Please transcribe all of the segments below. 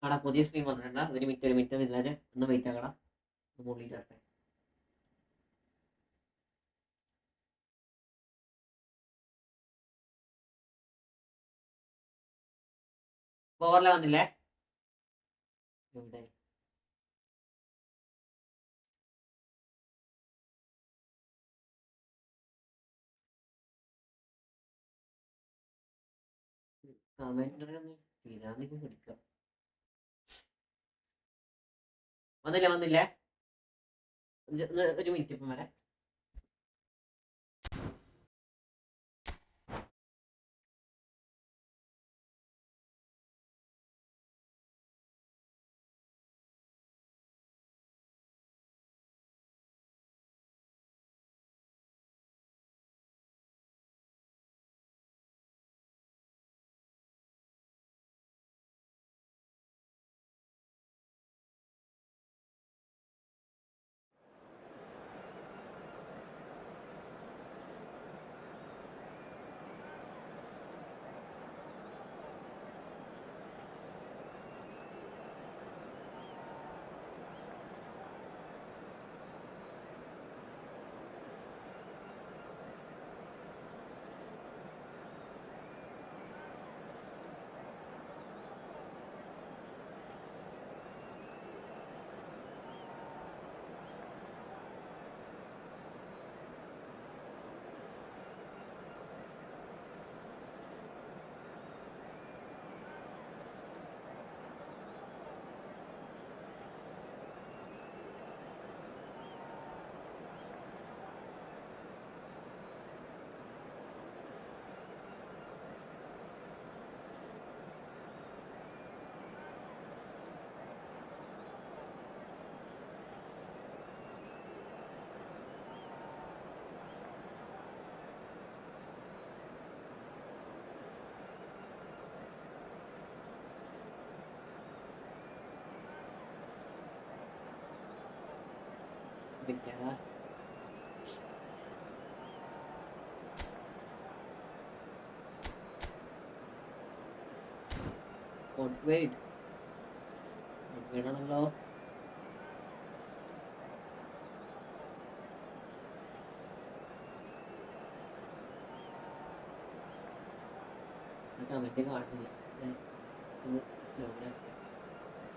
ആടാ പുതിയ സ്ക്രീൻ വന്നിട്ടുണ്ടാ. ഒരു മിനിറ്റ് ഇല്ലാതെ ഒന്ന് വെയിറ്റ് ആക്കടാ. മുകളിൽ ചേർത്തെ ഓവർലേ വന്നില്ലേ? വന്നില്ലേ? ഒരു മിനിറ്റ് ഇപ്പം വരെ. പിടിക്കാനാ ആണല്ലോ. കമന്റ് കാണുന്നില്ല.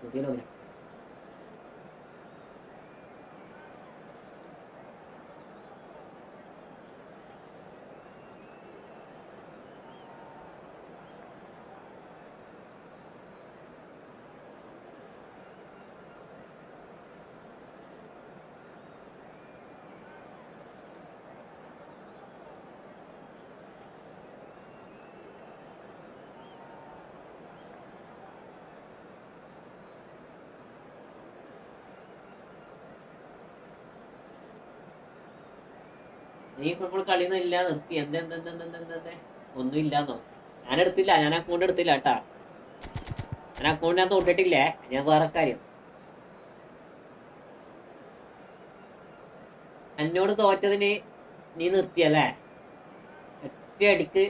പുതിയ ലോഗിന നീ ഫുട്ബോൾ കളിയൊന്നും ഇല്ല, നിർത്തി. എന്തെന്തെന്തെന്തെന്തെ ഒന്നും ഇല്ലാന്നോ? ഞാനെടുത്തില്ല, ഞാൻ അക്കൗണ്ട് എടുത്തില്ല കേട്ടാ. ഞാൻ അക്കൗണ്ടിനകത്ത് തൊട്ടിട്ടില്ലേ. ഞാൻ വേറെ കാര്യം. എന്നോട് തോറ്റതിന് നീ നിർത്തിയല്ലേ? ഒറ്റ അടിക്ക്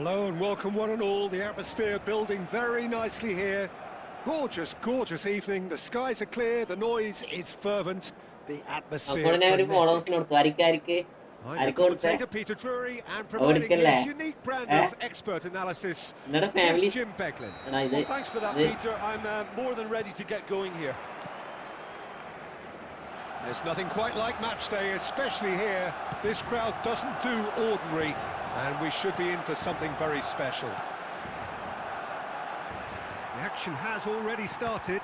Hello and welcome one and all. The atmosphere building very nicely here. Gorgeous evening. The skies are clear, the noise is fervent, the atmosphere frenetic. I'm commentator Peter Drury and providing his unique brand of expert analysis. Here's Jim Beglin. Well, thanks for that, Peter. I'm more than ready to get going here. There's nothing quite like match day, especially here. This crowd doesn't do ordinary. And we should be in for something very special. The action has already started.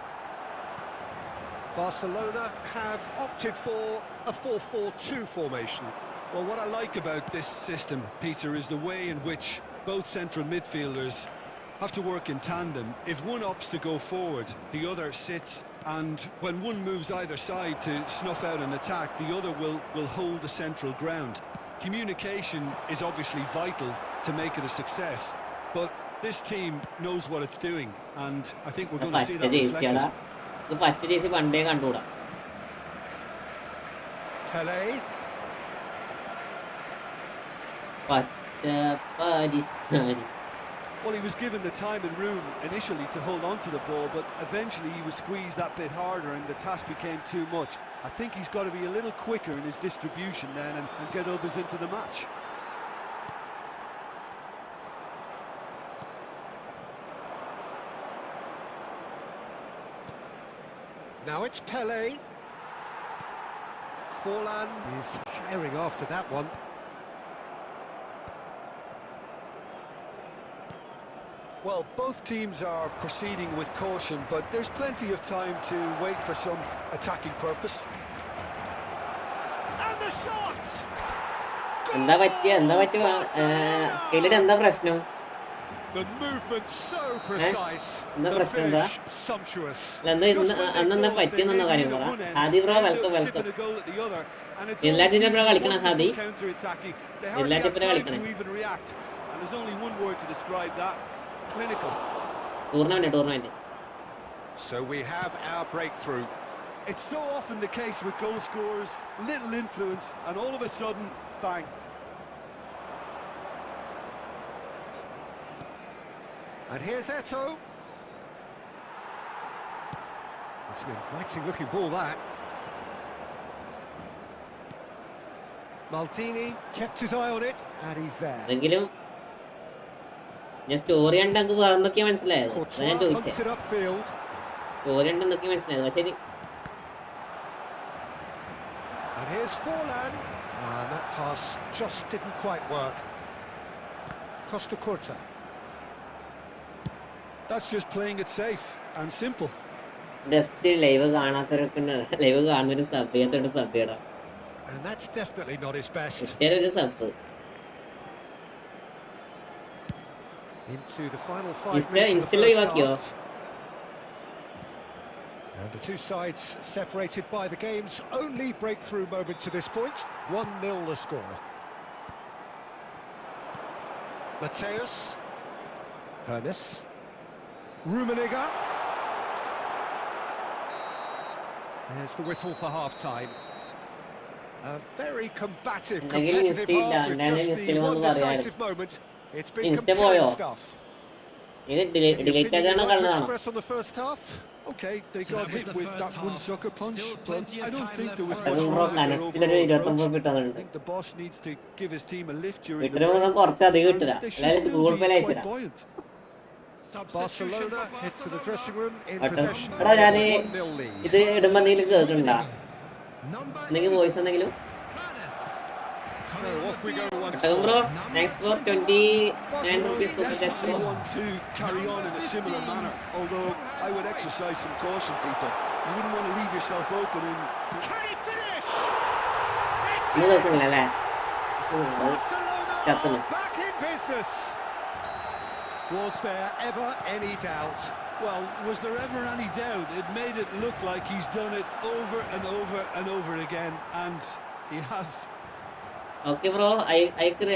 Barcelona have opted for a 4-4-2 formation. Well, what I like about this system, Peter, is the way in which both central midfielders have to work in tandem. If one opts to go forward, the other sits, and when one moves either side to snuff out an attack, the other will hold the central ground. Communication is obviously vital to make it a success, but This team knows what it's doing, and I think we're going to see പച്ച that ജേഴ്സിയാടാ. reflected. ഇത് പച്ച jersey പണ്ടേ കണ്ടുകൂടാ. Pele. പച്ച പരിഷ്കാരി. Well, he was given the time and room initially to hold on to the ball, but eventually he was squeezed that bit harder and the task became too much. I think he's got to be a little quicker in his distribution then and get others into the match. Now it's Pele. Forlan is herring after that one. Well, both teams are proceeding with caution, but there's plenty of time to wait for some attacking purpose. And the shots! എന്താ പറ്റിയ സ്കെയിലിട്ട് എന്താ പ്രശ്നം? The movement so precise. എന്താ The പ്രശ്നം എന്താ? finish sumptuous. അന്നെന്താ പറ്റിയെന്നൊന്ന് കാര്യം പറ. Hadi bro welcome. എല്ലാറ്റിനും ബ്രോ കളിക്കണം ഹാദി. എല്ലാറ്റിനും കളിക്കണം. And there's only one word to describe that: clinical. Tournament. So we have our breakthrough. It's so often the case with goal scorers, little influence, and all of a sudden, bang. And here's Eto. It's an inviting looking ball, that. Maldini kept his eye on it, and he's there. എങ്കിലും ഞാൻ story ഉണ്ടെങ്കിൽ വേറെന്തൊക്കെയാ മനസ്സിലായത്. ഞാൻ ചോദിച്ചേ Punts it upfield. Story ഉണ്ടെന്നൊക്കെ മനസ്സിലായത്. പക്ഷെ And here's Forlan. And that pass just didn't quite work. Costa Curta. That's just playing it safe and simple. Just live കാണാത്തവരൊക്കെ ലൈവ് കാണുന്നൊരു സബ് ചെയ്യാത്തൊരു സബ് ചെയ്യണം. And that's definitely not his best. ഒരു sub Into the final 5 minutes. ഇൻസ്റ്റയിൽ ഒഴിവാക്കിയോ? And the two sides separated by the game's only breakthrough moment to this point. 1-0 the score. Mateus. Hernes. Rummenigge. There's the whistle for half-time. A very combative, competitive half with just the one decisive moment. It's been compelling stuff. ഇത് delete ആക്കാനോ കണ്ടതാണോ? Express on the first half. Okay, they got hit with that one sucker punch, but I don't think there was much bro wrong there കണക്കിലൊരു overall. 29 I കിട്ടുന്നുണ്ട്. think the boss needs to give his team a lift during the ഇത്രയും break. കുറച്ച് അധികം കിട്ടില്ല. They should എല്ലാവരും still Google pay be അയച്ചില്ല. quite buoyant. Barcelona head to the dressing room in കേട്ടോ possession. എടാ ഞാൻ 1-0 lead. ഇത് ഇടുമ്പോ എന്തെങ്കിലും കേൾക്കണ്ടാ? എന്തെങ്കിലും വോയിസ് എന്തെങ്കിലും? So off we go once കേട്ടോ bro more. Thanks for 29 Barcelona rupees super chat definitely bro. want to carry on in a similar manner, although I would exercise some caution, Peter. You wouldn't want to leave yourself open in... Can he finish? ഇന്ന് കേൾക്കുന്നില്ല അല്ലേ? Barcelona are back in business. Was there ever any doubt? Well, was there ever any doubt? It made it look like he's done it over and over and over again, and he has. Okay bro അയക്ക്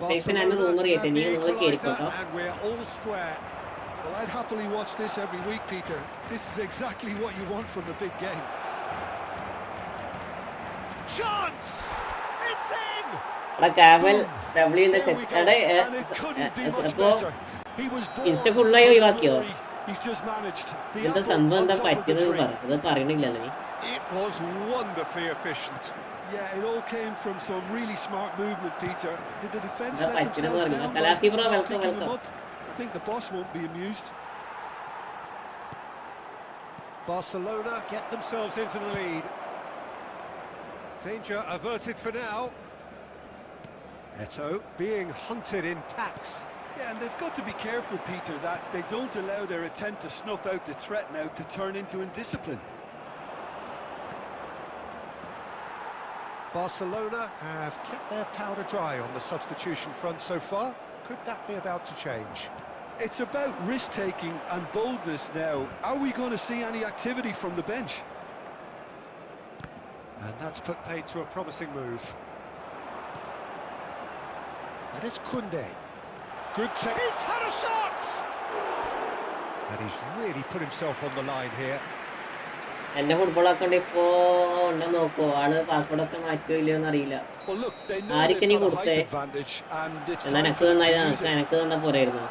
ഫേസിനാണ് rumour കേട്ടെ നീ നിങ്ങൾ കേറിക്കോട്ടോ. And we're all square. Well, I'd happily watch this every week, Peter. This is exactly what you want from a big game. Chance! It's in! എടാ camel W in the There we chest go. എടാ And it couldn't be much അപ്പോ better. He was born insta ഫുള്ളായി ഒഴിവാക്കിയോ? for glory. He's just managed. The എന്താ apple സംഭവം on എന്താ top of the പറ്റിയെന്ന് tree. പറ. അത് പറയണില്ലല്ലോ നീ. It was wonderfully efficient. Yeah, it all came from some really smart movement, Peter. Did the defence എന്താ let പറ്റിയെന്ന് themselves പറഞ്ഞില്ല. down കലാസി bro by not welcome picking them welcome. up? I think the boss won't be amused. Barcelona get themselves into the lead. Danger averted for now. Eto being hunted in packs. Yeah, and they've got to be careful, Peter, that they don't allow their attempt to snuff out the threat now to turn into indiscipline. Barcelona have kept their powder dry on the substitution front so far. Could that be about to change? It's about risk-taking and boldness now. Are we going to see any activity from the bench? And that's put paid to a promising move. And it's Koundé. Good take. He's had a shot! And he's really put himself on the line here. എന്റെ football account ഇപ്പോ ഉണ്ടെന്ന് നോക്കോ, ആള് password ഒക്കെ മാറ്റിയോ ഇല്ലയോന്ന് അറിയില്ല. Well, look, they know arc they've നീ got a കൊടുത്തേ? height advantage, and it's എന്നാ time എനക്ക് for them തന്നായി to use it. എനക്ക് തന്നാ പോരായിരുന്നു.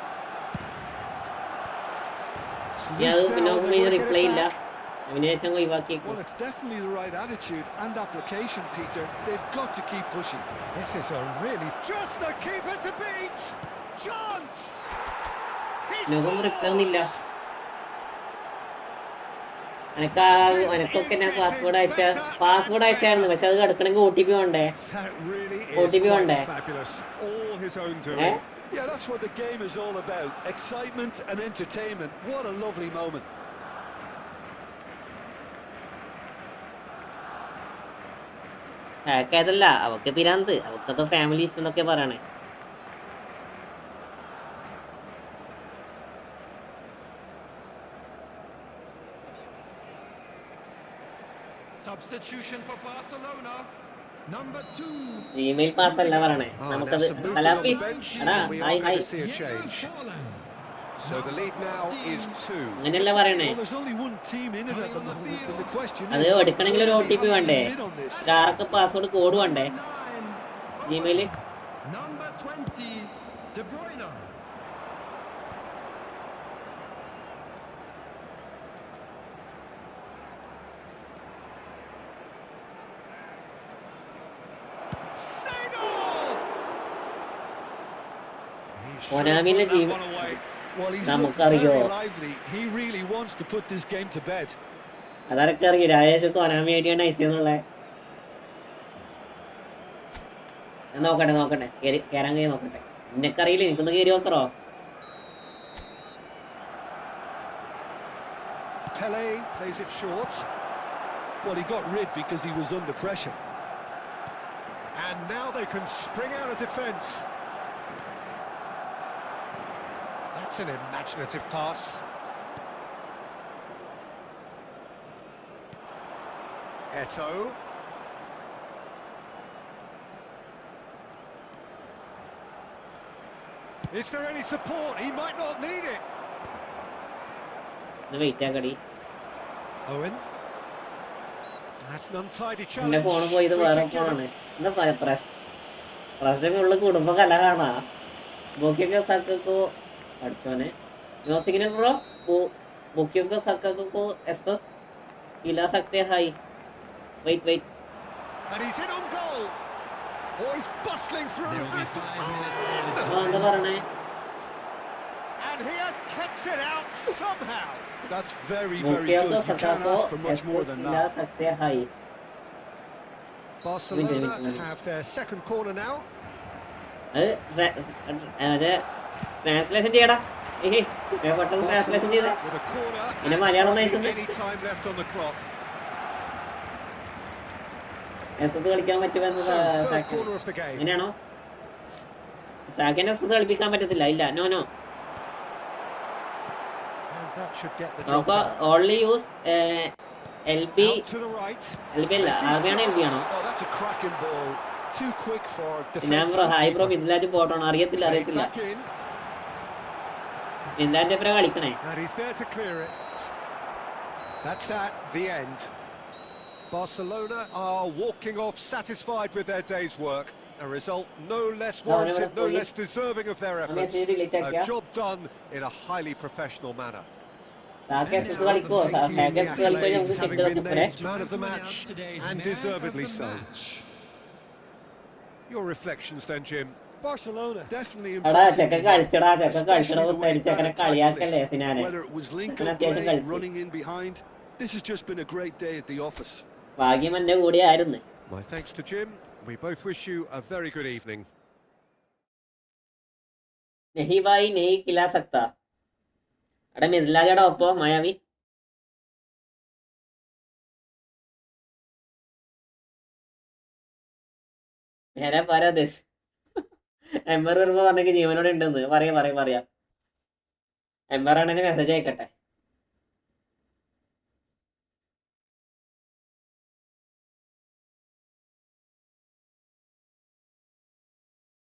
It's ഞാൻ loose പിന്നെ now, നോക്കുമ്പോ they've got to get reply it ഇല്ല. back. അവനെ വെച്ചാൽ ഒഴിവാക്കി. Well, it's definitely the right attitude and application, Peter. They've got to keep pushing. This is a really... Just the keeper to beat! Chance! He നോക്കുമ്പോ reply ഒന്നുമില്ല. scores! എനക്കൊക്കെ ഞാൻ password അയച്ചായിരുന്നു, പക്ഷെ അത് കിടക്കണമെങ്കിൽ OTP വേണ്ടേ? That really OTP is quite വേണ്ടേ? fabulous. All his own ഏ? doing. Yeah, that's what the game is all about. Excitement and entertainment. What a lovely moment. ഹാക്കായതല്ല, അവക്ക് പിരാന്ത്, അവക്കത് family issue എന്നൊക്കെ പറയണേ. Substitution for Barcelona. Number 2. Gmail pass അല്ല പറയണേ, Ah, now നമുക്കത് some movement on തലാഫി. the bench. എടാ We hi are hi, going to see a change. So the lead now is 2. അങ്ങനെയല്ല പറയണേ. Well, there's only one team in it at the moment, and the question അത് is, എടുക്കണമെങ്കിൽ ഒരു will they OTP have to വേണ്ടേ? sit on this? Arc password code വേണ്ടേ Gmail? Number 20. De Bruyne. ഒനാമിന്റെ ജീവ Well, he's looked നമുക്കറിയോ? very lively. He really wants to put this game to bed. അതൊക്കെ അറിയോ Rajesh Konami ആയിട്ടാണ് അയച്ചെന്നുള്ള? നോക്കട്ടെ കയറാൻ കഴിയും നോക്കട്ടെ. എന്നെക്കറിയില്ല, എനിക്കൊന്ന് കയറി നോക്കറോ? Pele plays it short. Well, he got rid because he was under pressure. And now they can spring out of defence. That's an imaginative pass. Eto. Is there any support? He might not need it. Wait ആക്കടി. Owen. That's an untidy എന്റെ challenge. Phone പോയത് Free വേറെ kick given. ഫോണാണ്. എന്താ പ്രശ്നമുള്ള കുടുംബ കലഹാണാ. ബോക്കിയൊക്കെ succour പഠിച്ചോനെ മ്യൂസിക്കിനെ bro ബോക്കിയൊക്കെ succour SS हिला सकते हैं. Wait. And he's in on goal. Oh, he's bustling through. എന്താ പറയണേ? And he has kept it out somehow. That's very, very ബോക്കിയൊക്കെ good. You can't succour ask for much more SS than हिला that. सकते हैं. Barcelona have their second corner now. അത് translation ചെയ്യടാ. പെട്ടെന്ന് translation ചെയ്ത് With a corner. പിന്നെ Malayalam Hardly നയിച്ചത് any time left on the clock. SS കളിക്കാൻ പറ്റുമെന്ന് So, third corner of the game. എങ്ങനെയാണോ? സാക്കിന് SS കളിപ്പിക്കാൻ പറ്റത്തില്ല. ഇല്ല, no. And that should get the job നമുക്ക് done. Only use LB Out to the right. അല്ല, ആർബിയാണോ LB ആണോ? Oh, that's a cracking ball. Too quick for ഞാൻ defense. Bro hi bro Mithilaj പോട്ടാണോ? അറിയത്തില്ല. Back in. മിഥിലാജ് എപ്പഴാ കളിക്കണേ? And he's there to clear it. That's the end. Barcelona are walking off satisfied with their day's work. A result no less warranted, no less deserving of their efforts. A job done in a highly professional manner. സാക്ക് SS കളിക്കോ? സാക്ക് SS കളിക്കോ? നമുക്ക് check Having been നോക്കട്ടെ. named man of the match, and deservedly so. Your reflections then, Jim. Barcelona definitely എടാ impressive. ചെക്ക കളിച്ചടാ Especially the way that ചെക്കനെ attack കളിയാക്കല്ലേ clicked. സിനാനെ. Whether it was link അവൻ up അത്യാവശ്യം play, കളിച്ചു. running in behind, this has just been a great day at the office. ഭാഗ്യം എന്റെ കൂടെ ആയിരുന്നു. My thanks to Jim. We both wish you a very good evening. नहीं भाई नहीं खिला सकता. എടാ മിഥിലാജടാ ഒപ്പോ മായാവി. നേരെ പറയാ എംബർ വരുമ്പോ പറഞ്ഞെങ്കിൽ ജീവനോടെ ഉണ്ടെന്ന് പറയാ. എംബർ ആണെന്നെ മെസ്സേജ് അയക്കട്ടെ.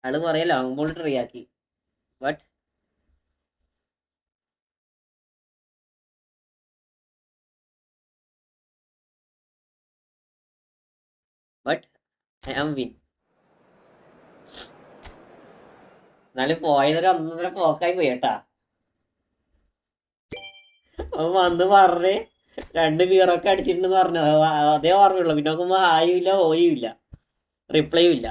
ആള് പറയാ ലോങ് ബോൾ ട്രൈ ആക്കി. But but I am win. എന്നാലും പോയതൊരു ഒന്നൊന്നര പോക്കായി പോയി കേട്ടാ. അപ്പൊ വന്ന് പറഞ്ഞ് 2 ബിയറൊക്കെ അടിച്ചിട്ടുണ്ടെന്ന് പറഞ്ഞത് അതേ ഓർമ്മയുള്ളൂ. പിന്നെ നോക്കുമ്പോ ഹായും ഇല്ല, ഓയും ഇല്ല, റിപ്ലൈയും ഇല്ല.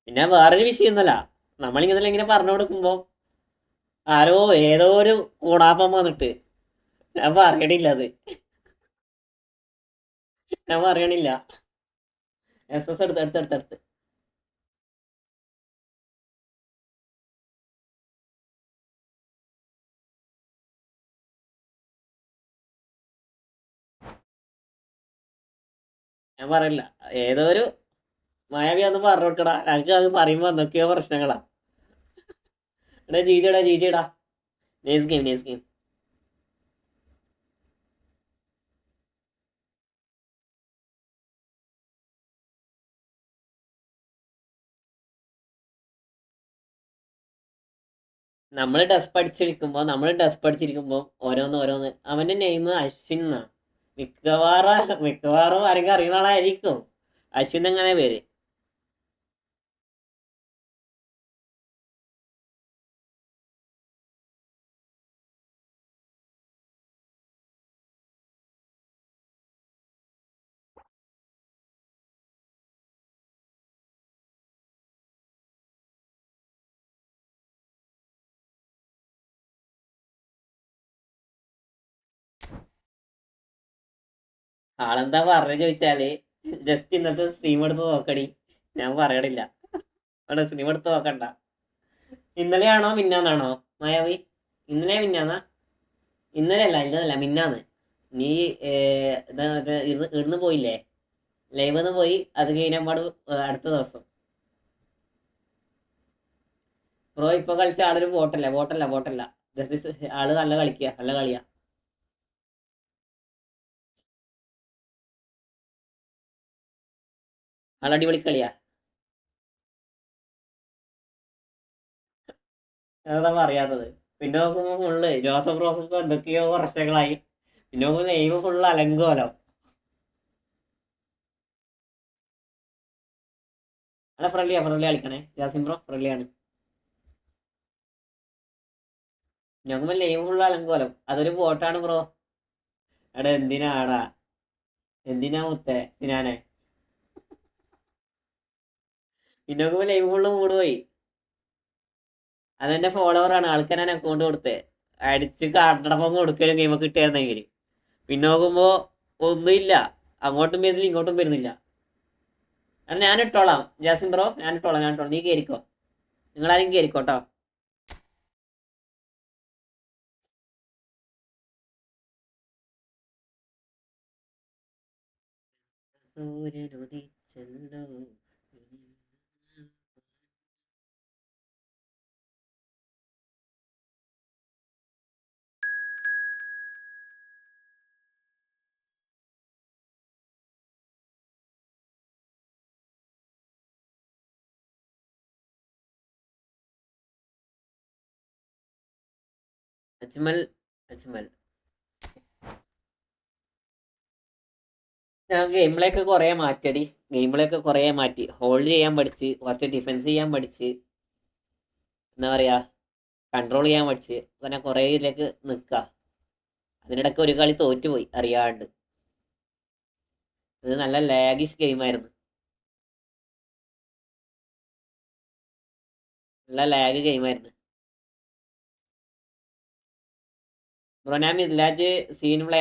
പിന്നെ വേറൊരു വിഷയം ഒന്നല്ല, നമ്മളിങ്ങനെ പറഞ്ഞു കൊടുക്കുമ്പോ ആരോ ഏതോ ഒരു കൂടാപ്പം വന്നിട്ട് ഞാൻ പറയണില്ല, ഞാൻ പറയണില്ല. SS എടുത്ത് ഞാൻ പറയില്ല. ഏതോ ഒരു മായാവി ഒന്ന് പറഞ്ഞു കൊടുക്കടാ, ഞങ്ങൾക്ക് അത് പറയുമ്പോ എന്തൊക്കെയോ പ്രശ്നങ്ങളാ. എടാ ജീജിടാ നൈസ് ഗെയിം. നമ്മൾ ഡെസ് പഠിച്ചിരിക്കുമ്പോ ഓരോന്ന് അവന്റെ നെയിം അശ്വിൻ എന്നാ. മിക്കവാറും ആരെങ്കിലും അറിയുന്ന ആളായിരിക്കും. അശ്വിൻ എങ്ങനെ പേര്. ആളെന്താ പറഞ്ഞു ചോദിച്ചാല് ജസ്റ്റ് ഇന്നത്തെ സ്ട്രീം എടുത്ത് നോക്കടി. ഞാൻ പറയണില്ല, അവിടെ സ്ട്രീം എടുത്ത് നോക്കണ്ട. ഇന്നലെയാണോ മിന്നാന്നാണോ മായാവി? ഇന്നലെയല്ല മിന്നാന്ന്. നീ ഇവിടുന്ന് പോയില്ലേ, ലൈവ് പോയി. അത് കഴിഞ്ഞപാട് അടുത്ത ദിവസം ബ്രോ ഇപ്പൊ കളിച്ച ആളൊരു ബോട്ടല്ല. ആള് നല്ല കളിയാ. ആൾ അടിപൊളി കളിയാ. അതാ പറയാത്തത്. പിന്നെ നോക്കുമ്പോ ഫുള്ള് ജോസഫ് റോസഫ് എന്തൊക്കെയോ വർഷങ്ങളായി. പിന്നെ നോക്കുമ്പോ നെയ്മ് ഫുള്ള് അലങ്കോലം. അല്ല ഫ്രണ്ട്ലി കളിക്കണേ. ജാസിം ബ്രോ ഫ്രണ്ട്ലിയാണ്. നോക്കുമ്പോ നെയ്മ് ഫുള്ള് അലങ്കോലം. അതൊരു ബോട്ടാണ് ബ്രോ. എടാ എന്തിനാ മുത്തേ ഞാനെ. പിന്നെ നോക്കുമ്പോ ലൈവ് ഫുള്ള് മൂഡ് പോയി. അതെന്റെ ഫോളോവറാണ്, ആൾക്ക് ഞാൻ അക്കൗണ്ട് കൊടുത്തേ. അടിച്ച് കാട്ടടപ്പം കൊടുക്കലും ഗെയിമൊക്കെ കിട്ടിയായിരുന്നെങ്കിൽ. പിന്നെ നോക്കുമ്പോ ഒന്നുമില്ല, അങ്ങോട്ടും വരുന്നില്ല ഇങ്ങോട്ടും വരുന്നില്ല. അത് ഞാൻ ഇട്ടോളാം ജാസിം ബ്രോ, ഞാൻ ഇട്ടോളാം. നീ കയറിക്കോ, നിങ്ങളാരും കയറിക്കോട്ടോ. സൂര്യനുദിച്ചല്ലോ. അജ്മൽ ഞാൻ ഗെയിമിലേക്ക് കുറേ മാറ്റി. ഹോൾഡ് ചെയ്യാൻ പഠിച്ച്, കുറച്ച് ഡിഫെൻസ് ചെയ്യാൻ പഠിച്ച്, എന്താ പറയാ, കൺട്രോൾ ചെയ്യാൻ പഠിച്ച്, അങ്ങനെ കുറേ ഇതിലേക്ക് നിൽക്കുക. അതിനിടയ്ക്ക് ഒരു കളി തോറ്റുപോയി അറിയാണ്ട്. ഇത് നല്ല ലാഗിഷ് ഗെയിമായിരുന്നു. നല്ല ലാഗ് ഗെയിമായിരുന്നു ബ്രോ. ഞാൻ മിദ്ലാജ് സീൻ പ്ലേ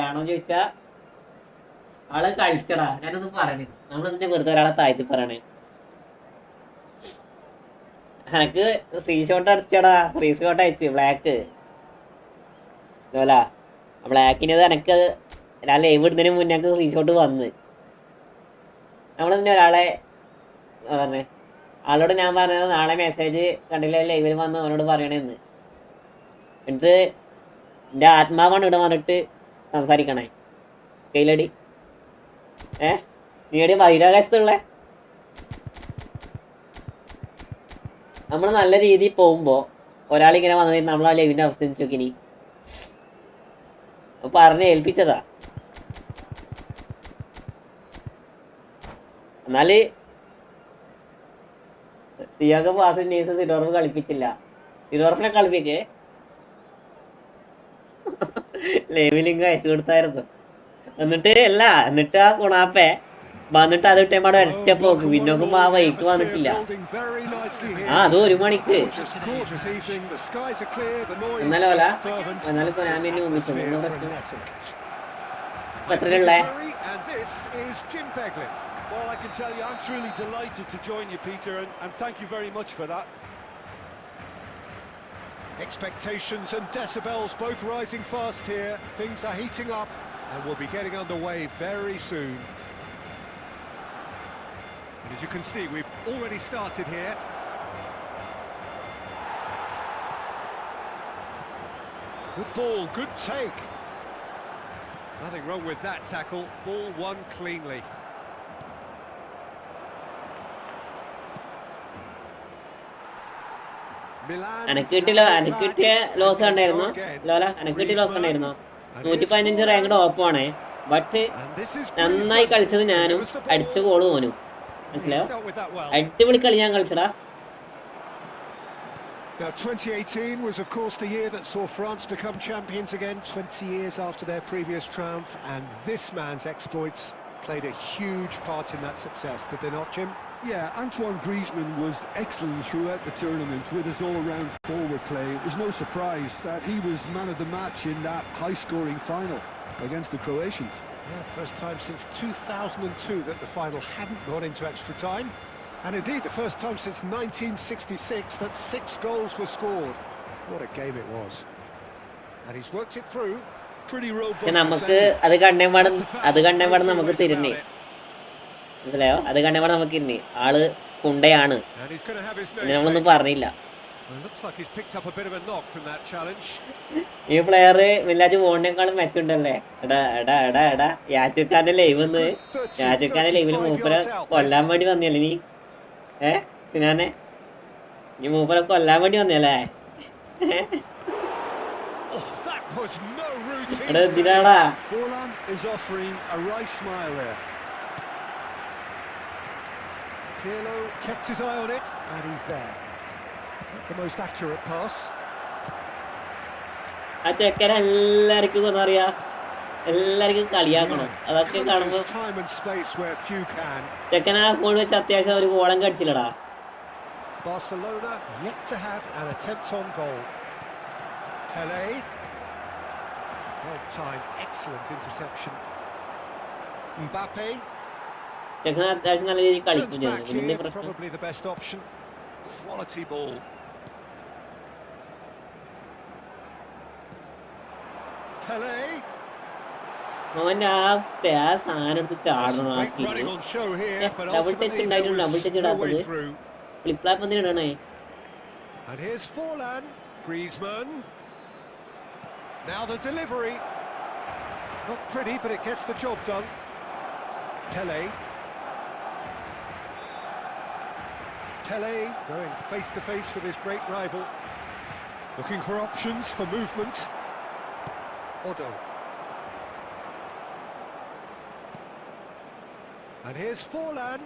ആണോ ചോദിച്ചാ ആള് കളിച്ചടാ. ഞാനൊന്നും പറയണേ, നമ്മളെന്തിനാ വെറുതെ ഒരാളെ താഴ്ത്തി പറയണേ. എനക്ക് സ്ക്രീൻഷോട്ട് അയച്ചു ബ്ലാക്ക് ഇതുപോലെ. ബ്ലാക്കിനത് എനക്ക് ഞാൻ ലൈവ് ഇടുന്നതിന് മുന്നേ എനിക്ക് സ്ക്രീൻഷോട്ട് വന്ന്. നമ്മളെന്തിനാ ഒരാളെ പറഞ്ഞേ. ആളോട് ഞാൻ പറഞ്ഞത് നാളെ മെസ്സേജ് കണ്ടില്ല ലൈവിൽ വന്ന് അവനോട് പറയണേന്ന്. എന്നിട്ട് എൻ്റെ ആത്മാവാണ് ഇവിടെ വന്നിട്ട് സംസാരിക്കണേ. സ്കെയിലടി നീടി ബഹിരാകാശത്തുള്ള. നമ്മൾ നല്ല രീതിയിൽ പോകുമ്പോൾ ഒരാളിങ്ങനെ വന്നിട്ട് നമ്മൾ ആ ലൈവിൻ്റെ അവസ്ഥ നോക്കിനി പറഞ്ഞ് ഏൽപ്പിച്ചതാ. എന്നാല് തിയാഗോ പാസ് നേഴ്സ് സിഡോർഫ് കളിപ്പിച്ചില്ല. സിഡോർഫിനെ കളിപ്പിക്കേ ലേവിലിംഗ് അയച്ചു കൊടുത്തായിരുന്നു. എന്നിട്ട് ആ കുണാപ്പെ വന്നിട്ട് അത് ഇട്ടേമാടെ ഒറ്റ പോക്ക്. പിന്നെ നോക്കുമ്പോ ആ വൈക്ക് വന്നിട്ടില്ല. അത് 1 മണിക്ക് എന്നാലും ഞാൻ പിന്നെ മുമ്പിച്ചു. എന്താ പ്രശ്നം? എത്രയുള്ളേ? Well, I can tell you, I'm truly delighted to join you, Peter, and thank you very much for that. Expectations and decibels both rising fast here. Things are heating up and we'll be getting underway very soon. And as you can see, we've already started here. Good ball, good take. Nothing wrong with that tackle. Ball won cleanly. എനക്ക് കിട്ടിയ loss കണ്ടായിരുന്നോ ലോല? എനക്ക് കിട്ടിയ loss കണ്ടായിരുന്നോ? 115 ranked ഓപ്പമാണ്. But നന്നായി കളിച്ചത് ഞാനും അടിച്ച ഗോള് പോനും. മനസ്സിലായോ? അടിപൊളി കളി ഞാൻ കളിച്ചടാ. Now 2018 was of course the year that saw France become champions again 20 years after their previous triumph, and this man's exploits played a huge part in that success, did they not, Jim? Yeah, Antoine Griezmann was excellent throughout the tournament with his all-round forward play. It was no surprise that he was man of the match in that high-scoring final against the Croatians. Yeah, first time since 2002 that the final hadn't gone into extra time. And indeed, the first time since 1966 that 6 goals were scored. What a game it was. And he's worked it through. Pretty robust. നമുക്ക് അത് കണ്ടേപാട് നമുക്ക് തിരിഞ്ഞേ. മനസ്സിലായോ? അത് കണ്ടേപാട് നമുക്ക് ഇരുന്നേ. ആള് കുണ്ടയാണ്. നമ്മളൊന്നും പറഞ്ഞില്ല. ഈ പ്ലെയർ മില്ലാജ് പോണിനേക്കാളും മെച്ചുണ്ടല്ലേ? എടാ യാച്ചുക്കാന്റെ ലൈവില് മൂപ്പരെ കൊല്ലാൻ വേണ്ടി വന്നല്ലേ നീ? ഞാനെ നീ മൂപ്പരെ കൊല്ലാൻ വേണ്ടി വന്നല്ലേ? എടാ എന്തിനാടാ? Pirlo kept his eye on it, and he's there. Not the most accurate pass. ആ ചെക്കൻ എല്ലാവർക്കും അറിയാ, എല്ലാവർക്കും കളിയാക്കണം. അതൊക്കെ കാണുമ്പോ ചെക്കൻ ആ ഗോൾ വെച്ച് അത്യാവശ്യം ഒരു ഗോളം കടിച്ചില്ലടാ. Barcelona yet to have an attempt on goal. Pele. Well timed, excellent interception. Mbappe. ചെക്കൻ അത്യാവശ്യം നല്ല രീതിയിൽ കളിക്കും. Probably the best option. Quality ball. Pele. മോന്റെ ആ സാധനം എടുത്ത് ചാടണം. ആ സ്കില്ല് ഡബിൾ ടച്ച് ഉണ്ടായിട്ടുണ്ട്. ഡബിൾ ടച്ച് ഇടാത്തത് ഫ്ലിപ്പ് ഫ്ലാപ്പ് എന്തിനാ ഇടണേ? And here's Forlan. Griezmann. Now the delivery. Not pretty, but it gets the job done. Pele. Pele going face to face with his great rival. Looking for options for movement. Odo. And here's Forlan.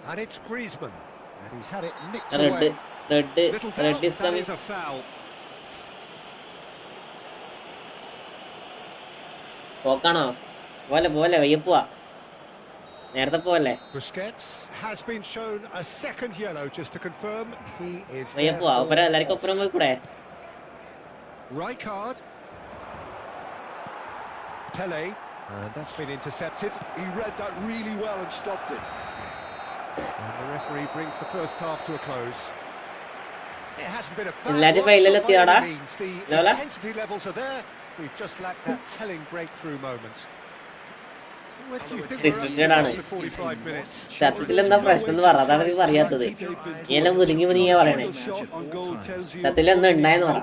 And it's Griezmann. And he's had it nicked away. Little doubt that is a foul. പോക്കാണോ? പോലെ വയ്യപ്പുവാ. നേരത്തെ പോവല്ലേ? Busquets has been shown a second yellow just to confirm he is വയ്യപ്പുവാ. എല്ലാവർക്കും ഒപ്പരം പോയി കൂടെ? Right card. Pele. And that's been intercepted. He read that really well and stopped it. And the referee brings the first half to a close. It hasn't been a bad one, by any means. The intensity levels are there. We've just lacked that telling breakthrough moment. What do you think we're up to after 45 minutes? സത്യത്തിൽ എന്താ പ്രശ്നം എന്ന് പറ. അതാണ് നീ അറിയാത്തത്. എല്ലാം മുതുങ്ങി പറയണേ. സത്യത്തിൽ എന്താ ഉണ്ടായെന്ന് പറ.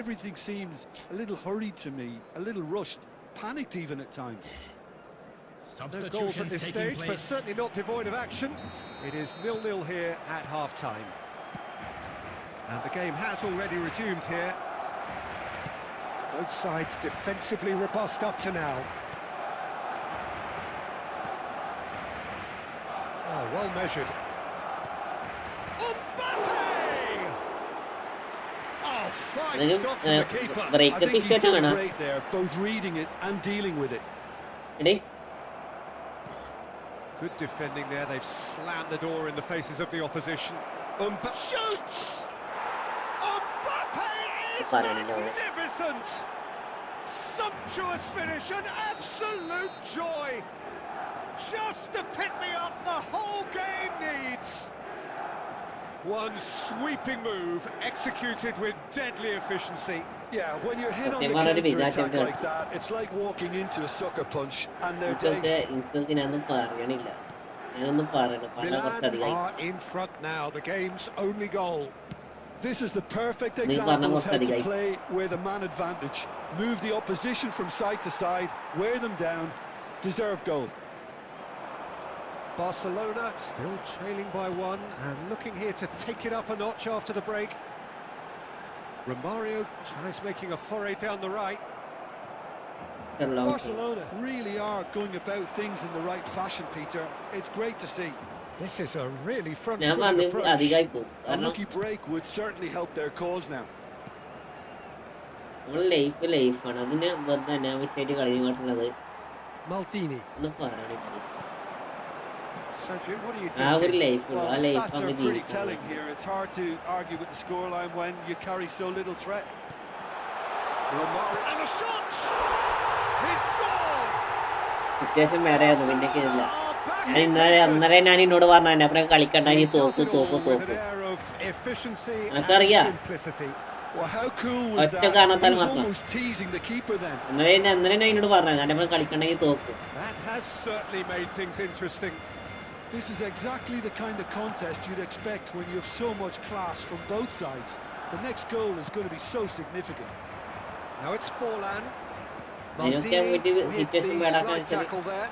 Everything seems a little hurried to me, a little rushed, panicked even at times. No goals at this stage, but certainly not devoid of action. It is 0-0 here at half-time. And the game has already resumed here. Both sides defensively robust up to now. well measured. Mbappe! Oh, fine stop from the keeper. I think he's done great there, both reading it and dealing with it. Good defending there. They've slammed the door in the faces of the opposition. Mbappe shoots! Mbappe is magnificent! Sumptuous finish, an absolute joy! Just the pick-me-up the whole game needs! One sweeping move, executed with deadly efficiency. Yeah, when you're hit on the counter-attack like that, it's like walking into a sucker punch, and they're dazed. Milan are in front now, the game's only goal. This is the perfect example of how to play with a man advantage. Move the opposition from side to side, wear them down, deserve goal. Barcelona still trailing by one and looking here to take it up a notch after the break. Romario tries making a foray down the right. Barcelona really are going about things in the right fashion, Peter. It's great to see. This is a really front-footed approach. A lucky break would certainly help their cause now. Maldini. Sergio, what do you think? Well, the stats are pretty telling here. It's hard to argue with the scoreline when you carry so little threat. Romario and the shots! He scored! Efficiency and simplicity. Well, how cool was that? He was almost teasing the keeper then. That has certainly made things interesting. This is exactly the kind of contest you'd expect when you have so much class from both sides. The next goal is going to be so significant. Now it's Forlan. Maldini with the slight tackle there.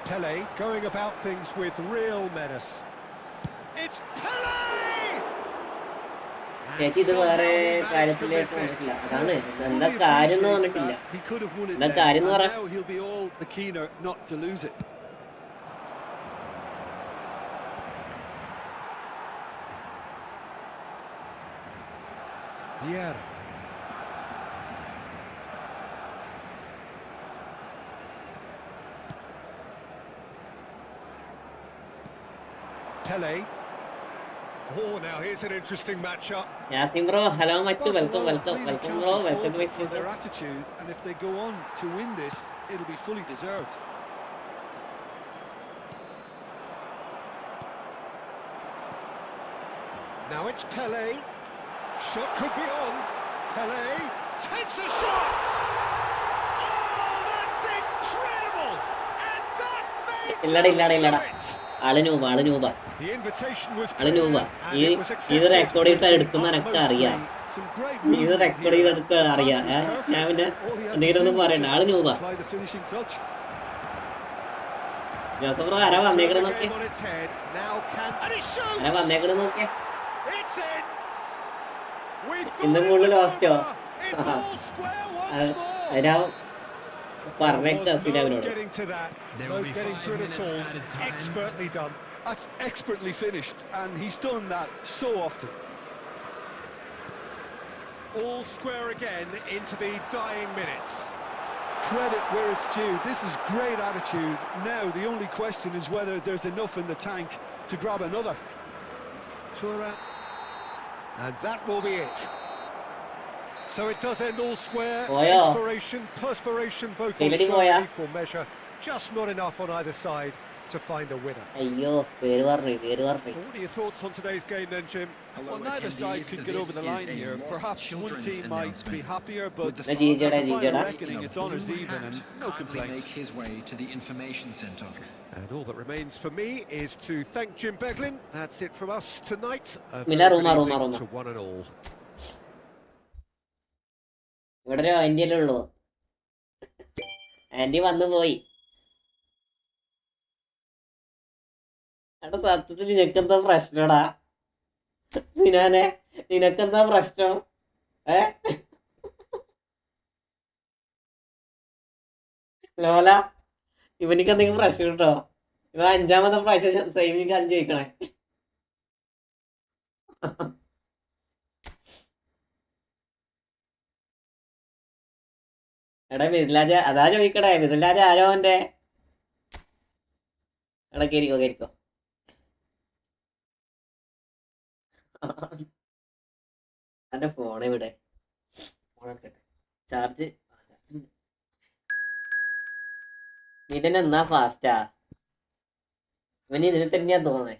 Pele going about things with real menace. It's Pele! He could have won it then, and now he'll be all the keener not to lose it. Vieira. Pele. Oh, now here's an interesting matchup. Yasin bro, hello much, welcome bro, welcome for their attitude, and if they go on to win this, it'll be fully deserved. Now it's Pele. Shot could be on. Pele takes a shot. Oh, that's incredible! And that made it. The invitation was clear, and it was accepted. In the middle lost it's all square once more. Getting to that, no getting to it at all. Expertly done. That's expertly finished, and he's done that so often. All square again into the dying minutes. Credit where it's due. This is great attitude. Now the only question is whether there's enough in the tank to grab another. Tura. And that will be it. So it does end all square. Inspiration, perspiration, both on show in equal measure. Just not enough on either side to find a winner. What are your thoughts on today's game then, Jim? Well, neither side could get over the line here. Perhaps one team might be happier, but the final reckoning, it's honours even and no complaints. And all that remains for me is to thank Jim Beglin. That's it from us tonight. To one and all. ഇവിടെ ആന്റിയല്ലുള്ളൂ. Anti വന്നു പോയി. എടാ സത്യത്തിൽ നിനക്കെന്താ പ്രശ്നടാ? നിനക്കെന്താ പ്രശ്നം? ലോല ഇവനിക്ക് എന്തെങ്കിലും പ്രശ്നം കേട്ടോ? ഇവ 5ാമത്തെ പ്രാവശ്യം സെയിമിങ് കാര്യം ചോദിക്കണേ. എടാ മിഥിലാജ അതാ ചോദിക്കടേ, മിഥിലാജ ആരോ അവന്റെ. എടാ കേറിക്കോ കേറിക്കോ. എന്റെ ഫോൺ ഇവിടെ ചാർജ്. നീ തന്നെ എന്നാ ഫാസ്റ്റാ, ഇവന് ഇതിൽ തന്നെയാ തോന്നേ.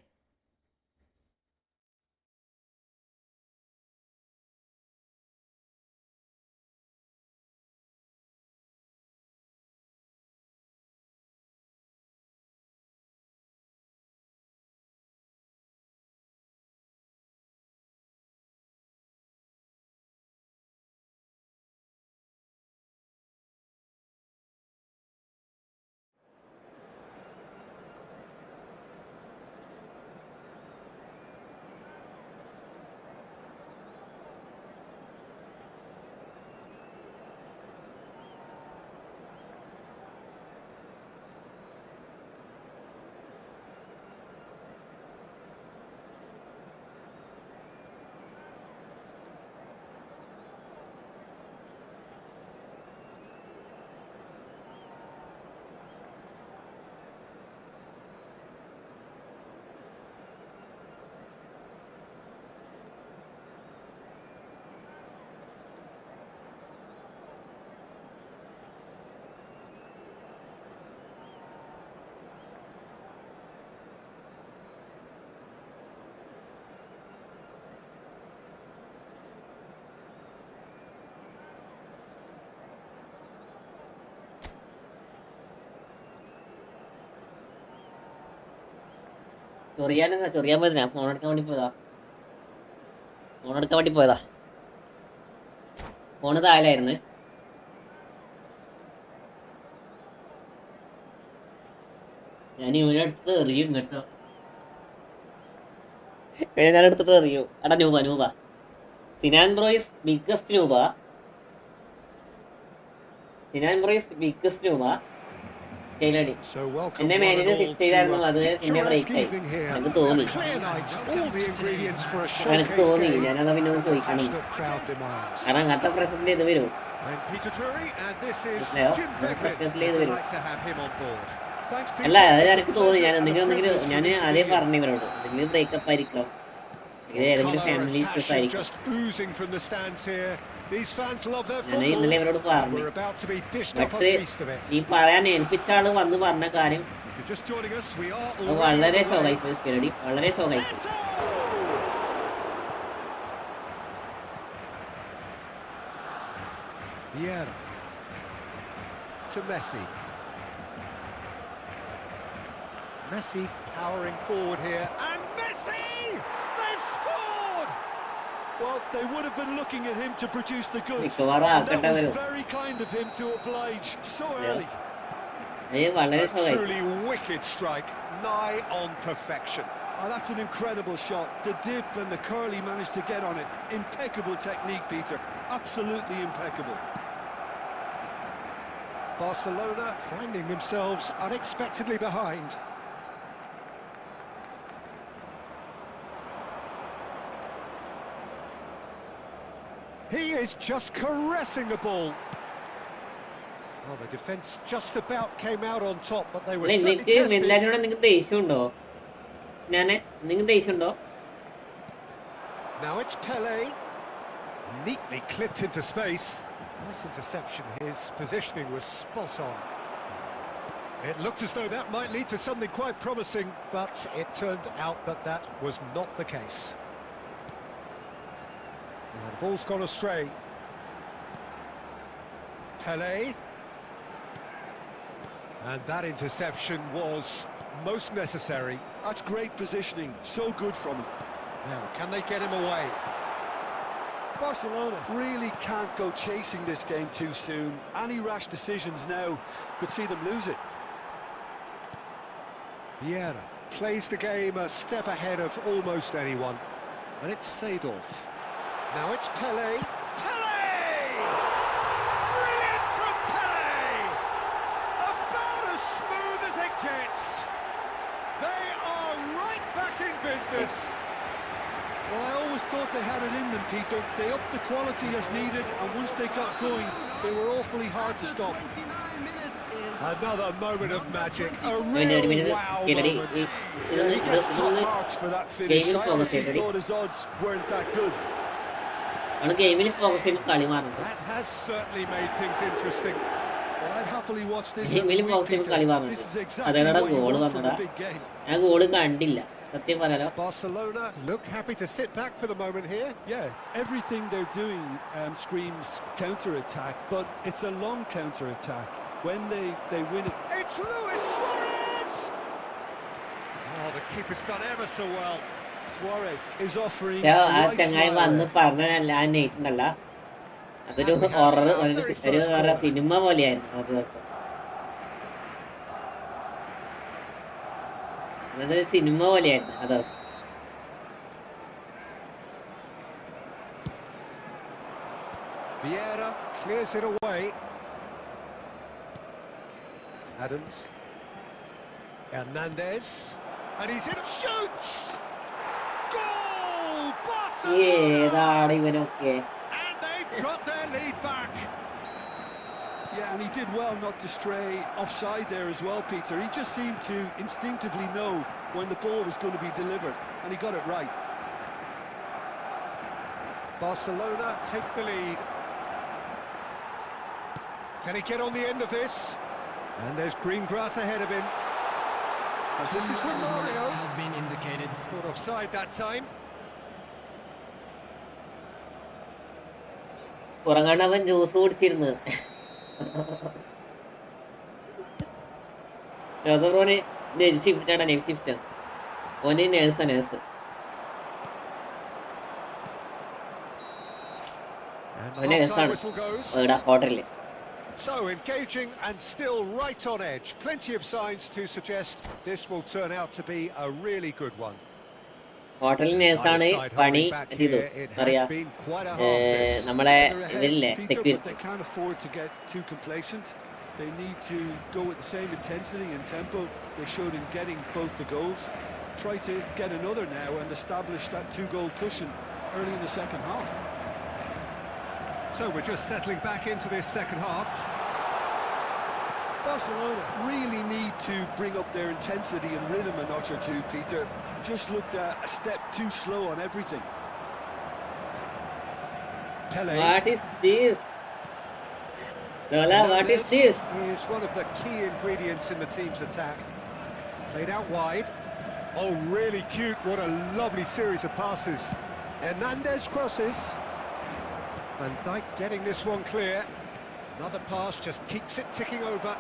ചൊറിയാൻ പോയതാ, ഞാൻ ഫോൺ എടുക്കാൻ വേണ്ടി പോയതാ. ഫോണ് താഴെയായിരുന്നു. ഞാൻ ഇവനെ എടുത്ത് എറിയും കേട്ടോ, ഞാൻ എടുത്തിട്ട് എറിയും. എടാ നൂബ സിനാൻ ബ്രോയിസ് ബിഗ്ഗസ്റ്റ് നൂബ. എന്നെ മാനേജർ ഫിക്സ് ചെയ്തായിരുന്നു, അത് പിന്നെ ബ്രേക്കായി. എനിക്ക് തോന്നി ഞാനതാ പിന്നെ ഒന്ന് ചോദിക്കണം, കാരണം അങ്ങനത്തെ പ്രശ്നത്തിൽ ഇത് വരും. പ്രശ്നത്തിൽ ഇത് വരും അല്ല, അത് എനിക്ക് തോന്നി. ഞാൻ ആദ്യം പറഞ്ഞു ഇവരോട്, എന്തെങ്കിലും ബ്രേക്കപ്പ് ആയിരിക്കാം, ഏതെങ്കിലും ഫാമിലി ഇഷ്യൂസ് ആയിരിക്കും. ഞാൻ ഇന്നലെ ഇവരോട് പറഞ്ഞു. ബട്ട് ഈ പറയാൻ ഏൽപ്പിച്ച ആള് വന്ന് പറഞ്ഞ കാര്യം വളരെ ഷോക്കായി പോയി. സ്പിരിറ്റി വളരെ ഷോക്കായി പോയി. Messi powering forward here, and Messi! They've scored! Well, they would have been looking at him to produce the goods. That was very kind of him to oblige so early. A truly wicked strike, nigh on perfection. Oh, that's an incredible shot. The dip and the curl he managed to get on it. Impeccable technique, Peter. Absolutely impeccable. Barcelona finding themselves unexpectedly behind. He is just caressing the ball. Well, the defence just about came out on top, but they were certainly tested. Now it's Pele, neatly clipped into space. Nice interception, his positioning was spot on. It looked as though that might lead to something quite promising, but it turned out that that was not the case. And the ball's gone astray. Pele. And that interception was most necessary. That's great positioning, so good from him. Now, can they get him away? Barcelona really can't go chasing this game too soon. Any rash decisions now could see them lose it. Vieira plays the game a step ahead of almost anyone. And it's Seedorf. Now it's Pele. Pele! Brilliant from Pele! About as smooth as it gets. okay. Well, I always thought they had it in them, Peter. They upped the quality as needed, and once they got going, they were awfully hard to stop. 29 minutes is Another moment of magic, a ഒരു real minute wow skill അടി. moment. Yeah, he gets top marks for that finish. Game is I focus honestly ചെയ്യട്ടെ. thought his odds weren't that good. അവള് ഗെയിമിൽ focus ചെയ്യുമ്പോൾ കളി മാറുന്നുണ്ട്. That has certainly made things interesting. Well, I'd happily watch this ഗെയിമിൽ every week, focus ചെയ്യുമ്പോൾ കളി Peter. മാറുന്നുണ്ട്. This is exactly അതേടാ what you goal want from a വന്നടാ. big game. ഞാൻ ഗോള് കണ്ടില്ല സത്യം പറയാലോ. Barcelona look happy to sit back for the moment here. Yeah, everything they're doing screams counter-attack, but it's a long counter-attack. When they win it... It's Luis Suarez! Oh, the keeper's done ever so well. Suarez is offering ആ a right ചങ്ങായി smile വന്ന് there. പറഞ്ഞല്ല ആ നെയ്റ്റുണ്ടല്ല, അതൊരു horror ഒരു വേറെ cinema പോലെയായിരുന്നു ആ ദിവസം. അതൊരു സിനിമ പോലെയായിരുന്നു ആ ദിവസം. Vieira clears it away. Adams. Hernandez. And he's in. Shoots! Goal! Barcelona! ഏതാണ് ഇവനൊക്കെ? And they've got their lead back. Yeah, and he did well not to stray offside there as well, Peter. He just seemed to instinctively know when the ball was going to be delivered, and he got it right. Barcelona take the lead. Can he get on the end of this? And there's green grass ahead of him. And this is from Mario. has been indicated. Caught offside that time. പുറങ്ങാണ്ടവൻ juice കുടിച്ചിരുന്നു. ജോസഫ്രോന് night ഷിഫ്റ്റാണ്, night shift ഓന് nurse And the ഓന് half-time നേഴ്സാണ് whistle goes. ഇവിടെ ഹോട്ടലില്. So engaging and still right on edge. Plenty of signs to suggest this will turn out to be a really good one. ഹോട്ടലിൽ നേഴ്സാണ് പണി ചെയ്തു അറിയാം. നമ്മളെ ഇവരില്ലേ Peter, but security. they can't afford to get too complacent. They need to go with the same intensity and tempo they showed in getting both the goals. Try to get another now and establish that two-goal cushion early in the second half. So we're just settling back into this second half. Barcelona really need to bring up their intensity and rhythm a notch or two, Peter. Just looked a step too slow on everything. Pele. What is this? Lola, what is this? Is one of the key ingredients in the team's attack. Played out wide. Oh, really cute. What a lovely series of passes. Hernandez crosses. Van Dijk getting this one clear. Another pass just keeps it ticking over.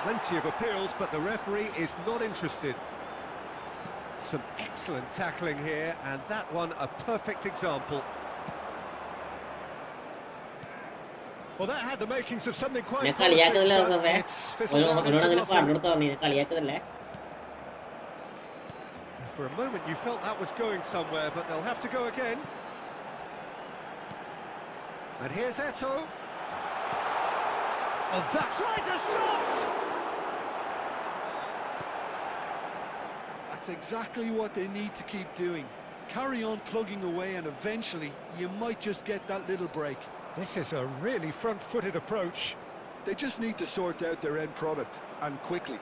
Plenty of appeals, but the referee is not interested. Some excellent tackling here, and that one a perfect example. Well, that had the makings of something quite ഞാൻ കളിയാക്കുന്നില്ല promising, ജോസഫേ. but it's fizzled out അവനോട് into അങ്ങനെ nothing. പറഞ്ഞു കൊടുത്താ ഞാൻ കളിയാക്കുന്നില്ലേ. For a moment you felt that was going somewhere, but they'll have to go again. And here's Eto'o. Oh, that's tries a shot! That's exactly what they need to keep doing. Carry on plugging away, and eventually you might just get that little break. This is a really front-footed approach. They just need to sort out their end product, and quickly.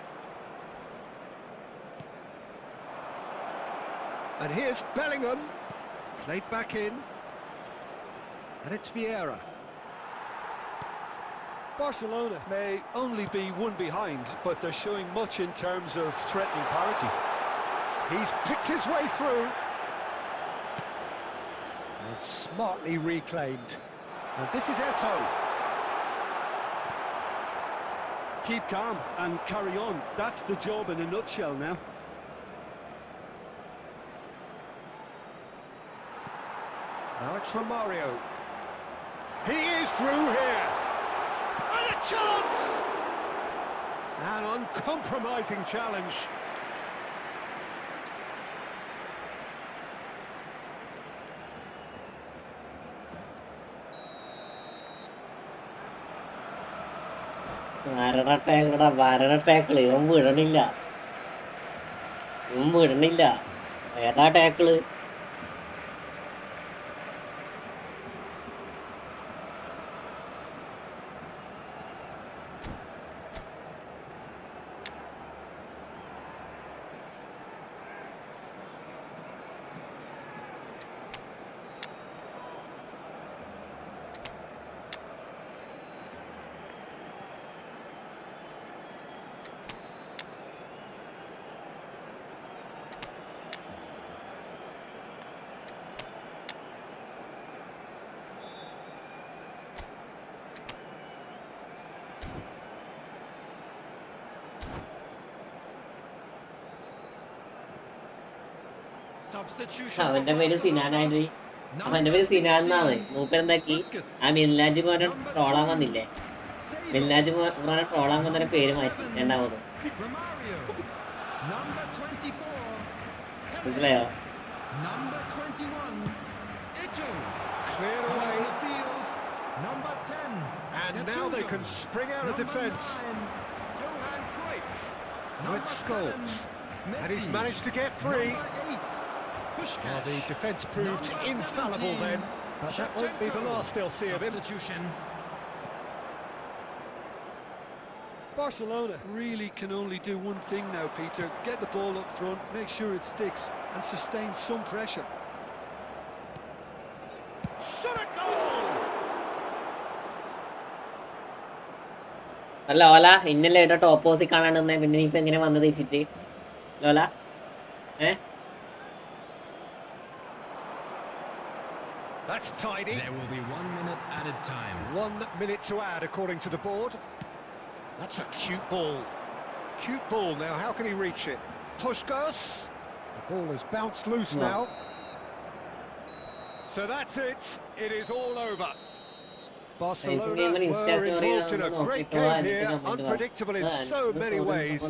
And here's Bellingham. Played back in. And it's Vieira. Barcelona may only be one behind, but they're showing much in terms of threatening parity. He's picked his way through. And smartly reclaimed. And this is Eto'o. Keep calm and carry on. That's the job in a nutshell now. Now it's from Mario. He is through here. And a chance! An uncompromising challenge. ഭരണ ടാക്കിള് ഇവൻ വിടണില്ല. വിടണില്ല. ഏതാ ടാക്കിള്? അവന്റെ പേര് സിനാനായി. അവന്റെ പേര് സിനാൻ എന്നാണ്. മൂപ്പരെന്താക്കി ആ മിൽനാജ് മോനെ ട്രോളാൻ വന്നില്ലേ, മിൽനാജ് മോനെ ട്രോളാൻ വന്നതിന്റെ പേര് മാറ്റി രണ്ടാമത്. മനസ്സിലായോ? Cleared away. And now they can spring out of defence. Now it's Scholes. And he's managed to get free. Well, the defence proved infallible then, but that won't be the last they'll see of him. Barcelona really can only do one thing now, Peter. Get the ball up front, make sure it sticks and sustain some pressure. Shot a goal! അല്ല ഓല ഇന്നലെ ഏട്ടോ opposite കാണാണ്ടെന്നേ, പിന്നെ ഇപ്പൊ എങ്ങനെ വന്നത് വെച്ചിട്ട് ലോല? That's tidy. There will be 1 minute added time. 1 minute to add according to the board. That's a cute ball. Cute ball. Now how can he reach it? Puskos. The ball has bounced loose now. So that's it. It is all over. Barcelona were involved in a great game here, unpredictable in so many ways,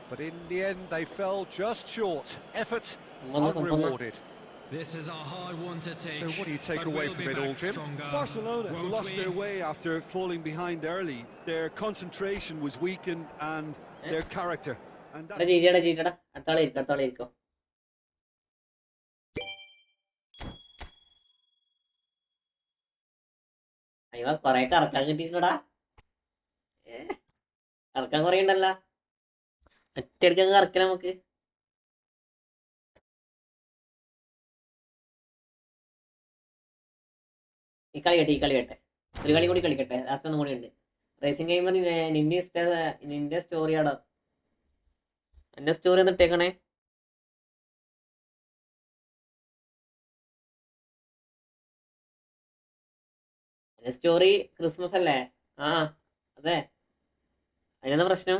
but in the end they fell just short. Effort unrewarded. This is a hard one to take. So what do you take away from it all, Jim? Barcelona lost their way after falling behind early. Their concentration was weakened and their character. And that's... അടുത്താളിരിക്കോ. അയ്യോ കൊറേ കറക്കാൻ കിട്ടിയിട്ടുണ്ടടാ. കറക്കാൻ കൊറേ ഉണ്ടല്ല, ഒറ്റയടിക്കാൻ കറക്കാം നമുക്ക്. ഈ കളി കേട്ടെ ഒരു കളി കൂടി കളിക്കട്ടെ, ലാസ്റ്റ് ഒന്നും കൂടി ഉണ്ട്. റേസിംഗ് ഗെയിമർ നിന്റെ സ്റ്റോറിയാടോ, എന്റെ സ്റ്റോറി ഒന്ന് ഇട്ടേക്കണേ. സ്റ്റോറി ക്രിസ്മസ് അല്ലേ? ആ അതെ, അതിനെന്താ പ്രശ്നം?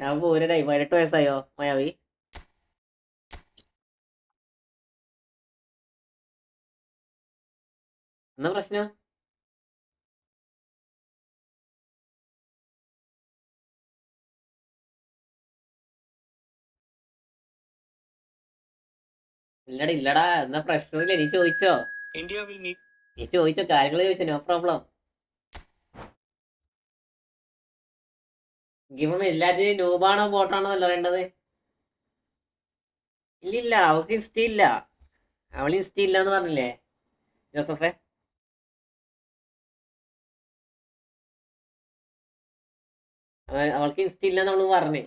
ഞാൻ പോരായി. 18 വയസ്സായോ മായാവി? എന്നാ പ്രശ്നം? ഇല്ലടാ എന്നാ പ്രശ്നമില്ല. നീ ചോദിച്ചോ, നീ ചോദിച്ചോ, കാര്യങ്ങൾ ചോദിച്ചോ, നോ പ്രോബ്ലം. ഇപ്പം എല്ലാത്തിനും രൂപാണോ ബോട്ടാണോ അല്ല വേണ്ടത്? ഇല്ലില്ല, അവൾക്ക് ഇഷ്ടമില്ല. അവൾ ഇഷ്ടമില്ല എന്ന് പറഞ്ഞില്ലേ ജോസഫേ? അവൾക്ക് ഇഷ്ടമില്ല എന്ന് അവള് പറഞ്ഞേ.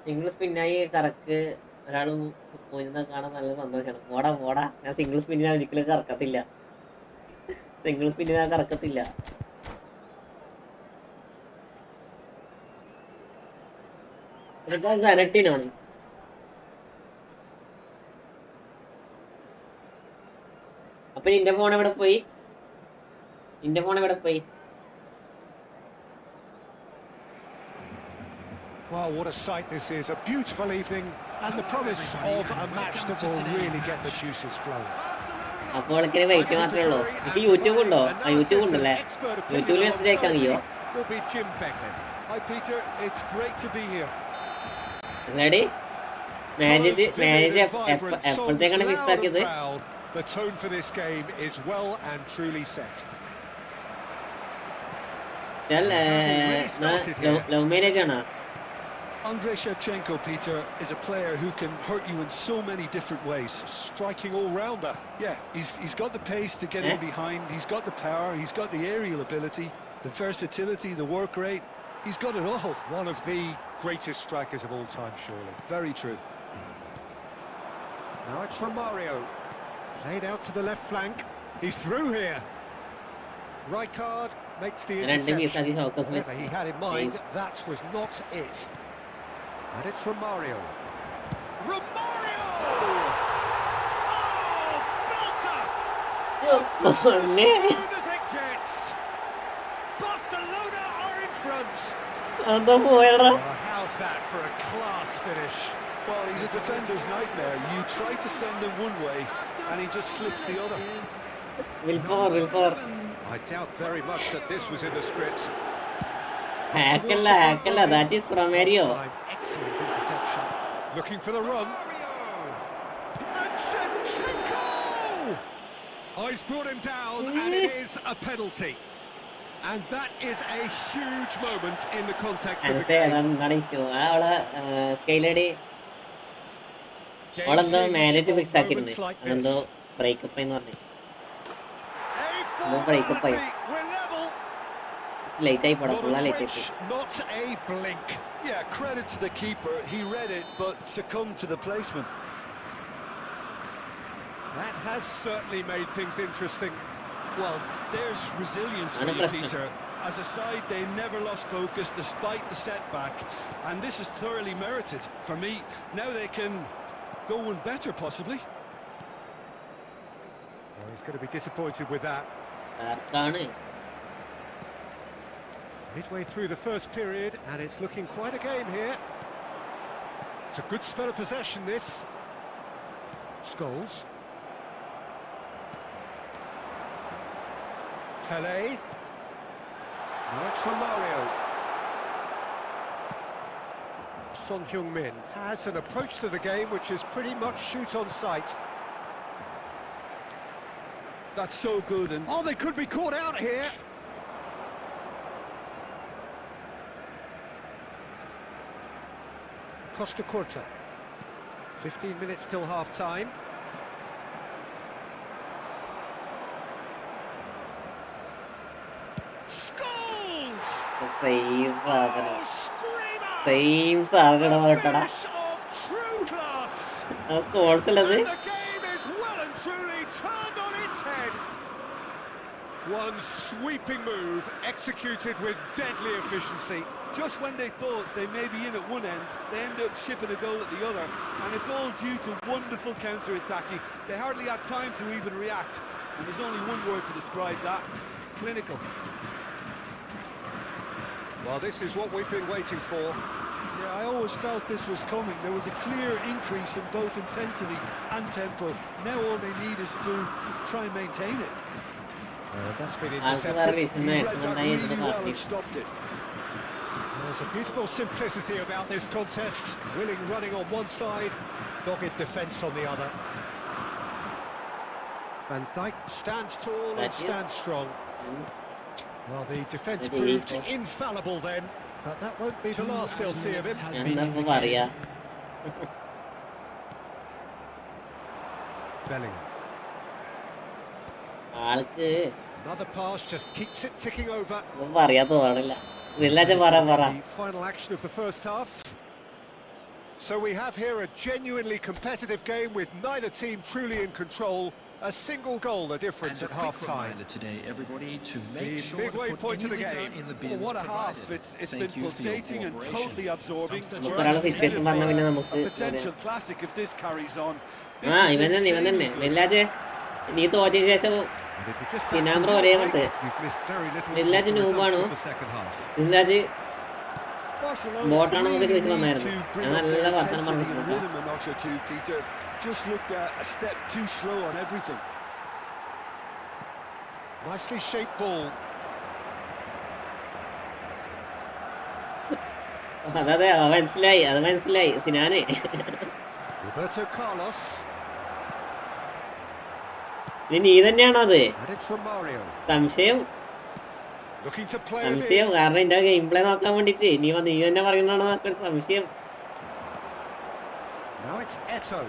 സിംഗിൾ സ്പിന്നായി കറക്ക് ഒരാളും പോയിരുന്ന കാണാൻ നല്ല സന്തോഷമാണ്. പോടാ ഞാൻ സിംഗിൾ സ്പിന്നിനാ ഒരിക്കലും കറക്കത്തില്ല. സിംഗിൾ സ്പിന്നിനാ കറക്കത്തില്ല. സെനറ്റിനാണ്. അപ്പൊ നിന്റെ ഫോൺ എവിടെ പോയി? Well, what a sight this is. A beautiful evening and the promise of a match that will really get the juices flowing. അപ്പോൾ എനിക്ക് വെയിറ്റ് മാത്രമേ ഉള്ളൂ. എനിക്ക് യൂട്യൂബ് ഉണ്ടോ? യൂട്യൂബ് ഉണ്ടല്ലേ? യൂട്യൂബിൽ മെസ്സേജ് അയക്കാൻ കഴിയോ? റെഡി? മാനേജ് എപ്പോഴത്തേക്കാണ് മിസ്സാക്കിയത്? The tone for this game is well and truly set. Love marriage ആണോ? Andrei Shevchenko, Peter, is a player who can hurt you in so many different ways. Striking all-rounder. Yeah, he's got the pace to get in behind, he's got the power, he's got the aerial ability, the versatility, the work rate. He's got it all. One of the greatest strikers of all time, surely. Very true. Now it's Romario. Played out to the left flank. He's through here. Rijkaard makes the interception. Whatever he had in mind, that was not it. And it's Romario. Romario! Oh, belter! As good as it gets. Barcelona are in front. How's that for a class finish? Well, he's a defender's nightmare. You try to send him one way, and he just slips the other. Willpower. I doubt very much that this was in the script. Hackala, that is Romario. Excellent interception. Looking for the run. And Shevchenko! Oh, he's brought him down, and it is a penalty. And that is a huge moment in the context of the game. അവളെന്തോ marriage fix ആക്കിയിരുന്നു. അതെന്തോ breakup എന്ന് പറഞ്ഞു. Breakup ആയി. Late ആയി പടം. Late ആയി. Not a blink. Yeah, credit to the keeper. He read it but succumbed to the placement. That has certainly made things interesting. Well, there's resilience for you, Peter. As a side, they never lost focus despite the setback, and this is thoroughly merited. For me, now they can go one better, possibly. Well, he's going to be disappointed with that. Midway through the first period, and it's looking quite a game here. It's a good spell of possession, this. Scholes. Pele. Now it's Romario. Son Heung-min has an approach to the game which is pretty much shoot on sight. That's so good, and oh, they could be caught out here. Costa Curta. 15 minutes till half-time. Scholes! Same saadana of true class. Scholes And the game is well and truly turned on its head. One sweeping move executed with deadly efficiency. Just when they thought they may be in at one end, they end up shipping a goal at the other, and it's all due to wonderful counter-attacking. They hardly had time to even react, and there's only one word to describe that: clinical. Well, this is what we've been waiting for. Yeah, I always felt this was coming. There was a clear increase in both intensity and tempo. Now all they need is to try and maintain it. That's been intercepted. He read that really well and stopped it. There's a beautiful simplicity about this contest. Willing running on one side, dogged defence on the other. Van Dijk stands tall and stands strong. Well, the defence proved infallible then, but that won't be the last they'll see of him. Bellingham. Another pass just keeps it ticking over. The final action of the first half. So we have here a genuinely competitive game with neither team truly in control. A single goal the difference at half-time. Today, everybody, to The midway point of the game. Oh, what a half. It's been pulsating and totally absorbing. A potential classic if this carries on. നീ തോറ്റ ശേഷം സിനാബ്രോ ഒരേ മട്ട് വില്ലാജ് നൂബാണോ വില്ലാജ് ബോട്ടാണെന്നൊക്കെ ചോദിച്ചു വന്നായിരുന്നു. ഞാൻ നല്ല വർത്തമാനം പറഞ്ഞിട്ടുണ്ട്. Nicely shaped ball. അതെ മനസ്സിലായി, അത് മനസ്സിലായി സിനാനെ. Roberto Carlos. നീ തന്നെയാണോ അത്? And it's from Mario. സംശയം Looking to play it സംശയം in. കാരണം എന്റെ ഗെയിം പ്ലേ നോക്കാൻ വേണ്ടിട്ട് നീ തന്നെ പറയുന്നതാണോ എന്നൊക്കെ സംശയം. Now it's Eto.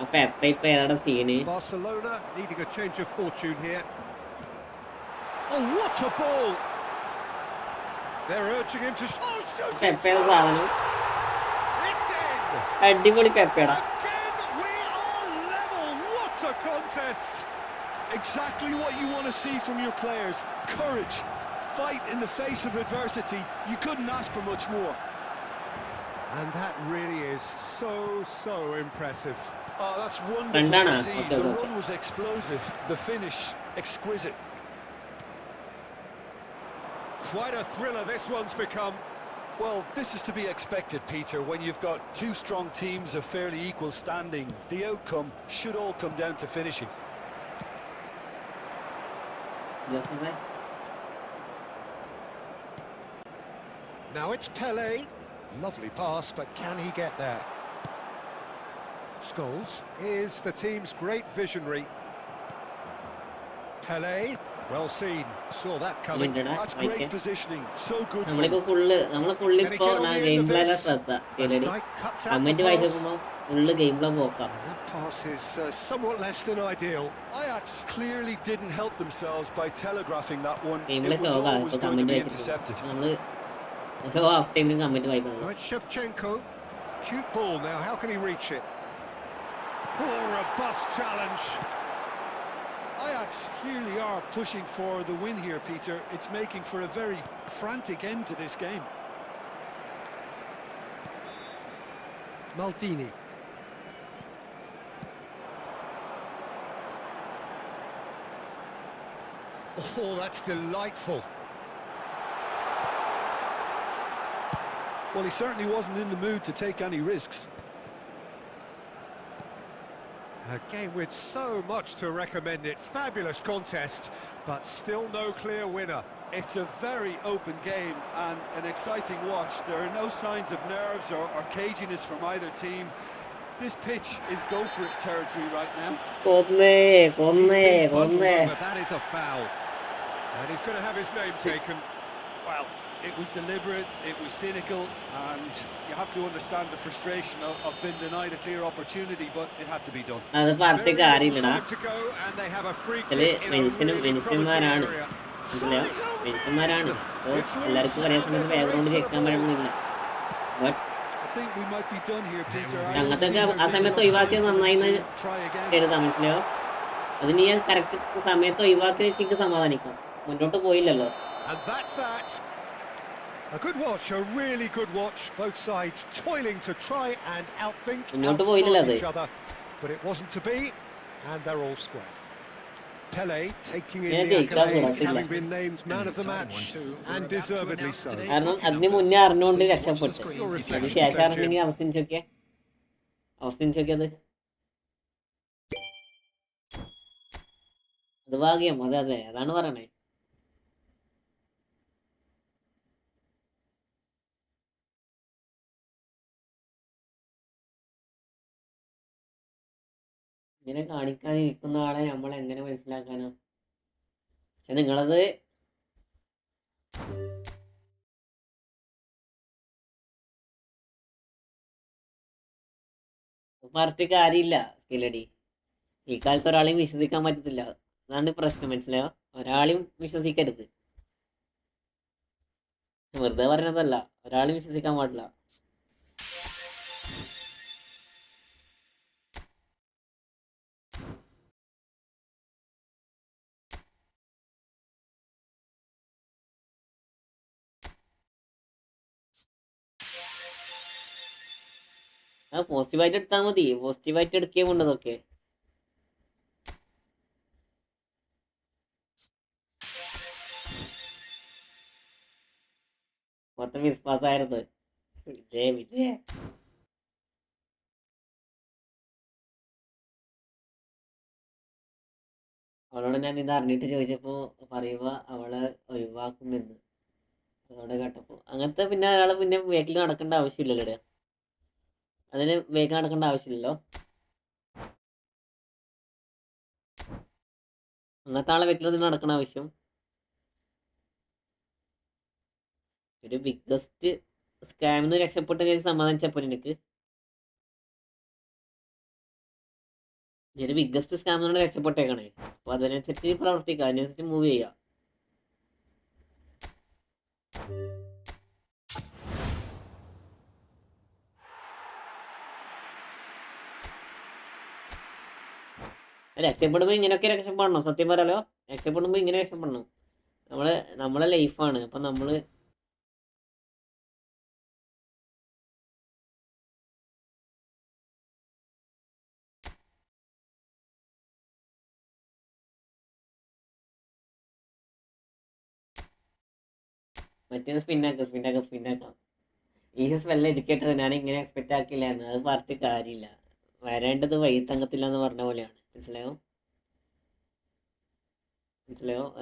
അപ്പൊ ഇപ്പൊ ഏതാ scene? Barcelona needing a change of fortune here. Oh, what a ball! They're urging him to shoot. പെപ്പയുടെ സാധനം It's in. അടിപൊളി പെപ്പയുടെ. Again, we are level. What a contest! Exactly what you want to see from your players. Courage, fight in the face of adversity. You couldn't ask for much more. And that really is so impressive. Oh, that's wonderful Bandana. to see. Okay, The okay. run was explosive. The finish, exquisite. Quite a thriller this one's become. Well, this is to be expected, Peter. When you've got two strong teams of fairly equal standing, the outcome should all come down to finishing. ജോസഫേ, Now it's Pele. Lovely pass, but can he get there? Scholes is the team's great visionary. Pele, well seen, saw that coming. That's great positioning. So good for നമ്മളിപ്പോ full ഇപ്പൊ game പ്ലേയുടെ ശ്രദ്ധ സ്കെയിലടി Cuts out the comment വായിച്ചു pass. നോക്കുമ്പോ full game play പോക്കാം. That pass is somewhat less than ideal. Ajax clearly didn't help themselves by telegraphing that one. Game It play was സ്ലോഗാണ് always ഇപ്പൊ going to comment be വായിച്ചിട്ട്. intercepted. നമ്മള് ഓരോ half ടൈമിലും comment വായിക്കുന്നത്. Now it's Shevchenko. Cute ball now, how can he reach it? Oh, robust challenge. Ajax clearly are pushing for the win here, Peter. It's making for a very frantic end to this game. Maldini. Oh, that's delightful. Well, he certainly wasn't in the mood to take any risks. A game with so much to recommend it. Fabulous contest, but still no clear winner. It's a very open game and an exciting watch. There are no signs of nerves or caginess from either team. This pitch is go-for-it territory right now. കൊന്നേ. Bundled over, that is a foul. And he's going to have his name taken. Well, it was deliberate, it was cynical, and you have to understand the frustration of being denied a clear opportunity, but it had to be done. അത് പറഞ്ഞിട്ട് കാര്യമില്ലടാ. Time to go, and they have a free ചില kick in a really promising മനുഷ്യന്മാരാണ്, area. മനസ്സിലായോ? മനുഷ്യന്മാരാണ്. അപ്പോൾ എല്ലാവർക്കും ഒരേ സമയത്ത് background കേൾക്കാൻ പറ്റണമെന്നില്ല. But I think we might be done here, Peter. അങ്ങനത്തൊക്കെ ആ സമയത്ത് ഒഴിവാക്കിയത് നന്നായിന്ന് എഴുതാം, മനസ്സിലായോ? അത് നീ കറക്റ്റ് സമയത്ത് ഒഴിവാക്കി വെച്ച് എനിക്ക് സമാധാനിക്കാം. മുന്നോട്ട് പോയില്ലല്ലോ. And that's that. A good watch, a really good watch. Both sides toiling to try and outthink, outsmart each other. But it wasn't to be, and they're all square. Pele taking in the accolades, having been named man of the match, and deservedly so. കാരണം അതിന് മുന്നേ അറിഞ്ഞുകൊണ്ട് രക്ഷപ്പെട്ടു. അത് ശേഷം അറിഞ്ഞെങ്കിൽ അവസ്ഥിച്ചോക്കിയത് അത് ഭാഗ്യം. അതെ അതാണ് പറയണേ. ഇങ്ങനെ കാണിക്കാതിരിക്കുന്ന ആളെ നമ്മൾ എങ്ങനെ മനസ്സിലാക്കാനോ? പക്ഷെ നിങ്ങളത് പറഞ്ഞിട്ട് കാര്യമില്ല. സ്കില്ലടി ഈ കാലത്ത് ഒരാളെയും വിശ്വസിക്കാൻ പറ്റത്തില്ല. അതാണ് പ്രശ്നം, മനസ്സിലായോ? ഒരാളെയും വിശ്വസിക്കരുത്. വെറുതെ പറഞ്ഞതല്ല, ഒരാളെയും വിശ്വസിക്കാൻ പാടില്ല. പോസിറ്റീവായിട്ട് എടുത്താൽ മതി. പോസിറ്റീവായിട്ട് എടുക്കുകയും കൊണ്ടതൊക്കെ മൊത്തം വിശ്വാസമായിരുന്നു. വിജയ അവളോട് ഞാൻ ഇത് അറിഞ്ഞിട്ട് ചോദിച്ചപ്പോൾ പറയുക അവളെ ഒഴിവാക്കുമെന്ന്. അതോടെ കേട്ടപ്പോൾ അങ്ങനത്തെ പിന്നെ ഒരാൾ പിന്നെ വേക്കിൽ നടക്കേണ്ട ആവശ്യമില്ലല്ലോ. അതിന് വേഗം നടക്കേണ്ട ആവശ്യമില്ലല്ലോ. അങ്ങനത്തെ ആളെ വീട്ടിൽ നിന്ന് നടക്കണ ആവശ്യം. ഒരു ബിഗ്ഗസ്റ്റ് സ്കാമിൽ നിന്ന് രക്ഷപ്പെട്ട കേസ് സമാധാനിച്ചപ്പോൾ എനിക്ക് ഒരു ബിഗ്ഗസ്റ്റ് സ്കാമിൽ നിന്ന് രക്ഷപ്പെട്ടേക്കണേ. അപ്പോൾ അതിനനുസരിച്ച് പ്രവർത്തിക്കുക, അതിനനുസരിച്ച് മൂവ് ചെയ്യുക. രക്ഷപ്പെടുമ്പോൾ ഇങ്ങനെയൊക്കെ രക്ഷപ്പെടണം. സത്യം പറയാലോ, രക്ഷപ്പെടുമ്പോൾ ഇങ്ങനെ രക്ഷപ്പെടണം. നമ്മളെ ലൈഫാണ്. അപ്പം നമ്മൾ മറ്റേത് സ്പിന്നാക്കാം. Is well educated. ഞാൻ ഇങ്ങനെ എക്സ്പെക്റ്റ് ആക്കില്ലായിരുന്നു. അത് പറഞ്ഞിട്ട് കാര്യമില്ല. വരേണ്ടത് വൈത്തങ്കത്തില്ല എന്ന് പറഞ്ഞ പോലെയാണ്. മനസ്സിലായോ?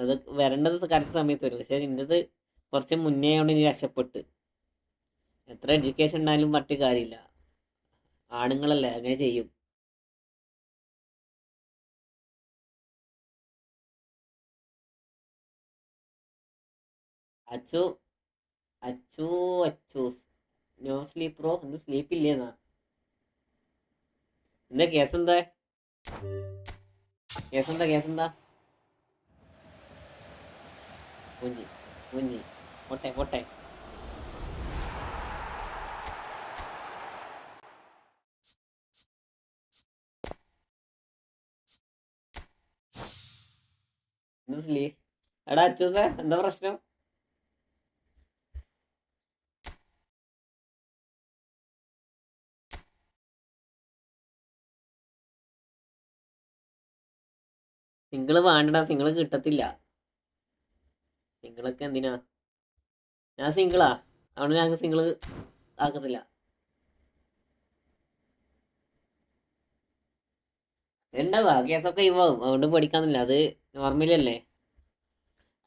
അത് വരേണ്ടത് കറക്റ്റ് സമയത്ത് വരും. പക്ഷെ ഇന്നത് കുറച്ച് മുന്നേ കൊണ്ട് ഇനി രക്ഷപ്പെട്ട്. എത്ര എഡ്യൂക്കേഷൻ ഉണ്ടായാലും പറഞ്ഞിട്ട് കാര്യമില്ല. ആണുങ്ങളല്ലേ, അങ്ങനെ ചെയ്യും. Achu Achu Achoos no sleep bro. എന്ത് സ്ലീപ്പ് ഇല്ലേന്നാ? എന്താ കേസെന്താ? മൂഞ്ചി പോട്ടെ. എന്ത് സ്ലീപ്പ്? എടാ അച്ചൂസേ, എന്താ പ്രശ്നം? സിംഗിള് വേണ്ടടാ, സിംഗിള് കിട്ടത്തില്ല. സിംഗിളൊക്കെ എന്തിനാ? ഞാൻ സിംഗിളാ, അതുകൊണ്ട് ഞങ്ങൾക്ക് സിംഗിള് ആക്കത്തില്ല. ഉണ്ടാവുക കേസൊക്കെ ഇവാകും, അതുകൊണ്ട് പഠിക്കാന്നില്ല. അത് നോർമലല്ലേ.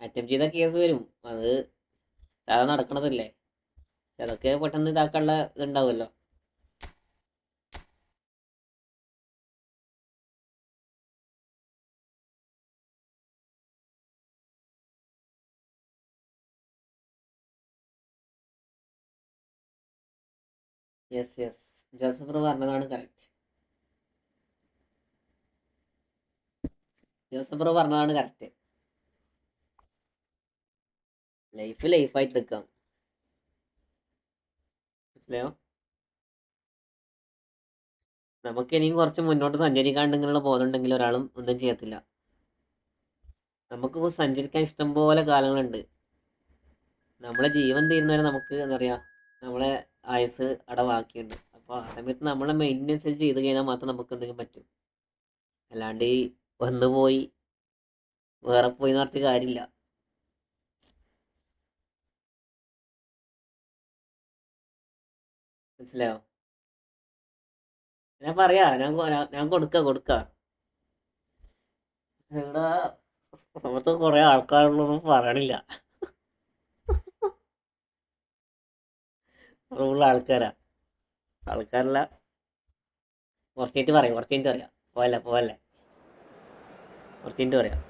അറ്റംപ്റ്റ് ചെയ്ത കേസ് വരും. അത് സാധാരണ നടക്കണതല്ലേ. അതൊക്കെ പെട്ടെന്ന് ഇതാക്കാനുള്ള ഇതുണ്ടാവുമല്ലോ. യെസ് ജോസഫ് പറഞ്ഞതാണ് കറക്റ്റ്. ലൈഫായിട്ട് എടുക്കാം. മനസ്സിലായോ? നമുക്ക് ഇനിയും കുറച്ച് മുന്നോട്ട് സഞ്ചരിക്കാണ്ട് ഇങ്ങനെയുള്ള ബോധമുണ്ടെങ്കിൽ ഒരാളും ഒന്നും ചെയ്യത്തില്ല. നമുക്ക് സഞ്ചരിക്കാൻ ഇഷ്ടംപോലെ കാലങ്ങളുണ്ട്. നമ്മളെ ജീവൻ തീരുന്നവരെ നമുക്ക് എന്താ പറയുക, നമ്മളെ ആയുസ് അവിടെ ബാക്കിയുണ്ട്. അപ്പോൾ ആ സമയത്ത് നമ്മളെ മെയിൻ്റെനൻസ് ചെയ്ത് കഴിഞ്ഞാൽ മാത്രം നമുക്ക് എന്തെങ്കിലും പറ്റും. അല്ലാണ്ട് ഈ വന്നു പോയി വേറെ പോയി എന്ന് പറഞ്ഞിട്ട് കാര്യമില്ല. മനസ്സിലായോ? ഞാൻ പറയാ, ഞാൻ കൊടുക്ക ഇവിടെ സമയത്ത് കുറെ ആൾക്കാരുള്ളൊന്നും പറയണില്ല. ഉള്ള ആൾക്കാരല്ല. കുറച്ച് കഴിഞ്ഞിട്ട് പറയാം. പോവല്ലേ കുറച്ച് കഴിഞ്ഞിട്ട് പറയാം.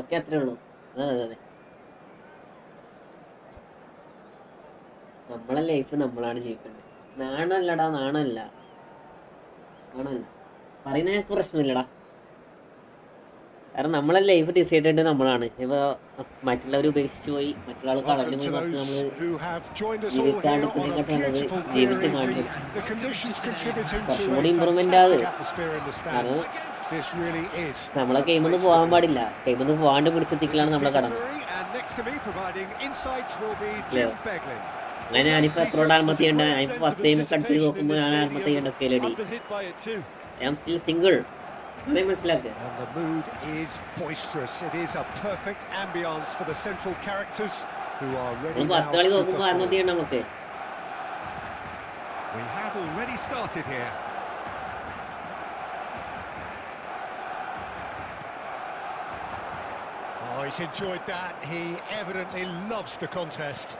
ഒക്കെ അത്രേ ഉള്ളൂ. അതെ. നമ്മളെ ലൈഫ് നമ്മളാണ് ജീവിക്കേണ്ടത്. നാണമല്ല പറയുന്നതിനൊക്കെ പ്രശ്നമില്ലടാ. കാരണം നമ്മളെ ലൈഫ് ഡിസൈഡ് ചെയ്യേണ്ടത് നമ്മളാണ്. ഇപ്പോൾ മറ്റുള്ളവർ ഉപേക്ഷിച്ച് പോയി, മറ്റുള്ള ആൾ കളഞ്ഞു പോയി പറഞ്ഞ് നമ്മൾ ജീവിക്കാണ്ടിരിക്കുന്നതിനെക്കാട്ടും നല്ലത് ജീവിച്ച് കാണിക്കും. കുറച്ചും കൂടി ഇമ്പ്രൂവ്മെൻ്റ് ആകും. കാരണം നമ്മളെ ഗെയിമൊന്നും പോകാൻ പാടില്ല. ഗെയിമൊന്നും പോകാണ്ട് പിടിച്ചെത്തിക്കലാണ് നമ്മളെ കടമ. അങ്ങനെ ഞാനിപ്പോൾ എപ്പോഴോട് ആത്മഹത്യ ചെയ്യേണ്ട? ഞാനിപ്പോൾ 10 അടുത്ത് നോക്കുമ്പോൾ ഞാൻ ആത്മഹത്യ ചെയ്യേണ്ട സ്കെയിലടി. I am still single. മനസ്സിലാക്കുക. And the mood is boisterous. It is a perfect ambience for the central characters who are ready now 10 കളി to നോക്കുമ്പോൾ perform. ആത്മഹത്യ നമുക്ക്. We have already started here. Oh, he's enjoyed that. He evidently loves the contest.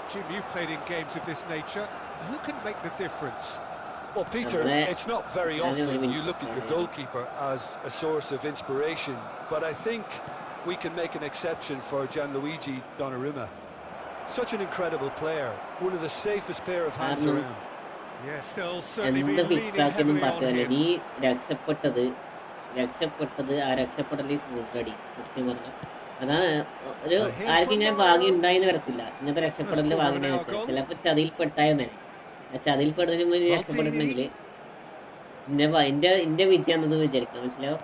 Jim, you've played in games of this nature. Who can make the difference? Well, Peter, it's not very often you look at your Yeah. goalkeeper as a source of inspiration, but I think we can make an exception for Gianluigi Donnarumma. Such an incredible player, one of the safest pair of hands around. Yeah, still certainly എന്ത് been leaning ഫിക്സാക്കിയൊന്നും heavily on പറഞ്ഞില്ല. him. നീ രക്ഷപ്പെട്ടത് ആ രക്ഷപ്പെടൽ സ്മൂത്തടി കൃത്യം പറഞ്ഞു. അതാണ് ഒരു ആർക്കും ഇങ്ങനെ ഭാഗ്യം ഉണ്ടായിന്ന് വരത്തില്ല. ഇങ്ങനത്തെ രക്ഷപ്പെടലിന്റെ ഭാഗ്യം ഉണ്ടായെന്ന് വെച്ചാൽ ചിലപ്പോൾ ചതിയിൽ പെട്ടായെന്നെ. ആ ചതിയിൽ പെടുന്നതിന് മുന്നേ രക്ഷപ്പെട്ടിട്ടുണ്ടെങ്കിൽ എന്റെ വിജയം എന്നത് വിചാരിക്കാം. മനസ്സിലായോ?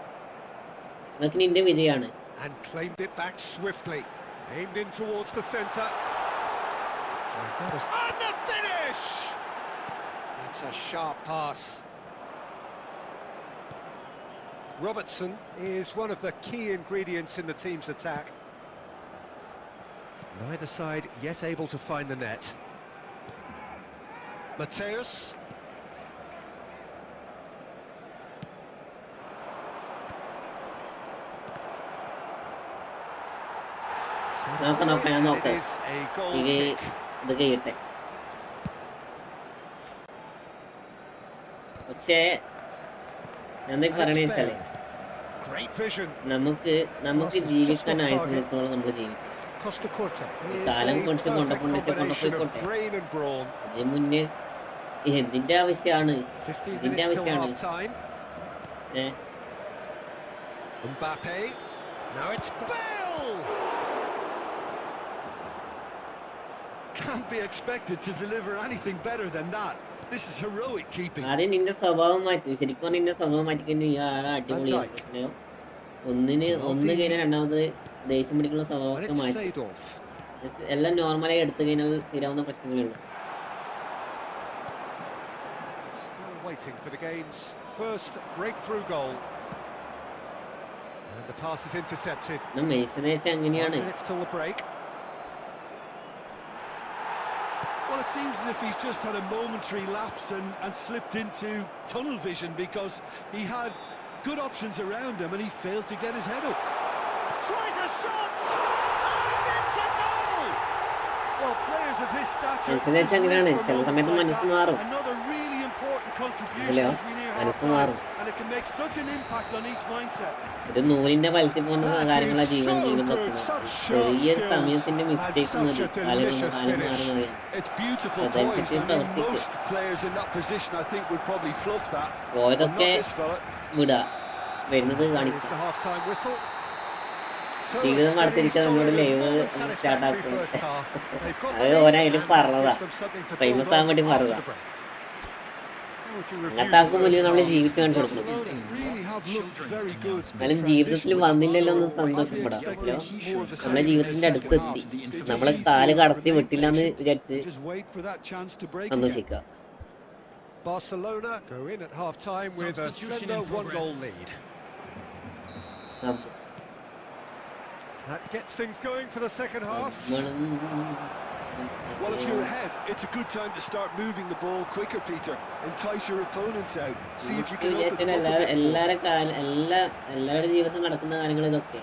അതൊക്കെ നിന്റെ വിജയമാണ്. And claimed it back swiftly. Aimed in towards the centre. And the finish! It's a sharp pass. Robertson is one of the key ingredients in the team's attack. Neither side yet able to find the net. Mateus. നോക്കാം. It is a goal ഇത് kick. ഇത് കഴിയട്ടെ. പക്ഷേ എന്താ പറയണ വെച്ചാല് Great vision. നമുക്ക് ജീവിക്കാൻ ആയുസത്തോളം നമ്മൾ ജീവിക്കും. Costa Curta is കാലം a കുറച്ച് perfect combination of കൊണ്ടുപോയിക്കോട്ടെ. brain and brawn. അതിന് മുന്നേ എന്തിന്റെ ആവശ്യമാണ് 15 ഇതിന്റെ minutes till ആവശ്യമാണ് half time. Mbappe. Now it's Bale. Can't be expected to deliver anything better than that. This is heroic keeping. ആദ്യം നിന്റെ സ്വഭാവം മാറ്റി. ശരിക്കും നിന്റെ സ്വഭാവം മാറ്റിക്കഴിഞ്ഞാൽ ഈ ആളെ അടിപൊളിയാണ്. മനസ്സിലായോ? ഒന്ന് കഴിഞ്ഞാൽ രണ്ടാമത് ദേഷ്യം പിടിക്കുന്ന സ്വഭാവമൊക്കെ And it's മാറ്റി Seedorf. എല്ലാം നോർമലായി എടുത്തു കഴിഞ്ഞാൽ തീരാവുന്ന പ്രശ്നങ്ങളേ ഉള്ളൂ. Still waiting for the game's first breakthrough goal. And the pass is intercepted. മെയ്സിനെ വെച്ചാൽ 5 അങ്ങനെയാണ്. minutes till the break. Well, it seems as if he's just had a momentary lapse and slipped into tunnel vision because he had good options around him and he failed to get his head up. Tries a shot! And it's a goal! Well, players of his stature മെയ്സിനെ വെച്ചാൽ അങ്ങനെയാണ്. ചില സമയത്ത് മനസ്സ് മാറും. another really important contribution Hello? as we near മനസ്സ് half-time, മാറും. and it can make such an impact on each mindset. ഒരു നൂലിന്റെ പലിശ പോകുന്ന That കാര്യങ്ങളാ is Jeevan so Jeevan good, തട്ടുന്നത്. such sharp ചെറിയൊരു skills സമയത്തിന്റെ and മിസ്റ്റേക്ക് such മതി a കാലം delicious മാറി finish. It's beautiful That's poise. it, I mean, perfect. most players in that position, I think, would probably fluff that. But not പോയതൊക്കെ this fella. വിടാ വരുന്നത് Here's കാണിക്കാം. the half-time whistle. So ജീവിതം steady, മടുത്തിരിക്കാൻ നമ്മളോട് solid, live full and satisfactory start ആക്കും. first half. They've got അത് the ഓരോ lead അതിൽ and പറഞ്ഞതാ. gives them something to famous build ആകാൻ on വേണ്ടി after പറഞ്ഞതാ. the break. How would you review അങ്ങനത്തെ മുന്നിൽ the നമ്മൾ first ജീവിച്ചു കാണിച്ചു കൊടുക്കും. Barcelona really have looked very good. എന്നാലും ജീവിതത്തിൽ വന്നില്ലല്ലോ എന്ന് സന്തോഷപ്പെടാം. മനസ്സിലോ? നമ്മളെ ജീവിതത്തിന്റെ അടുത്തെത്തി. നമ്മളെ കാല് കടത്തി വിട്ടില്ല എന്ന് വിചാരിച്ച് Just wait for that chance to break. സന്തോഷിക്കാം. Barcelona go in at half-time with a Substitution slender in progress. one-goal lead. That gets things going for the second half. Well, if you're ahead, it's a good time to start moving the ball quicker, Peter. Entice your opponents out. See if you can open them up a bit more. എല്ലാവരുടെ ജീവിതത്തിൽ നടക്കുന്ന കാര്യങ്ങൾ ഇതൊക്കെ.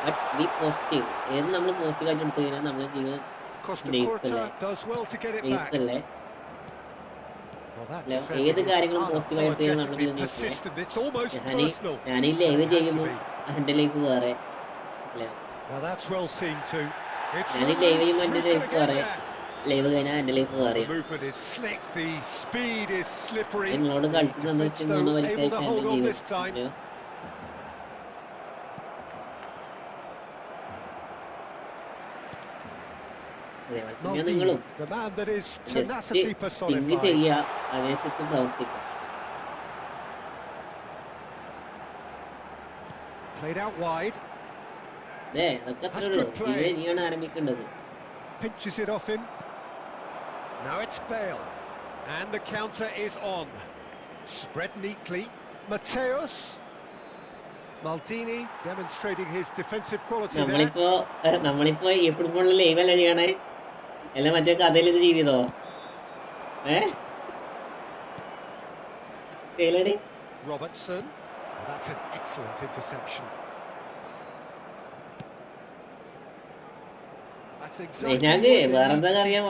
But B positive. ഏത് നമ്മൾ positive ആയിട്ട് എടുത്തു കഴിഞ്ഞാൽ നമ്മുടെ ജീവിതം Costa Nice Curta delay. does well to get it back. നൈസല്ലേ? Well, that Now, defender ഏത് is കാര്യങ്ങളും പോസിറ്റീവ് ആയിട്ട് നമ്മൾ unapologetically ജീവിതം persistent. It's almost ഞാൻ personal. ഈ ലൈവ് It had to ചെയ്യുമ്പോൾ be. എൻ്റെ ലൈഫ് വേറെ. മനസ്സിലായോ? Now that's well seen too. It's ഞാൻ ഈ ലൈവ് ചെയ്യുമ്പോൾ Ramos. എൻ്റെ Who's ലൈഫ് gonna get വേറെ. there? ലൈവ് കഴിഞ്ഞാൽ എൻ്റെ ലൈഫ് The വേറെയാണ്. movement is slick. The speed is slippery. നിങ്ങളോട് കളിച്ചത് എന്താ വെച്ചാൽ Defense, 3 though, വരിക്കായിട്ട് able to എൻ്റെ hold on ജീവിതം. this time. മനസ്സിലായോ? അതേപോലെ തന്നെ നിങ്ങളും Maldini, the man that is just tenacity think personified. ചെയ്യുക, അതനുസരിച്ച് പ്രവർത്തിക്കുക. Played out wide. അതൊക്കെ അത്രേ ഉള്ളൂ. ഇത് ഇനിയാണ് ആരംഭിക്കേണ്ടത്. pinches it off him. Now it's Bale. And the counter is on. Spread neatly. Mateus. Maldini demonstrating his defensive quality there. നമ്മളിപ്പോ ഈ ഫുട്ബോളിൽ ലൈവ് അല്ല ചെയ്യണേ, എല്ലാം മറ്റേ കഥയിൽ ഇത് ജീവിതോ Robertson. That's an excellent interception. ഞങ്ങൾക്ക് വേറെന്താ അറിയാം,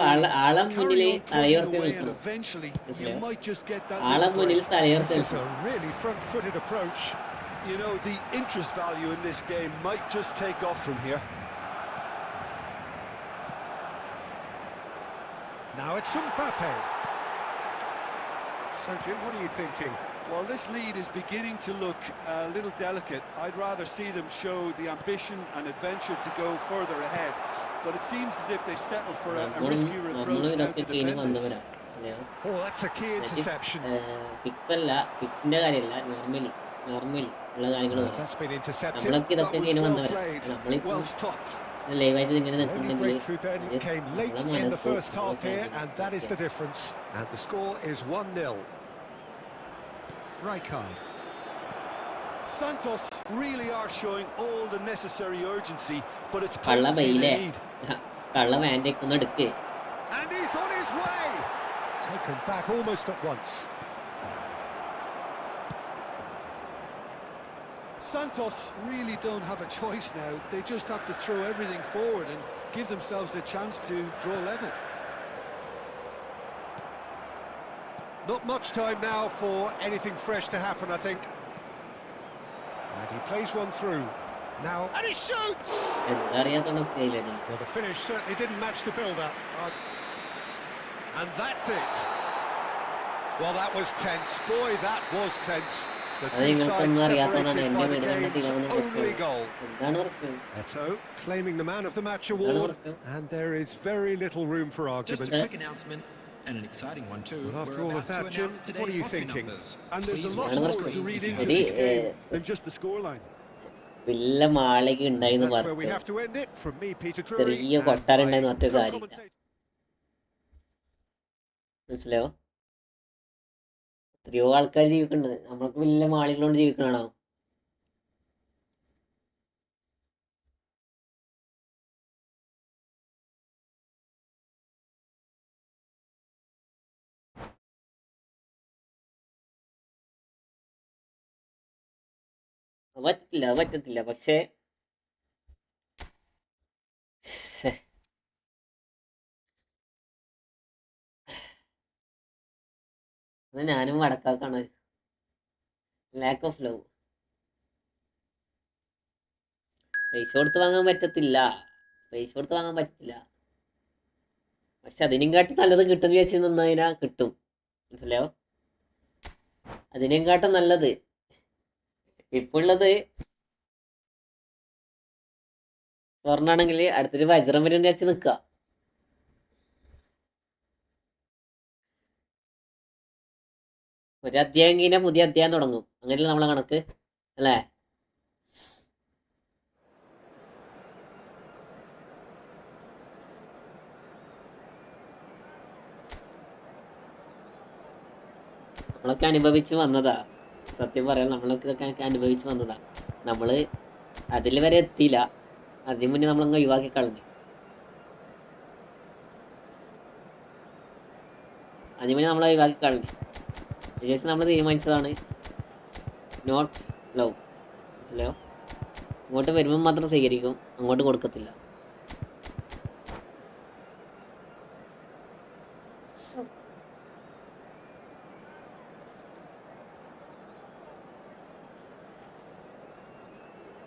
ആളം മുന്നിൽ തലയുയർത്തി നിൽക്കണം. ആളം മുന്നിൽ തലയുയർത്തി നിൽക്കണം. You know, the interest value in this game might just take off from here. Now it's Mbappe. So Jim, what are you thinking? Well, this lead is beginning to look a little delicate. I'd rather see them show the ambition and adventure to go further ahead. But it seems as if they settle for a riskier approach now to defend this. Oh, that's a key interception. Fix അല്ല, ഫിക്സിന്റെ കാര്യമല്ല, normally ഉള്ള കാര്യങ്ങൾ പറയാം. നമ്മളൊക്കെ ഇതൊക്കെ ഇങ്ങനെ വന്നവരാ. നമ്മളിപ്പോ ലൈവായിട്ട് ഇങ്ങനെ നിൽക്കുന്നുണ്ടെങ്കിൽ Santos really are showing all the necessary urgency, but it's കള്ള ബൈയിലെ കള്ള വാൻഡേക്ക് ഒന്ന് എടുക്ക്. And he's on his way. Taken back almost at once. Santos really don't have a choice now. They just have to throw everything forward and give themselves a chance to draw level. Not much time now for anything fresh to happen, I think. And he plays one through. Now, and he shoots! Well, the finish certainly didn't match the build-up. And that's it. Well, that was tense. Boy, that was tense. The two sides separated by the game's only goal. Eto claiming the Man of the Match award, and there is very little room for argument. Just a quick announcement, and an exciting one too. Well, after all of that, Jim, what are you thinking? And there's a lot more to read into this game than just the scoreline. That's where we have to end it. From me, Peter Drury, മനസ്സിലായോ? എത്രയോ ആൾക്കാർ ജീവിക്കുന്നുണ്ട്, നമ്മൾക്ക് വലിയ മാളികളോട് ജീവിക്കണോ? പറ്റത്തില്ല പക്ഷേ ഞാനും വടക്കാക്കാണ്. Lack of love. പൈസ കൊടുത്ത് വാങ്ങാൻ പറ്റത്തില്ല, പക്ഷെ അതിനും കാട്ടി നല്ലത് കിട്ടും വിചാരിച്ച് നിന്നതിനാ കിട്ടും. മനസ്സിലായോ? അതിനും കാട്ടും നല്ലത് ഇപ്പൊ ഉള്ളത് സ്വർണ്ണാണെങ്കിൽ അടുത്തൊരു വജ്രം വരും വിചാരിച്ച് നിൽക്കുക. ഒരു അധ്യായം കഴിഞ്ഞാൽ പുതിയ അധ്യായം തുടങ്ങും. അങ്ങനെയല്ല നമ്മളെ കണക്ക് അല്ലേ? നമ്മളൊക്കെ അനുഭവിച്ച് വന്നതാ. സത്യം പറയാം, നമ്മളൊക്കെ ഇതൊക്കെ അനുഭവിച്ച് വന്നതാ. നമ്മൾ അതിൽ വരെ എത്തിയില്ല, അതിന് മുന്നേ നമ്മളങ്ങ് ഒഴിവാക്കി കളഞ്ഞു. അതിന് മുന്നേ നമ്മൾ ഒഴിവാക്കി കളഞ്ഞു. വിശേഷം നമ്മൾ തീരുമാനിച്ചതാണ് നോട്ട് ലവ്. മനസ്സിലായോ? ഇങ്ങോട്ട് വരുമ്പോൾ മാത്രം സ്വീകരിക്കും, അങ്ങോട്ട് കൊടുക്കത്തില്ല.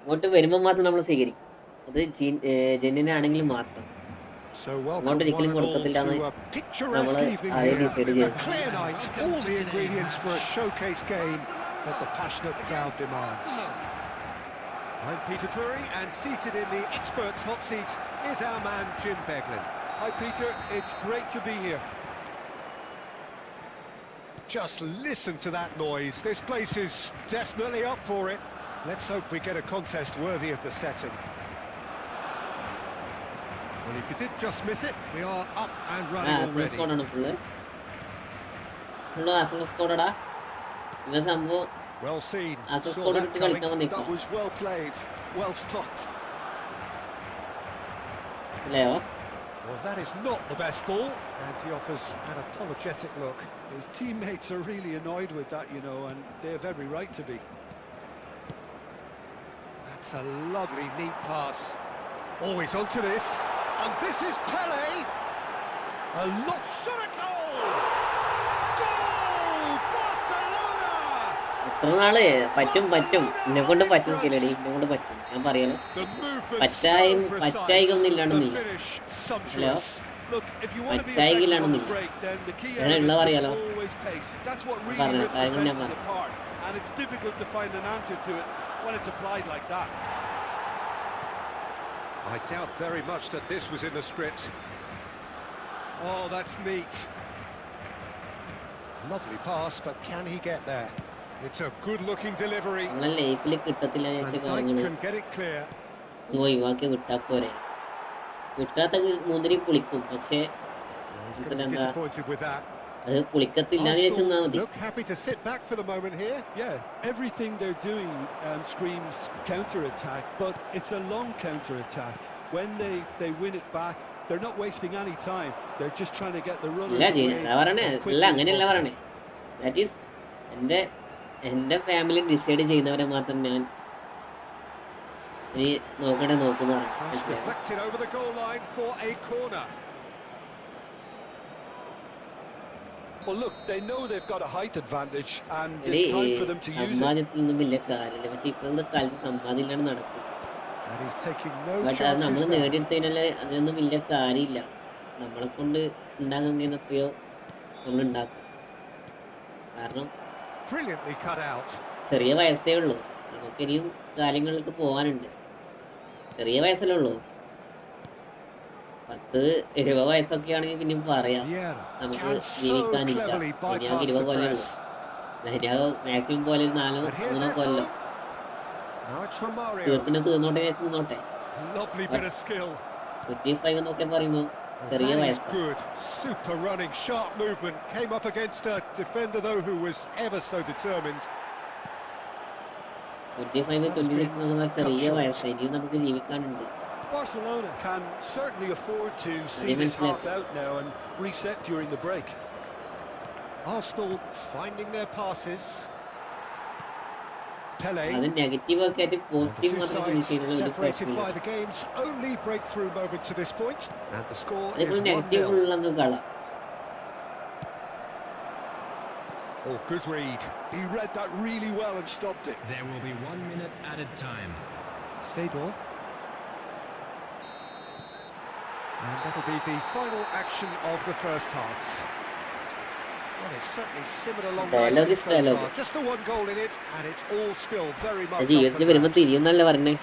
അങ്ങോട്ട് വരുമ്പോൾ മാത്രം നമ്മൾ സ്വീകരിക്കും, അത് ജെന്യനാണെങ്കിൽ മാത്രം. അങ്ങോട്ട് ഒരിക്കലും കൊടുക്കത്തില്ല എന്ന് നമ്മൾ ആദ്യം ഡിസൈഡ് ചെയ്തു. I'm Peter Drury, and seated in the experts' hot seat is our man Jim Beglin. Hi Peter, it's great to be here. Just listen to that noise. This place is definitely up for it. Let's hope we get a contest worthy of the setting. Well, if you did just miss it, we are up and running already. സ്കോഡാണ് full ആസന സ്കോഡാ ഇവ സംഭവം Well seen. ആസന Saw squad that ഇട്ട് coming. കളിക്കാൻ വന്നിക്കാം That was well played, well stopped. മനസ്സിലായോ? Well, that is not the best ball, and he offers an apologetic look. His teammates are really annoyed with that, you know, and they have every right to be. That's a lovely, neat pass. Always onto this, and this is Pele. A lot shot at goal. Goal, Barcelona. എത്ര നാള് പറ്റും എന്നെ കൊണ്ട് പറ്റും സ്കില്ലടി എന്നെ കൊണ്ട് പറ്റും ഞാൻ പറയാലോ The movement പറ്റായും so precise. പറ്റായികൊന്നില്ലാണ്ടെന്നില്ല The finish hello sumptuous. Look, if you want to be effective on the പറ്റായികില്ലാണ്ടെന്നില്ല break, then the key ഞാൻ ഉള്ള element is പറയാലോ always pace. That's what really പറഞ്ഞ rips കാര്യങ്ങൾ ഞാൻ defenses പറഞ്ഞു apart, and it's difficult to find an answer to it when it's applied like that. I doubt very much that this was in the script. Oh, that's neat. Lovely pass, but can he get there? It's a good-looking delivery. നമ്മളെ ലൈഫിൽ കിട്ടത്തില്ല എന്ന് വെച്ച And Dyke കാര്യങ്ങള് can get it clear. ഒഴിവാക്കി വിട്ടാ പോരെ വിട്ടാത്ത മുന്തിരി പുളിക്കും പക്ഷെ He's going to be disappointed with that. അത് പുളിക്കത്തില്ല എന്ന് വെച്ചാൽ മതി Look happy to sit back for the moment here. Yeah, everything they're doing screams counter-attack, but it's a long counter-attack. When they win it back, they're not wasting any time. They're just trying to get the runners ഇല്ല away അതാ പറയണേ as അല്ല quickly as അങ്ങനെയല്ല possible. പറയണേ that is എൻ്റെ family decide ചെയ്യുന്നവരെ മാത്രം ഞാൻ ഇനി നോക്കുന്ന Cross deflected over the goal line for a corner. Well, look, they know they've got a height advantage, and it's time for them to use it. സമ്പാദ്യത്തിനൊന്നും വലിയ കാര്യമില്ല പക്ഷെ ഇപ്പോഴത്തെ കാലത്ത് സമ്പാദ്യം ഇല്ലാണ്ട് നടക്കും And he's taking no but അത് നമ്മൾ chances there. നേടിയെടുത്ത് കഴിഞ്ഞാൽ അതിനൊന്നും വലിയ കാര്യമില്ല നമ്മളെ കൊണ്ട് ഉണ്ടാക്കാൻ കഴിയുന്ന എത്രയോ നമ്മൾ ഉണ്ടാക്കും കാരണം Brilliantly cut out. ചെറിയ വയസ്സേ ഉള്ളൂ നമുക്ക് ഇനിയും കാര്യങ്ങൾക്ക് പോകാനുണ്ട് ചെറിയ വയസ്സല്ലേ ഉള്ളൂ 10-20 വയസ്സൊക്കെ ആണെങ്കിൽ പിന്നെയും പറയാം Vieira നമുക്ക് can so ജീവിക്കാനില്ല cleverly ഇനി bypass നമുക്ക് 20 the കൊല്ലേ press. ഉള്ളൂ മാക്സിമം പോലെ ഒരു 4-3 കൊല്ലം Now it's from Mario. തീർന്നോട്ടെ വെച്ച് നിന്നോട്ടെ Lovely bit of skill. 25 എന്നൊക്കെ പറയുമ്പോൾ ചെറിയ That is വയസ്സാണ് good. Super running, sharp movement. Came up against a defender though who was ever so determined. 25-26 എന്നൊക്കെ പറഞ്ഞാൽ ചെറിയ വയസ്സാണ് ഇനിയും നമുക്ക് ജീവിക്കാനുണ്ട് Barcelona can certainly afford to see this half out now and reset during the break. Arsenal finding their passes. Pele. അത് negative ഒക്കെ ആയിട്ട് The positive two മാത്രം ഫിനിഷ് sides ചെയ്യുന്നത് വലിയ separated പ്രശ്നമില്ല by the game's only breakthrough moment to this point. And the score അതിപ്പോൾ is negative 1-0. ഫുള്ളങ്ങ് കള Oh, good read. He read that really well and stopped it. There will be 1 minute added time. Seedorf. And that'll be the final action of the first half. Well, it's certainly simmered along Dialogue nicely is so dialogue. far. Just the one goal in it, and it's all still very much ജീവിതത്തിൽ up വരുമ്പോൾ for grabs. തിരിയുന്നല്ലേ പറഞ്ഞേ ഞാൻ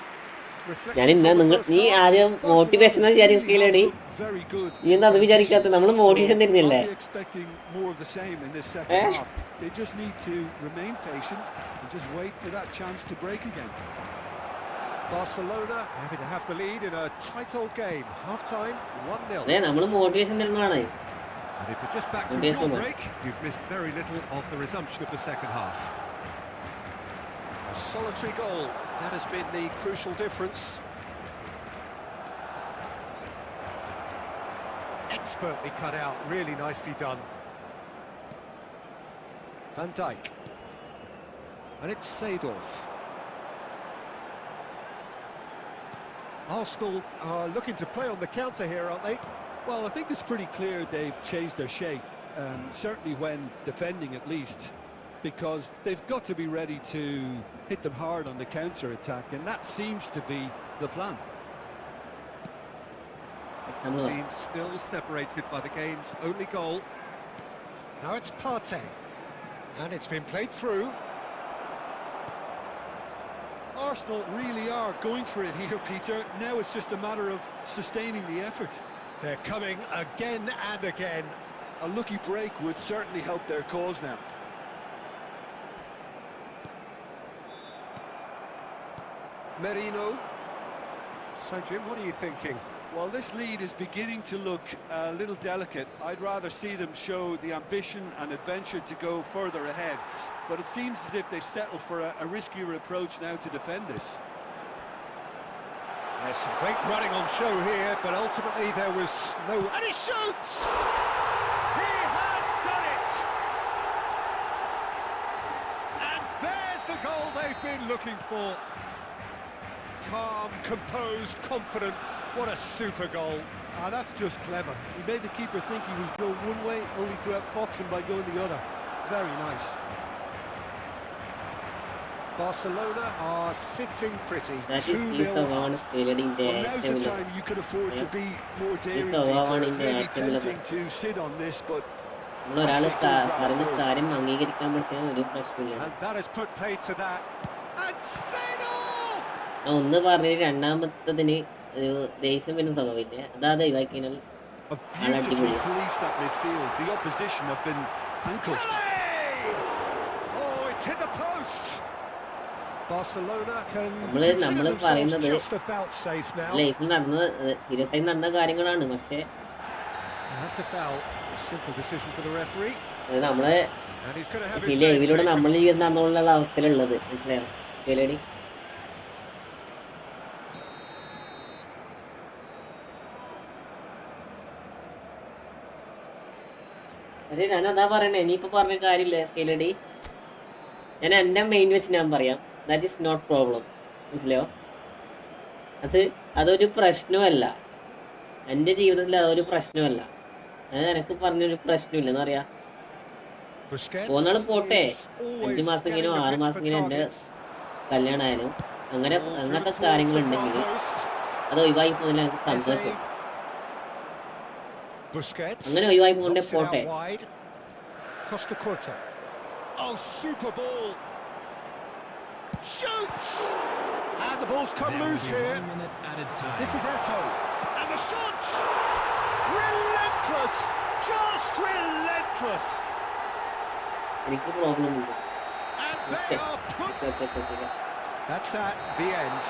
Reflections ഇന്ന on the നിങ്ങൾ first നീ half. ആദ്യം motivation വിചാരിക്കും സ്കീലടി Very good. നീ എന്താ അത് വിചാരിക്കാത്ത നമ്മൾ motivation തരുന്നില്ലേ I'll be expecting more of the same in this second half. They just need to remain patient and just wait for that chance to break again. Barcelona happy to have the lead in a tight old game. Half time, 1-0. അതെ നമ്മൾ motivation തരുന്നതാണ് And if you're just back from Yes, your Omar. break, you've missed very little of the resumption of the second half. A solitary goal, that has been the crucial difference. Expertly cut out, really nicely done. Van Dijk. And it's Seedorf. Arsenal are looking to play on the counter here, aren't they? Well, I think it's pretty clear they've changed their shape, certainly when defending at least, because they've got to be ready to hit them hard on the counter-attack, and that seems to be the plan. Team still separated by the game's only goal. Now it's Partey, and it's been played through. Arsenal really are going for it here, Peter. Now it's just a matter of sustaining the effort. They're coming again and again. A lucky break would certainly help their cause now. Merino. So, Jim, what are you thinking? Well, this lead is beginning to look a little delicate. I'd rather see them show the ambition and adventure to go further ahead. But it seems as if they've settled for a riskier approach now to defend this. There's some great running on show here, but ultimately there was no... And he shoots! He has done it! And there's the goal they've been looking for. Calm, composed, confident. What a super goal. Ah, that's just clever. He made the keeper think he was going one way, only to outfox him by going the other. Very nice. Barcelona are sitting pretty. That is 2-0 Efootball played in the Well, now's the time you can afford to be more daring, Peter. Maybe tempting to sit on this, but നമ്മളൊരാൾ പറയുന്ന കാര്യം അംഗീകരിക്കാൻ പഠിച്ചാൽ ഒരു പ്രശ്നമില്ല. and that has put paid to that. And Senor! ഒന്ന് പറഞ്ഞ രണ്ടാമത്തതിന് ഒരു ദേഷ്യം വരുന്ന സ്വഭാവമില്ലേ, അതാ ഒഴിവാക്കിയാൽ have beautifully policed that midfield. The opposition have been handcuffed. Oh, it's hit the post. Barcelona can നമ്മൾ പറയുന്നത് just about safe now. ലൈഫിൽ നടന്ന സീരിയസ് ആയി നടന്ന കാര്യങ്ങളാണ്. പക്ഷെ That's a foul. A simple decision for the referee. നമ്മളെ And he's going to have ഈ his ലൈവിലൂടെ നമ്മൾ ജീവിതം നടന്നുള്ള അവസ്ഥയിലുള്ളത് മനസ്സിലായോ കേലടി? അതെ, ഞാനതാ പറയണേ. ഇനിയിപ്പോൾ പറഞ്ഞ കാര്യമില്ല സ്കെയിലടി. ഞാൻ എൻ്റെ മെയിൻ വെച്ച് ഞാൻ പറയാം, ദാറ്റ് ഈസ് നോട്ട് പ്രോബ്ലം. മനസ്സിലായോ? അതൊരു പ്രശ്നമല്ല. എൻ്റെ ജീവിതത്തിൽ അതൊരു പ്രശ്നമല്ല. അത് എനിക്ക് പറഞ്ഞൊരു പ്രശ്നമില്ലെന്ന് അറിയാം. പോകുന്നാൾ പോട്ടെ, 5 മാസമെങ്കിലും 6 മാസമെങ്കിലും എൻ്റെ കല്യാണമായാലും അങ്ങനത്തെ കാര്യങ്ങളുണ്ടെങ്കിൽ അത് ഒഴിവാക്കി പോകുന്നതിൽ എനിക്ക് സന്തോഷം. അങ്ങനെ ഒഴിവാക്കി പോകണ്ടേ പോട്ടെ. Oh, super ball. Shoots! And the ball's come loose here. 1 minute added time. This is Eto. And the shot! Relentless! Just relentless! എനിക്ക് പ്രോബ്ലം ഉണ്ട്. And they are put... That's that, the end.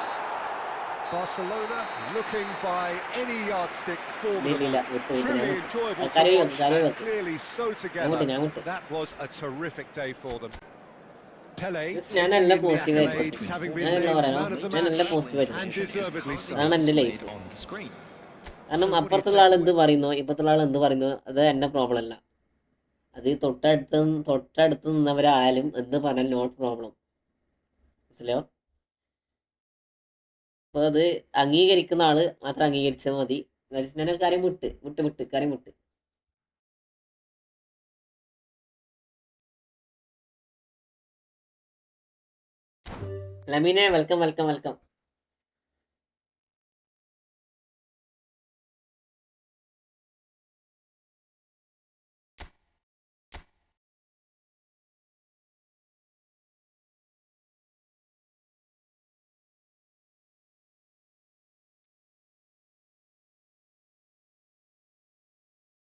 Barcelona looking by any yardstick formidable. Truly enjoyable to watch and clearly so together. That was a terrific day for them. Pele ഞാൻ നല്ല positive accolades, having been ആയിരുന്നു. named പറയാനോ, man of the ഞാൻ നല്ല match, positive and ആയിരുന്നു. deservedly so. അതാണ് എൻ്റെ life. On the screen. കാരണം അപ്പുറത്തുള്ള ആൾ എന്ത് പറയുന്നു, ഇപ്പുറത്തുള്ള ആൾ എന്ത് പറയുന്നു, അത് എൻ്റെ പ്രോബ്ലം അല്ല. അത് തൊട്ടടുത്ത് നിന്നവരായാലും എന്ത് പറഞ്ഞാൽ നോട്ട് പ്രോബ്ലം. മനസ്സിലായോ? അപ്പോൾ അത് അംഗീകരിക്കുന്ന ആള് മാത്രം അംഗീകരിച്ചാൽ മതി. ഞാൻ കാര്യം വിട്ട് കാര്യം വിട്ട്. ലമീനെ വെൽക്കം.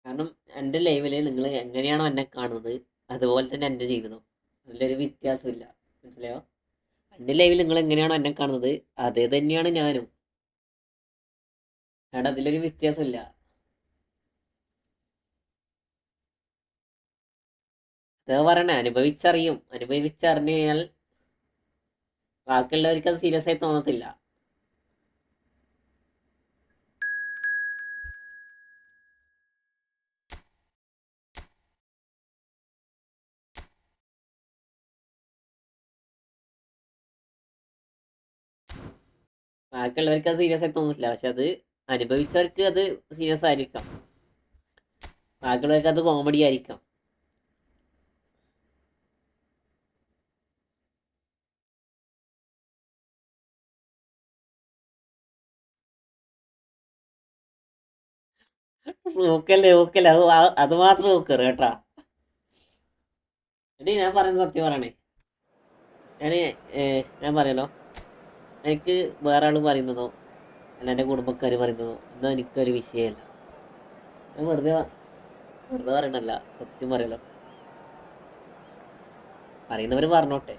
കാരണം എൻ്റെ ലൈവിൽ നിങ്ങൾ എങ്ങനെയാണോ എന്നെ കാണുന്നത് അതുപോലെ തന്നെ എൻ്റെ ജീവിതം, അതിലൊരു വ്യത്യാസമില്ല. മനസ്സിലായോ? എൻ്റെ ലൈവിൽ നിങ്ങൾ എങ്ങനെയാണോ എന്നെ കാണുന്നത് അതേ തന്നെയാണ് ഞാനും. കാരണം അതിലൊരു വ്യത്യാസമില്ല. അതാ പറയണേ, അനുഭവിച്ചറിഞ്ഞു കഴിഞ്ഞാൽ ബാക്കിയുള്ളവർക്ക് അത് സീരിയസ് ആയി തോന്നത്തില്ല. ബാക്കിയുള്ളവർക്ക് അത് സീരിയസ് ആയി തോന്നില്ല. പക്ഷെ അത് അനുഭവിച്ചവർക്ക് അത് സീരിയസ് ആയിരിക്കാം, ബാക്കിയുള്ളവർക്ക് അത് കോമഡി ആയിരിക്കാം. നോക്കല്ലേ അത് മാത്രം നോക്കറ് കേട്ടാ. എടീ, ഞാൻ പറയുന്നത് സത്യം പറയണേ. ഞാൻ പറയല്ലോ, എനിക്ക് വേറെ ആൾ പറയുന്നതോ അല്ല എൻ്റെ കുടുംബക്കാർ പറയുന്നതോ എന്നാൽ എനിക്കൊരു വിഷയമല്ല. ഞാൻ വെറുതെ പറയണല്ല, സത്യം പറയല്ലോ. പറയുന്നവർ പറഞ്ഞോട്ടെ.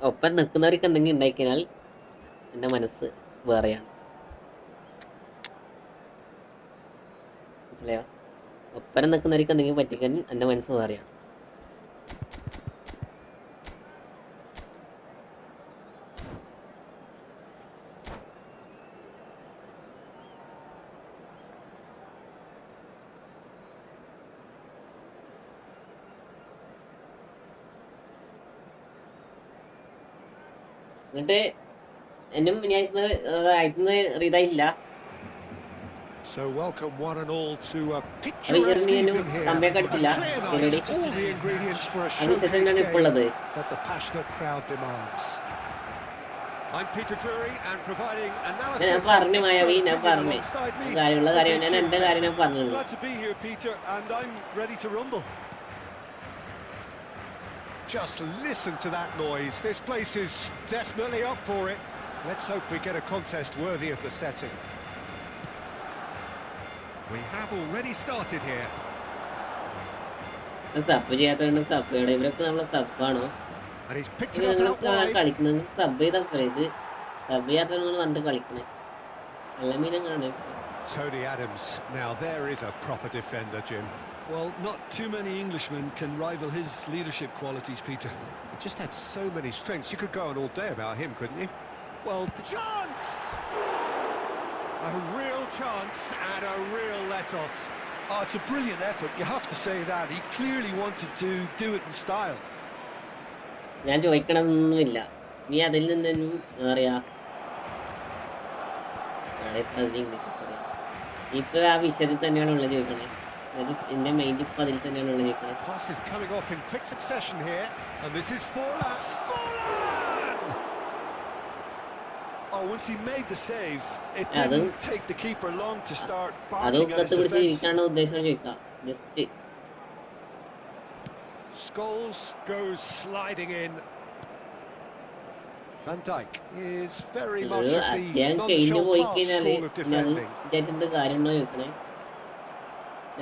ഒപ്പം നിൽക്കുന്നവർക്ക് എന്തെങ്കിലും ഉണ്ടായിക്കഴിഞ്ഞാൽ എൻ്റെ മനസ്സ് വേറെയാണ്. മനസ്സിലായോ? ഒപ്പം നിൽക്കുന്നവർക്ക് എന്തെങ്കിലും പറ്റിക്കഴിഞ്ഞാൽ എൻ്റെ മനസ്സ് വേറെയാണ്. എന്നിട്ട് എന്നും ഞാൻ ഇതായിട്ടില്ല. So welcome one and all to a അത് picturesque എന്നും evening here. കമ്പയൊക്കെ A അടിച്ചില്ല. clear night, പരിപാടി all the ingredients for a അത് showcase വിഷയത്തിലാണ് ഇപ്പോൾ game ഉള്ളത്. that the passionate crowd demands. I'm Peter Drury and providing analysis. ഞാൻ പറഞ്ഞു മായാവി, ഞാൻ expert പറഞ്ഞു opinion alongside me. കാര്യമുള്ള കാര്യം ഞാൻ എൻ്റെ കാര്യം ഞാൻ പറഞ്ഞത്. Glad to be here, Peter, and I'm ready to rumble. Just listen to that noise. This place is definitely up for it. Let's hope we get a contest worthy of the setting. We have already started here. Sub ചെയ്യാത്തതുകൊണ്ട് sub ഇവരൊക്കെ നമ്മളെ സബ്ബാണോ? And he's picked it up out നിങ്ങൾക്ക് wide. കളിക്കുന്നത് sub ചെയ്താൽ പോലെ ഇത് sub ചെയ്യാത്തവരെന്ന് പറഞ്ഞിട്ട് കളിക്കണേ നല്ല മീനങ്ങാണ്. Tony Adams. Now there is a proper defender, Jim. Well, not too many Englishmen can rival his leadership qualities, Peter. He just had so many strengths. You could go on all day about him, couldn't you? Well, Chance! A real chance and a real let-off. oh, it's a brilliant effort, you have to say that. He clearly wanted to do it in style. ഞാൻ ചോദിക്കണമെന്നൊന്നുമില്ല. നീ അതിൽ നിന്നും എന്താ പറയാ English പറയാം. ഇപ്പൊ ആ വിഷയത്തിൽ തന്നെയാണ് ഉള്ളത് ചോദിക്കണേ. എന്റെ മൈൻഡ് ഇപ്പൊ അതിൽ തന്നെയാണ് ഉള്ളത് ചോദിക്കണേ. Pass is coming off in quick succession here, and this is Forlan. Oh, once he made the save, it Yeah, didn't take the keeper long to start അത് barking at his ഒക്കത്ത് പിടിച്ച് defence. ഇരിക്കാണ് ഉദ്ദേശം ചോദിക്കാം. Just Scholes goes sliding in. Van Dijk is very much of the അദ്ദേഹം കഴിഞ്ഞു പോയി nonchalant കഴിഞ്ഞാല് school of പിന്നെ അത് defending. വിചാരിച്ചിട്ട് കാര്യമുണ്ടോ ചോദിക്കണേ.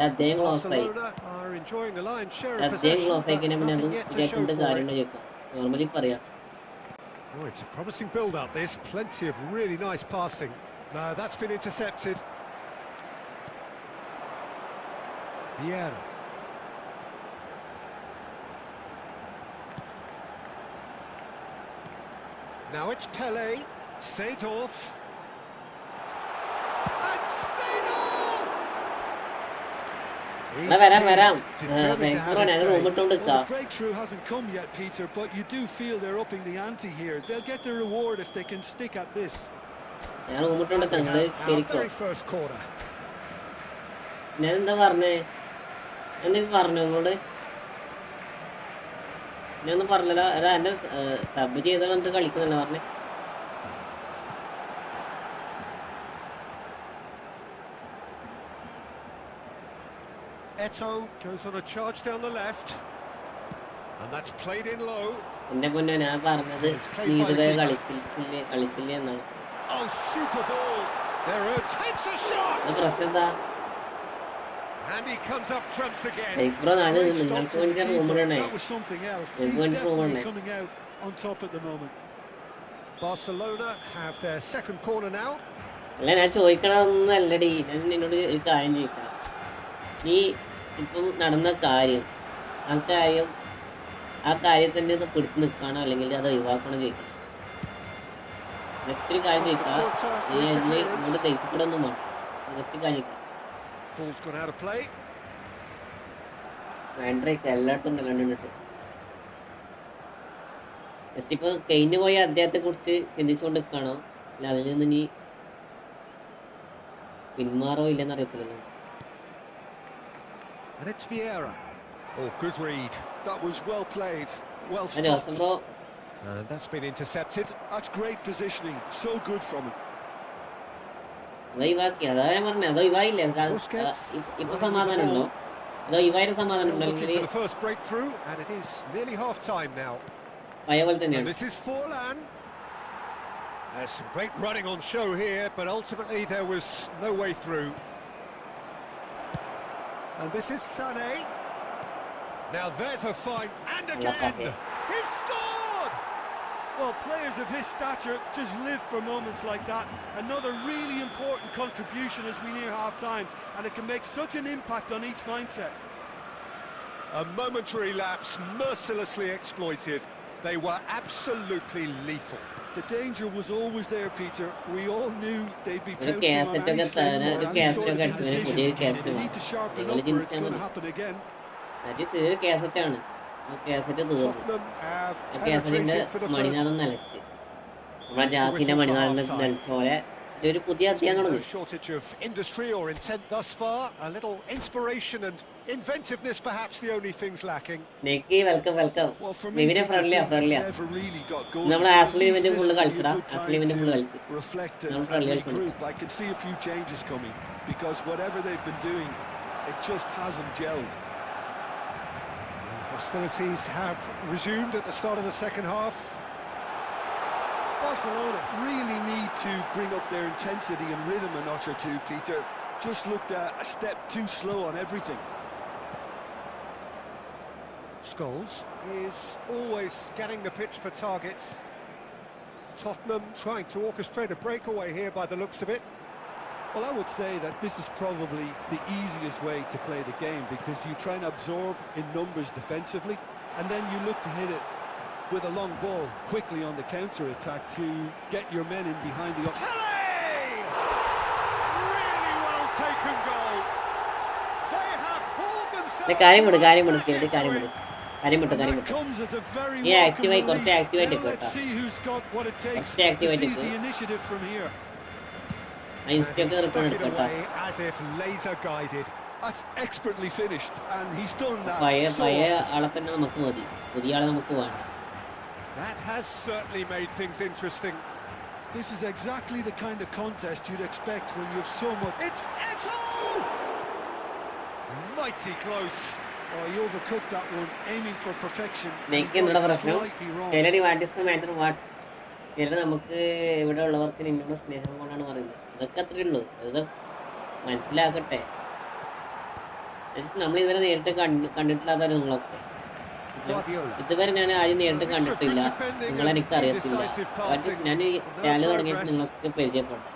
അദ്ദേഹം ക്ലോസ് ആയി. Barcelona are enjoying the lion's share of അദ്ദേഹം possession, ക്ലോസ് ആയി but കഴിഞ്ഞാൽ പിന്നെ അത് nothing yet to show വിചാരിച്ചിട്ട് for it. കാര്യമുണ്ടോ ചോദിക്കാം. നോർമലി പറയാം. Oh, it's a promising build-up, this. Plenty of really nice passing. No, that's been intercepted. Vieira. Now it's Pele. Seedorf. And Seedorf! എന്നാ വരാം വരാം. Determined to Max have bro a ഞങ്ങൾ say. റൂമിട്ടുകൊണ്ട് Well, നിൽക്കാം. the breakthrough hasn't come yet, Peter, but you do feel they're upping the ante here. They'll get the reward if they can stick at this. ഞാൻ റൂമിട്ടുകൊണ്ട് And we നിങ്ങള് have our കേറിക്കോ. very first corner. ഞാൻ എന്താ പറഞ്ഞേ? എന്തെങ്കിലും പറഞ്ഞു നിങ്ങളോട്? ഞാനൊന്നും പറഞ്ഞല്ലോ. എടാ എന്നെ സബ് ചെയ്ത് കണ്ടിട്ട് കളിക്കുന്നല്ലോ പറഞ്ഞേ. Eto'o goes on a charge down the left. And that's played in low. എന്റെ പൊന്നോ ഞാൻ പറഞ്ഞത് നീ ഇതുവരെ കളിച്ചില്ലേ എന്നാണ്. Oh, super ball. There takes a shot. അത് പ്രശ്നം എന്താ? And he comes up trumps again. Max bro ഞാൻ Great stop നിങ്ങൾക്ക് from the വേണ്ടി keeper. റൂമിടണേ. That was something else. They're He's going to definitely run it. coming out on top at the moment. Barcelona have their second corner now. അല്ല ഞാൻ ചോദിക്കണമൊന്നും അല്ലടി. ഞാൻ നിന്നോട് ഒരു കാര്യം ചോദിക്കാം. നീ ഇപ്പം നടന്ന കാര്യം ആ കാര്യത്തിൻ്റെ ഒന്ന് പിടിച്ച് നിൽക്കുകയാണോ അല്ലെങ്കിൽ അത് ഒഴിവാക്കണോ ചോദിക്കണം. ജസ്റ്റ് ഒരു കാര്യം ചോദിക്കാം. നീ അതിൽ ഇങ്ങോട്ട് തേച്ചപ്പെടൊന്നും വേണം. ജസ്റ്റ് കാര്യം ചോദിക്കാം. Ball's gone out of play. ആൻഡ്രേക്ക് എല്ലായിടത്തും ഉണ്ട് കണ്ടിട്ട്. ജസ്റ്റ് ഇപ്പോൾ കഴിഞ്ഞു പോയ അദ്ദേഹത്തെക്കുറിച്ച് ചിന്തിച്ചുകൊണ്ട് നിൽക്കുകയാണോ അല്ല അതിൽ നിന്ന് നീ പിന്മാറോ ഇല്ലെന്ന് അറിയത്തില്ലല്ലോ. And it's Vieira. Oh, good read. That was well played, well അല്ല Joseph stopped. Bro And that's been intercepted. That's great positioning, so good from him. അത് ഒഴിവാക്കി. അതാ ഞാൻ പറഞ്ഞത്. അത് ഒഴിവായില്ലേ? ഇപ്പൊ സമാധാനം ഉണ്ടോ? അത് ഒഴിവായിട്ട് സമാധാനം Still ഉണ്ടോ looking അല്ലെങ്കിൽ for the first breakthrough, and it is nearly half-time now. പഴയ പോലെ And തന്നെയാണ്? this is Forlan. There's some great running on show here, but ultimately there was no way through. And this is Sané. Now there's a fight, and again, he's scored! Well, players of his stature just live for moments like that. Another really important contribution as we near half-time, and it can make such an impact on each mindset. A momentary lapse mercilessly exploited. They were absolutely lethal. The danger was always there, Peter. We all knew they'd be ഒരു pouncing on any കാസറ്റൊക്കെ slip or any കാസറ്റൊക്കെ sort of അടിച്ചതിന് indecision. പുതിയൊരു They cassette need to sharpen നിങ്ങൾ up or it's ചിന്തിച്ചാൽ going to മതി. happen again. അത് ഒരു കാസറ്റാണ് ആ cassette തീർന്നു Tottenham have ആ കാസറ്റിന്റെ penetrated for the first. മണിനാഥം നിലച്ച് നമ്മളെ ജാസിന്റെ മണിനാഥം നിലച്ച പോലെ ഒരു പുതിയ അധ്യായം No തുടങ്ങി. shortage of industry or intent thus far. A little inspiration and inventiveness, perhaps the only things lacking. നെക്കി welcome welcome Well, for me, വിവിനെ Peter, ഫ്രണ്ട്ലിയാ things ഫ്രണ്ട്ലിയാ never really got going. നമ്മൾ ആസ്ലി event This full would be a കളിച്ചടാ good ആസ്ലി time event full to കളിച്ച് reflect നമ്മൾ and ഫ്രണ്ട്ലി കളിച്ചു regroup. I can see a few changes coming because whatever they've been doing, it just hasn't gelled. Hostilities have resumed at the start of the second half. Barcelona really need to bring up their intensity and rhythm a notch or two, Peter. Just looked a step too slow on everything. Scholes is always scanning the pitch for targets. Tottenham trying to orchestrate a breakaway here by the looks of it. Well, I would say that this is probably the easiest way to play the game because you try and absorb in numbers defensively and then you look to hit it with a long ball quickly on the counter-attack to get your men in behind the... Kelly! Really well taken goal. They have hauled themselves... കാര്യം വിടും കാര്യം വിടും കാര്യം വിടും കാര്യം വിടും And കാര്യം that വിട്ടും comes as a very Yeah, welcome activate, relief. കുറച്ച് activate Now let's കേട്ടോ. see who's got what it takes കുറച്ച് to activate seize the ഇട്ടു. initiative from here. ആ ഇൻസ്റ്റൊക്കെ Stuck return it എടുക്കട്ടോ away as if laser guided. That's expertly finished, and he's done that പഴയ so പഴയ often. ആളെ തന്നെ നമുക്ക് മതി പുതിയ ആളെ നമുക്ക് വേണ്ട. That has certainly made things interesting. This is exactly the kind of contest you'd expect when you have so much... It's Eto! Mighty close. Oh, he overcooked that one, aiming for perfection. and neck got എന്നുള്ള it പ്രശ്നം slightly wrong. ചിലർ what is the matter what ചിലർ നമുക്ക് ഇവിടെ ഉള്ളവർക്ക് നിങ്ങളുടെ സ്നേഹം കൊണ്ടാണ് പറയുന്നത് അതൊക്കെ അത്രേ ഉള്ളൂ അത് മനസ്സിലാക്കട്ടെ നമ്മൾ ഇതുവരെ നേരിട്ട് കണ്ടിട്ടില്ലാത്തവർ നിങ്ങളൊക്കെ ഇതുവരെ ഞാൻ ആരും നേരിട്ട് കണ്ടിട്ടില്ല നിങ്ങളെനിക്ക് അറിയത്തില്ല ഞാൻ ഈ ചാനൽ തുടങ്ങിയ നിങ്ങൾക്ക് പരിചയപ്പെട്ടു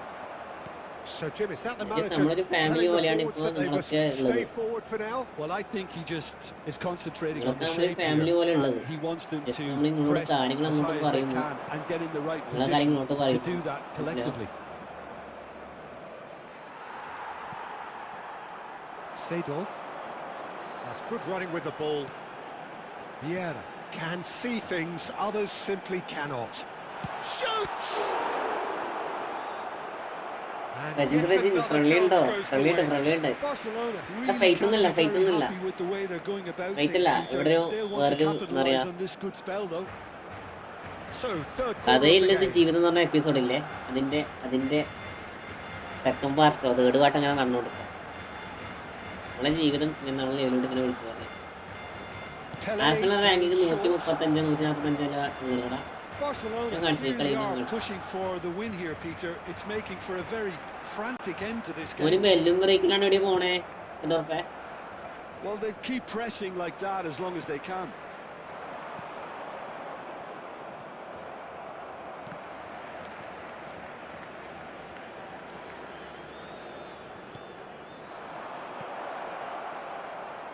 So Jim, is that the manager നമ്മളൊരു ഫാമിലി പോലെയാണ് telling the ഇപ്പോൾ forwards that they must നിങ്ങളൊക്കെ ഉള്ളത് stay forward for now? Well, I think he just is concentrating on the നമ്മളൊക്കെ shape ഫാമിലി here, പോലെ and ഉള്ളത് he wants them just to നമ്മൾ നിങ്ങളോട് press കാര്യങ്ങൾ as അങ്ങോട്ട് high as they പറയുന്നു can and get in the right എല്ലാ position കാര്യങ്ങളും അങ്ങോട്ട് to പറയുന്നു do that collectively. Seedorf. That's good running with the ball. Vieira can see things others simply cannot. Shoots! And yet another friendly ഉണ്ടോ chance goes friendly ഉണ്ട് the friendly waste. ഉണ്ട് Barcelona fight really can't ഒന്നുമില്ല, be fight very ഒന്നുമില്ല. happy with the way they're going about Fight things, ഇല്ല, Peter. ഇവിടെ They'll want to വേറൊരു capitalize on this good spell, though. So third quarter of the കഥയില്ലത് game. ജീവിതം എന്ന് പറഞ്ഞ എപ്പിസോഡില്ലേ അതിന്റെ second പാർട്ടോ third part അങ്ങനെ നടന്നുകൊടുക്കാം നമ്മളെ ജീവിതം ഇങ്ങനെ നമ്മൾ ലെവലോട്ട് ഇങ്ങനെ വിളിച്ചു പറഞ്ഞു Pele ആഴ്സണൽ റാങ്കിങ് short. 135 145 നിങ്ങളുടെ Barcelona can't see really Pelé are now. pushing for the win here, Peter. It's making for a very frantic end to this ഒരു game. ബെല്ലും ബ്രേക്കിലാണ് എവിടെ പോണേ എന്തോർഫേ Well, they keep pressing like that as long as they can.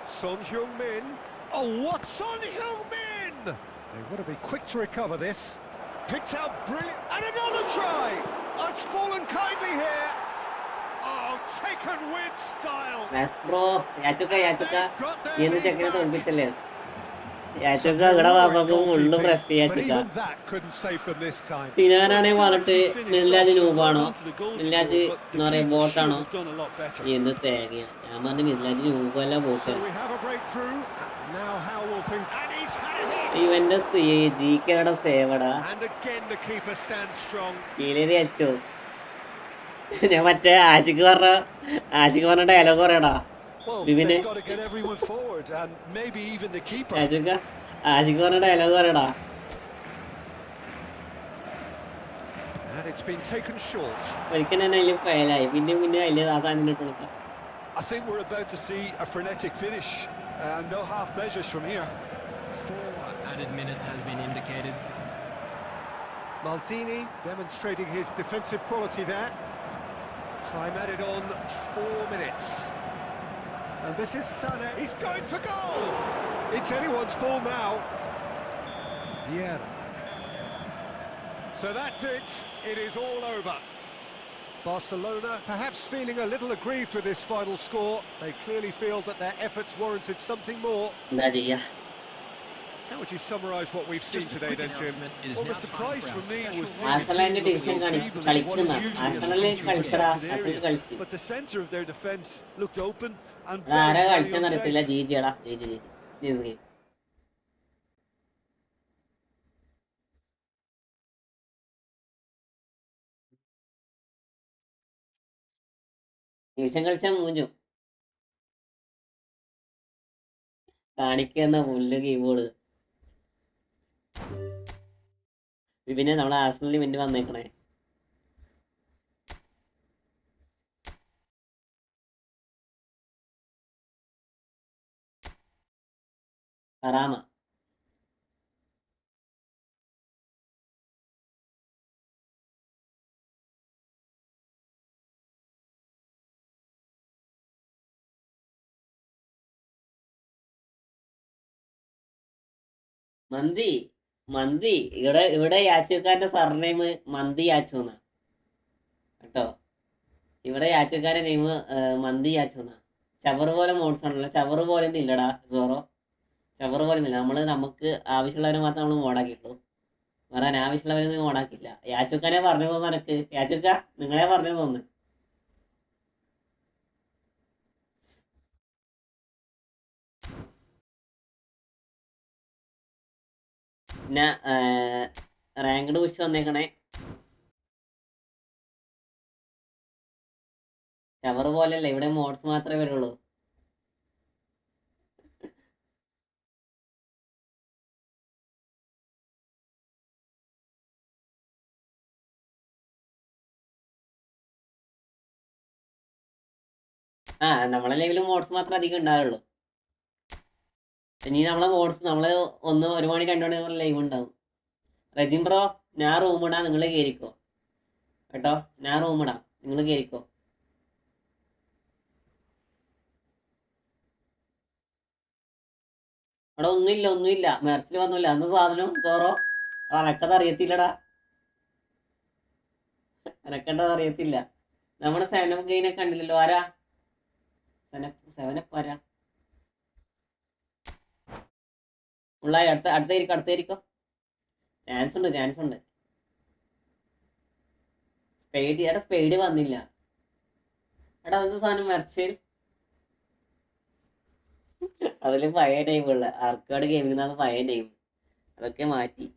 Son Heung-min. Oh, what Son Heung-min! They want to be quick to recover this. Picked out brilliant, and another try! Oh, it's fallen kindly here. Oh, taken with style. Bro യാച്ചൊക്കെ Got their നീ എന്ത് lead ചെക്കനെ back. തോൽപ്പിച്ചല്ലേ യാച്ചൊക്കെ ഇവിടെ വന്നപ്പോ full പ്രശ്നം But യാച്ചൊക്കെ even that couldn't save them this time. സിനാനാണെ പറഞ്ഞിട്ട് മില്ലാജ് നൂബാണോ മില്ലാജ് എന്താ പറയാ ബോട്ടാണോ They've done a lot better. എന്ത് തേങ്ങ ഞാൻ പറഞ്ഞു മില്ലാജ് നൂബല്ല boat So we have a breakthrough. Now how will things... And he's had it in. ഇവന്റെ ജി കെയുടെ സേവടാ And again the keeper stands strong. Keeleri അച്ചോ ഞാൻ മറ്റേ ആശിക്ക് പറഞ്ഞ ഡയലോഗ് പറയടാ Well, Vivine. they've got to get everyone forward, and maybe even the keeper. ആശിക്ക് പറഞ്ഞ dialogue പറയടാ And it's been taken short. ഒരിക്കൽ ഞാൻ അതിൽ ഫെയിലായി പിന്നെ അതിൽ ആ സാധനം ഇട്ട് കൊടുക്കാം I think we're about to see a frenetic finish. No half measures from here. 4 added minutes has been indicated. Maldini demonstrating his defensive quality there. Time added on 4 minutes. And this is Sané. He's going for goal! It's anyone's ball now. Yeah. So that's it. It is all over. Barcelona perhaps feeling a little aggrieved with this final score. They clearly feel that their efforts warranted something more. How would you summarise what we've seen today then, Jim? Well, the surprise for me was seeing Arsenal's division but the centre of their defence looked open and കാണിക്കുന്ന പുല്ല് keyboard പിന്നെ നമ്മളെ ആർസണലിന് വേണ്ടി വന്നേക്കണേ. കറാമ മന്തി മന്തി ഇവിടെ യാച്ചുക്കാരന്റെ surname മന്തി യാച്ചു എന്നാ കേട്ടോ. ഇവിടെ യാച്ചുക്കാരന്റെ name മന്തി യാച്ചു എന്നാ. ചവറ് പോലെ മോഡ്സ് ആണല്ലോ. ചവറ് പോലെ ഒന്നും ഇല്ലടാ സോറോ, ചവറ് പോലെ ഒന്നുമില്ല. നമുക്ക് ആവശ്യമുള്ളവരെ മാത്രം നമ്മൾ മോഡാക്കിയിട്ടുള്ളൂ. വേറെ അനാവശ്യമുള്ളവരൊന്നും മോഡാക്കില്ല. യാച്ചുക്കാനെ പറഞ്ഞു തോന്നുന്നു എനക്ക്. യാച്ചുക്ക നിങ്ങളെ പറഞ്ഞു തോന്നുന്നു. പിന്നെ റാങ്ക്ഡ് കുറിച്ച് വന്നേക്കണേ. ചവറ് പോലെയല്ല, ഇവിടെ മോഡ്സ് മാത്രമേ വരുള്ളൂ. നമ്മളെ ലൈവില് മോഡ്സ് മാത്രമേ അധികം ഉണ്ടാവുള്ളൂ. ഇനി നമ്മളെ മോഡ്സ് നമ്മള് 1 മണി 2 മണി ലൈവ് ഉണ്ടാവും. റജിം ബ്രോ ഞാൻ റൂമിടാം, നിങ്ങൾ കയറിക്കോ കേട്ടോ. ഞാൻ റൂമിടാം, നിങ്ങൾ കയറിക്കോ. അവിടെ ഒന്നുമില്ല മെർച്ചിൽ വന്നില്ല അന്ന് സാധനം തോറോ. അനക്കത് അറിയത്തില്ലടാ, അനക്കണ്ടത് അറിയത്തില്ല. നമ്മുടെ സെവനപ്പ് ഗെയിനൊക്കെ കണ്ടില്ലല്ലോ. ആരാ സെവനപ്പ് ആരാ ഉള്ളായി? അടുത്തേരിക്കോ. ചാൻസ് ഉണ്ട്. സ്പെയ്ഡ് വന്നില്ല. എടാ അതെന്ത് സാധനം മെർച്ചിൽ? അതിൽ പഴയ ടൈമുള്ള ആർക്കാട് ഗെയിമിംഗ് പഴയ ടൈം, അതൊക്കെ മാറ്റി.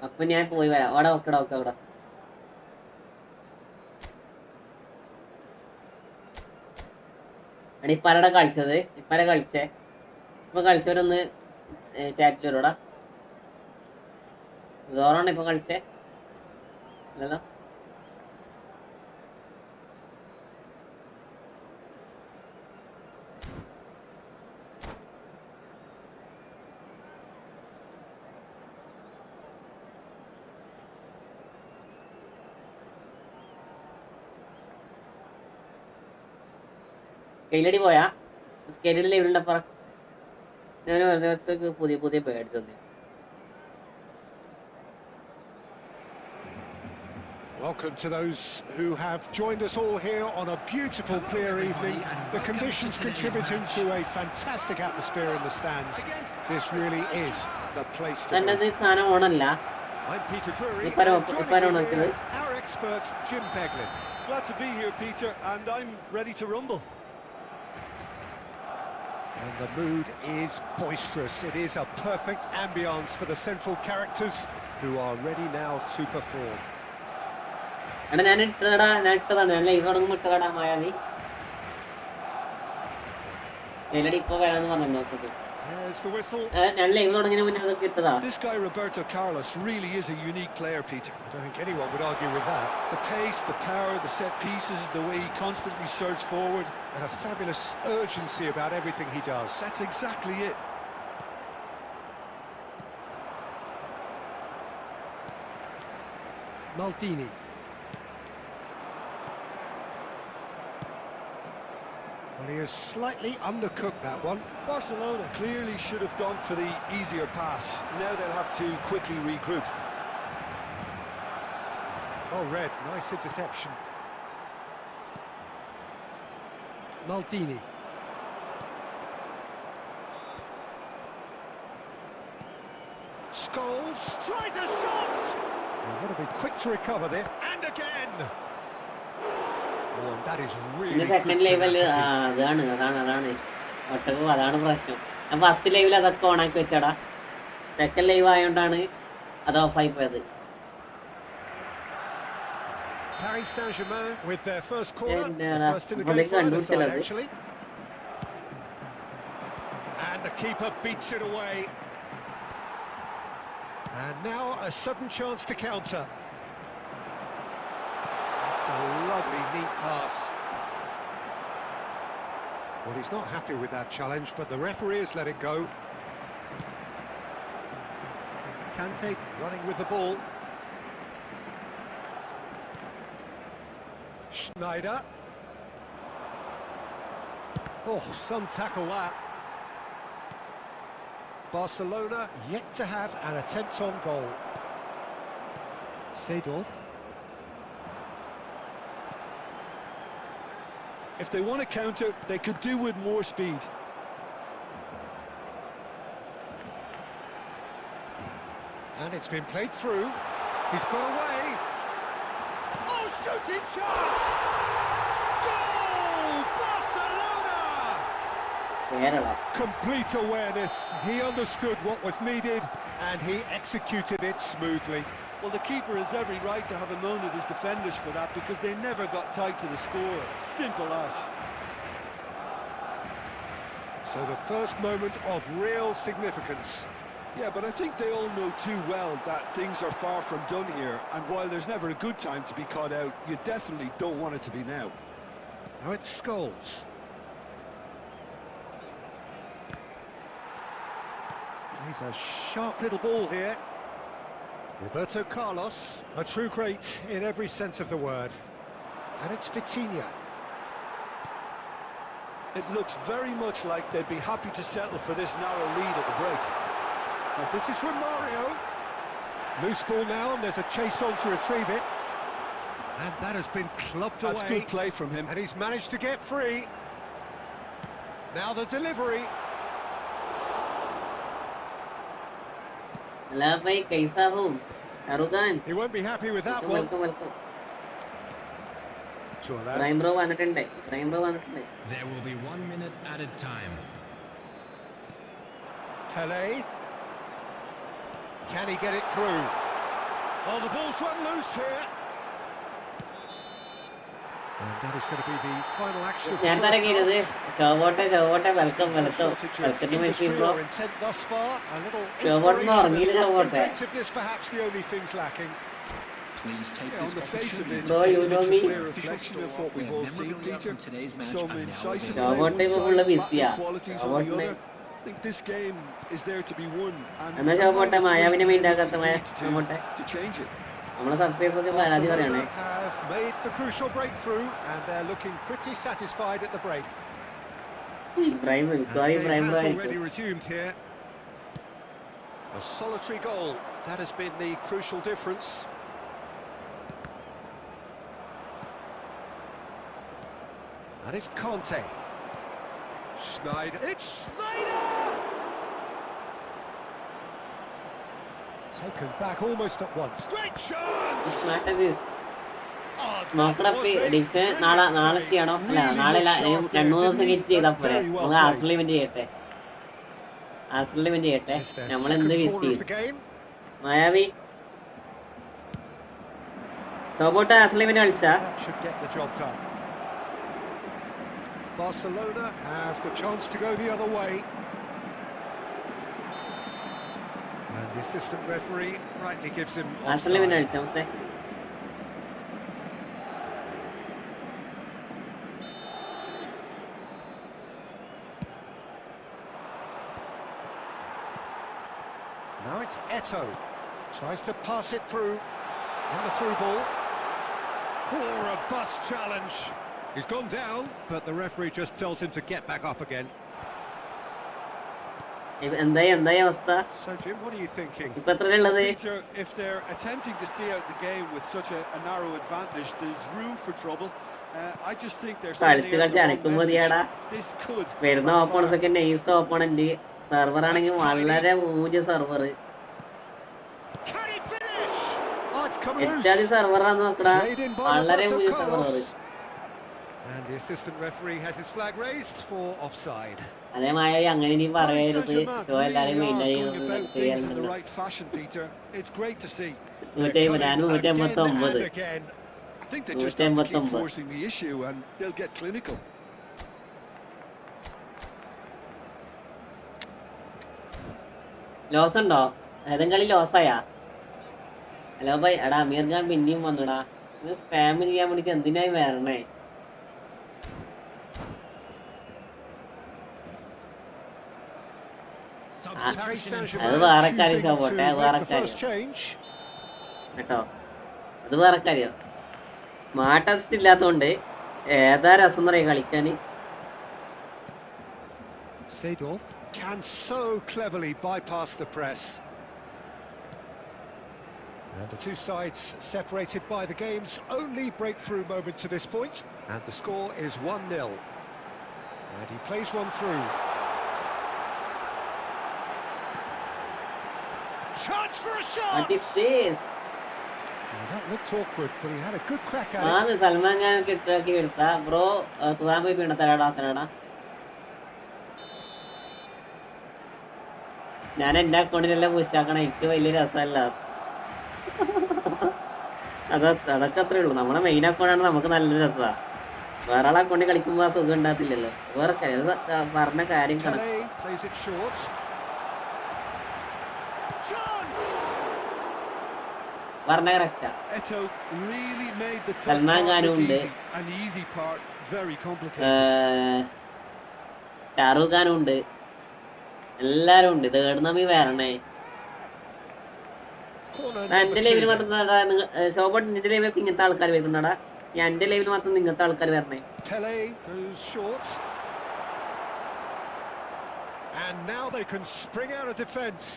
അപ്പൊ ഞാൻ പോയി വരാം. അവിടെ അവിടെ ഇപ്പാരാടാ കളിച്ചത്? ഇപ്പാരാ കളിച്ചേ? ഇപ്പൊ കളിച്ചവരൊന്ന് ചാറ്റിൽ വരൂടാ. സോറാണ് ഇപ്പൊ കളിച്ചേ? അല്ലല്ലോ. സ്കെയിലടി പോയാ? സ്കെയിലടി ലൈവിലുണ്ടപ്പറ. ഞാൻ ഓരോരുത്തർക്ക് പുതിയ പേഡ്സ് തന്നെ. Welcome to those who have joined us all here on a beautiful, clear evening. The conditions contributing to a fantastic atmosphere in the stands. This really is the place to be. I'm Peter Drury, joining me here, our expert Jim Beglin. glad to be here, Peter, and I'm ready to rumble. And the mood is boisterous. It is a perfect ambience for the central characters who are ready now to perform. ഞാൻ ഇട്ടതാണ് മായാവി. ഇപ്പൊ വരാന്ന് പറഞ്ഞു നോക്കിട്ട്. There's the whistle. ഞാൻ live തുടങ്ങിയ മുന്നേ അതൊക്കെ ഇട്ടതാ. This guy Roberto Carlos really is a unique player, Peter. I don't think anyone would argue with that. The pace, the power, the set pieces, the way he constantly surges forward. And a fabulous urgency about everything he does. That's exactly it. Maldini. Well, he has slightly undercooked that one. Barcelona clearly should have gone for the easier pass. Now they'll have to quickly regroup. Oh, Red, nice interception. Maldini. Scholes tries a shot! They've got to be quick to recover this. And again! Oh, and that is really good second level അതാണ് ഒട്ടകം അതാണ് പ്രശ്നം. ഞാൻ first ലൈവിൽ അതൊക്കെ ഓണാക്കി വെച്ചാടാ. Second live ആയതുകൊണ്ടാണ് അത് ഓഫായി പോയത്. Paris Saint-Germain with their first corner, the first in the they game for can't either do side, it. actually. And the keeper beats it away. And now a sudden chance to counter. That's a lovely, neat pass. Well, he's not happy with that challenge, but the referee has let it go. Kante running with the ball. Schneider. Oh, some tackle that. Barcelona yet to have an attempt on goal. Seedorf. If they want to counter, they could do with more speed. And it's been played through. He's got away. Oh, shooting chance! Goal! Barcelona! Kerala Complete awareness. He understood what was needed and he executed it smoothly. Well, the keeper has every right to have a moan at his defenders for that because they never got tight to the score. Simple as. So the first moment of real significance. Yeah, but I think they all know too well that things are far from done here, and while there's never a good time to be caught out, you definitely don't want it to be now. Now it's Scholes. He's a sharp little ball here. Roberto Carlos, a true great in every sense of the word. And it's Vitinha. It looks very much like they'd be happy to settle for this narrow lead at the break. And this is from Mario. Loose ball now, and there's a chase on to retrieve it. And that has been clubbed away. That's good play from him. And he's managed to get free. Now the delivery. അല്ല ഭായി കൈസാ ഹോ Shahrukh Khan He won't be happy with that one. Welcome welcome. Touré. Ibrahim bro വന്നിട്ടുണ്ട്. There will be 1 minute added time. Pele. Can he get it through? Oh, the ball's run loose here. And that is going to be the final action. ഞാൻ തരക്കിയത് ഷോബോട്ടെ welcome to my stream bro. ഷോബോട്ടിന് ഉറങ്ങിയില്ല ഷോബോട്ടെ. Perhaps the only things lacking. Please take Yeah, on the face of it, Bro, you know it's me. a clear reflection of what we've all seen, Peter. Some incisive play ഷോബോട്ടെ on one ഇപ്പൊ full side, ബിസിയാ. lacking qualities on the ഷോബോട്ടിന് other. I think this game is there to be won, and എന്നാ ഷോബോട്ടെ മായാവിനെ മൈൻഡാക്കാത്ത needs ഷോബോട്ടെ. to change it. നമ്മളെ subscribers ഒക്കെ പരാതി പറയണേ. Have made the crucial breakthrough and they're looking pretty satisfied at the break. Ibrahim And മിക്കവാറും game Ibrahim bro has already ആയിരിക്കും. resumed here. A solitary goal, that has been the crucial difference. And it's Conte. Schneider. It's Schneider! Taken back almost at once. Great chance! നോക്കടപ്പി ഡിക്ഷൻ നാളെ ചെയ്യണോ? അല്ല നാളെ അല്ല, 2-3 ദിവസം കഴിച്ച് ചെയ്താൽ പോരെ. നമുക്ക് ആർസണൽ ഇവന്റ് ചെയ്യട്ടെ. നമ്മളെന്ത് വിസ് ചെയ്യും മായാവി ഷോബോട്ടെ ആർസണൽ ഇവന്റ് കളിച്ചാ? That should get the job done. Barcelona have the chance to go the other way. The assistant referee rightly gives him ആസലിനെ പിന്നെ offside. അടിച്ചാമത്തെ. Now it's Eto. Tries to pass it through. On the through ball. Poor a bust challenge. He's gone down, but the referee just tells him to get back up again. എന്തായി അവസ്ഥ? So Jim, what are you thinking? ഇപ്പൊ എത്രയുള്ളത്? Peter, if they're attempting to see out the game with such a narrow advantage, there's room for trouble. I just think they're കളിച്ച് sending out the wrong അനക്കും മതിയാടാ. message. This could വരുന്ന opponents ഒക്കെ nice opponent. Server ആണെങ്കിൽ വളരെ മൂഞ്ച server. Can he finish? Oh, it's come loose. എച്ചാതി സെർവറാന്ന് നോക്കടാ. Played in by വളരെ Roberto മൂഞ്ച server. Carlos. And the assistant referee has his flag raised for offside. അതേമായി അങ്ങനെ ഇനി പറയരുത്. ഷോ എല്ലാരും മെയിനായി things in the right fashion, Peter. It's great to see. 189. I think they just have to keep forcing the issue and they'll get clinical. Loss ഉണ്ടോ? ഏതെങ്കിലും കളി ലോസായാ? Hello bye. എടാ അമീർ ഖാൻ പിന്നെയും വന്നടാ. ഇത് സ്പാം ചെയ്യാൻ വേണ്ടിട്ട് എന്തിനായി വരണേ? അത് വേറെ കാര്യം ഷോ പോട്ടെ. വേറെ കാര്യം കേട്ടോ. അത് വേറെ കാര്യം. സ്മാർട്ട് അസിസ്റ്റ് ഇല്ലാത്തോണ്ട് ഏതാ രസം എന്ന് പറയാ കളിക്കാന്. Seedorf can so cleverly bypass the press. And the two sides separated by the game's only breakthrough moment to this point. And the score is 1-0. And he plays one through. Chance for a shot! What is this? That looked awkward, but he had a good crack at ആണ് സൽമാൻ ഖാൻ കിട്ടാക്കി എടുത്താ bro. തുതാൻ പോയി വീണ തരാടാ. ഞാൻ എന്റെ അക്കൗണ്ടിലെല്ലാം പുഷാക്കണം. എനിക്ക് വലിയ രസമല്ല. അതൊക്കെ അത്രേ ഉള്ളൂ. നമ്മളെ മെയിൻ അക്കൗണ്ടാണ് നമുക്ക് നല്ല രസമാണ്. വേറെ ആളെ അക്കൗണ്ടിൽ കളിക്കുമ്പോൾ ആ സുഖം ഉണ്ടാകത്തില്ലല്ലോ. വേറെ പറഞ്ഞ കാര്യം പറഞ്ഞ കറക്റ്റാ. സൽമാൻ ഖാനും ഉണ്ട്, ഷാറൂഖ് ഖാനും ഉണ്ട്, എല്ലാരും ഉണ്ട്. ഇത് കേടുന്നമ്മി വരണേ. എന്റെ ലൈവിൽ മാത്രം ശോഭ നിന്റെ ലൈവിലൊക്കെ ഇങ്ങനത്തെ ആൾക്കാർ വരുന്നുണ്ടാ. ഞാൻ എന്റെ ലൈവിൽ മാത്രം ഇങ്ങനത്തെ ആൾക്കാർ വരണേ. And now they can spring out of defence.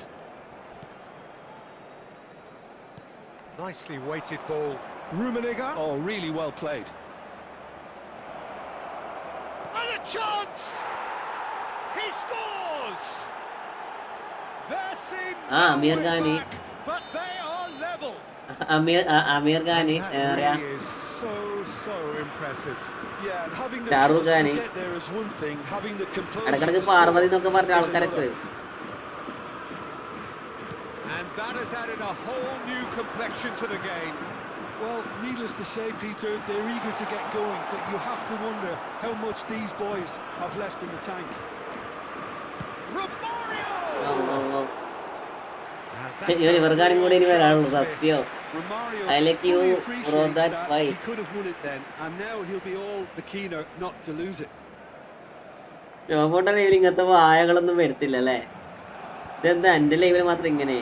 Nicely weighted ball. Rummenigge. Oh, really well played. And a chance! He scores! There seemed no way back, but they are level. Ameer Khan is so impressive. Yeah, and having the Shahrukh Khan get there is one thing, having the composure. ഇടക്കിടക്ക് പാർവതി എന്നൊക്കെ പറഞ്ഞ ആൾക്കാരൊക്കെ. And that has added a whole new complexion to the game. Well, needless to say, Peter, they're eager to get going, but you have to wonder how much these boys have left in the tank. Romario! ഇവർക്കാരും കൂടെ ഇനി വരാനുള്ളൂ സത്യം. I like you for that fight. He could have won it then, and now he'll be all the keener not to lose it. ഷോബോട്ട ലൈവിൽ ഇങ്ങനത്തെ വായകളൊന്നും വരുത്തില്ല അല്ലേ? ഇതെന്താ എന്റെ ലൈവിൽ മാത്രം ഇങ്ങനെ?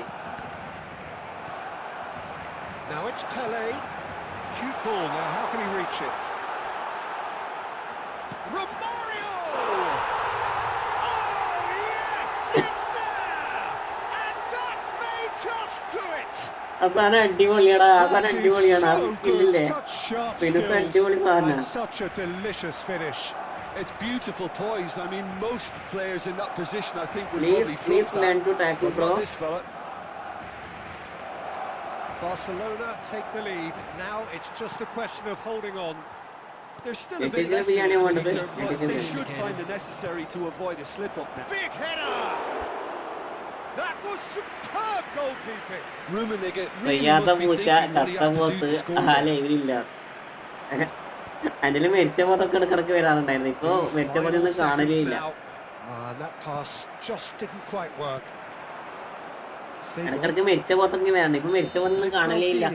Now it's Pele. Cute ball. Now how can he reach it? Romario! Oh yes, it's there, and that may just do it. അവസാനം അടിപൊളിയാടാ. അവസാനം അടിപൊളിയാണ്. ആ സ്കില്ലില്ലേ? പിന്നെ അടിപൊളി സാധനം. Such a delicious finish. It's beautiful poise. I mean, most players in that position, I think, would Please learn to tackle, bro. This fella. Barcelona take the lead. Now it's just a question of holding on. There's still a bit left in it, Peter, but they should find the necessary to avoid a slip-up now. Big header! That was superb goalkeeping. Rummenigge really വയ്യാത്ത must be പൂച്ച thinking what he ചത്ത has to പോത്ത് do to score ആ there. ലൈവിലില്ല. അതില് മരിച്ച പോത്തൊക്കെ ഇടക്കിടക്ക് വരാറുണ്ടായിരുന്നു. ഇപ്പൊ മരിച്ച പോലൊന്നും കാണലേ ഇല്ല. That pass just didn't quite work. ഇടക്കിടക്ക് മരിച്ച പോത്തൊക്കെ വരണം. ഇപ്പൊ മരിച്ച പോത്തൊന്നും കാണലേ ഇല്ല.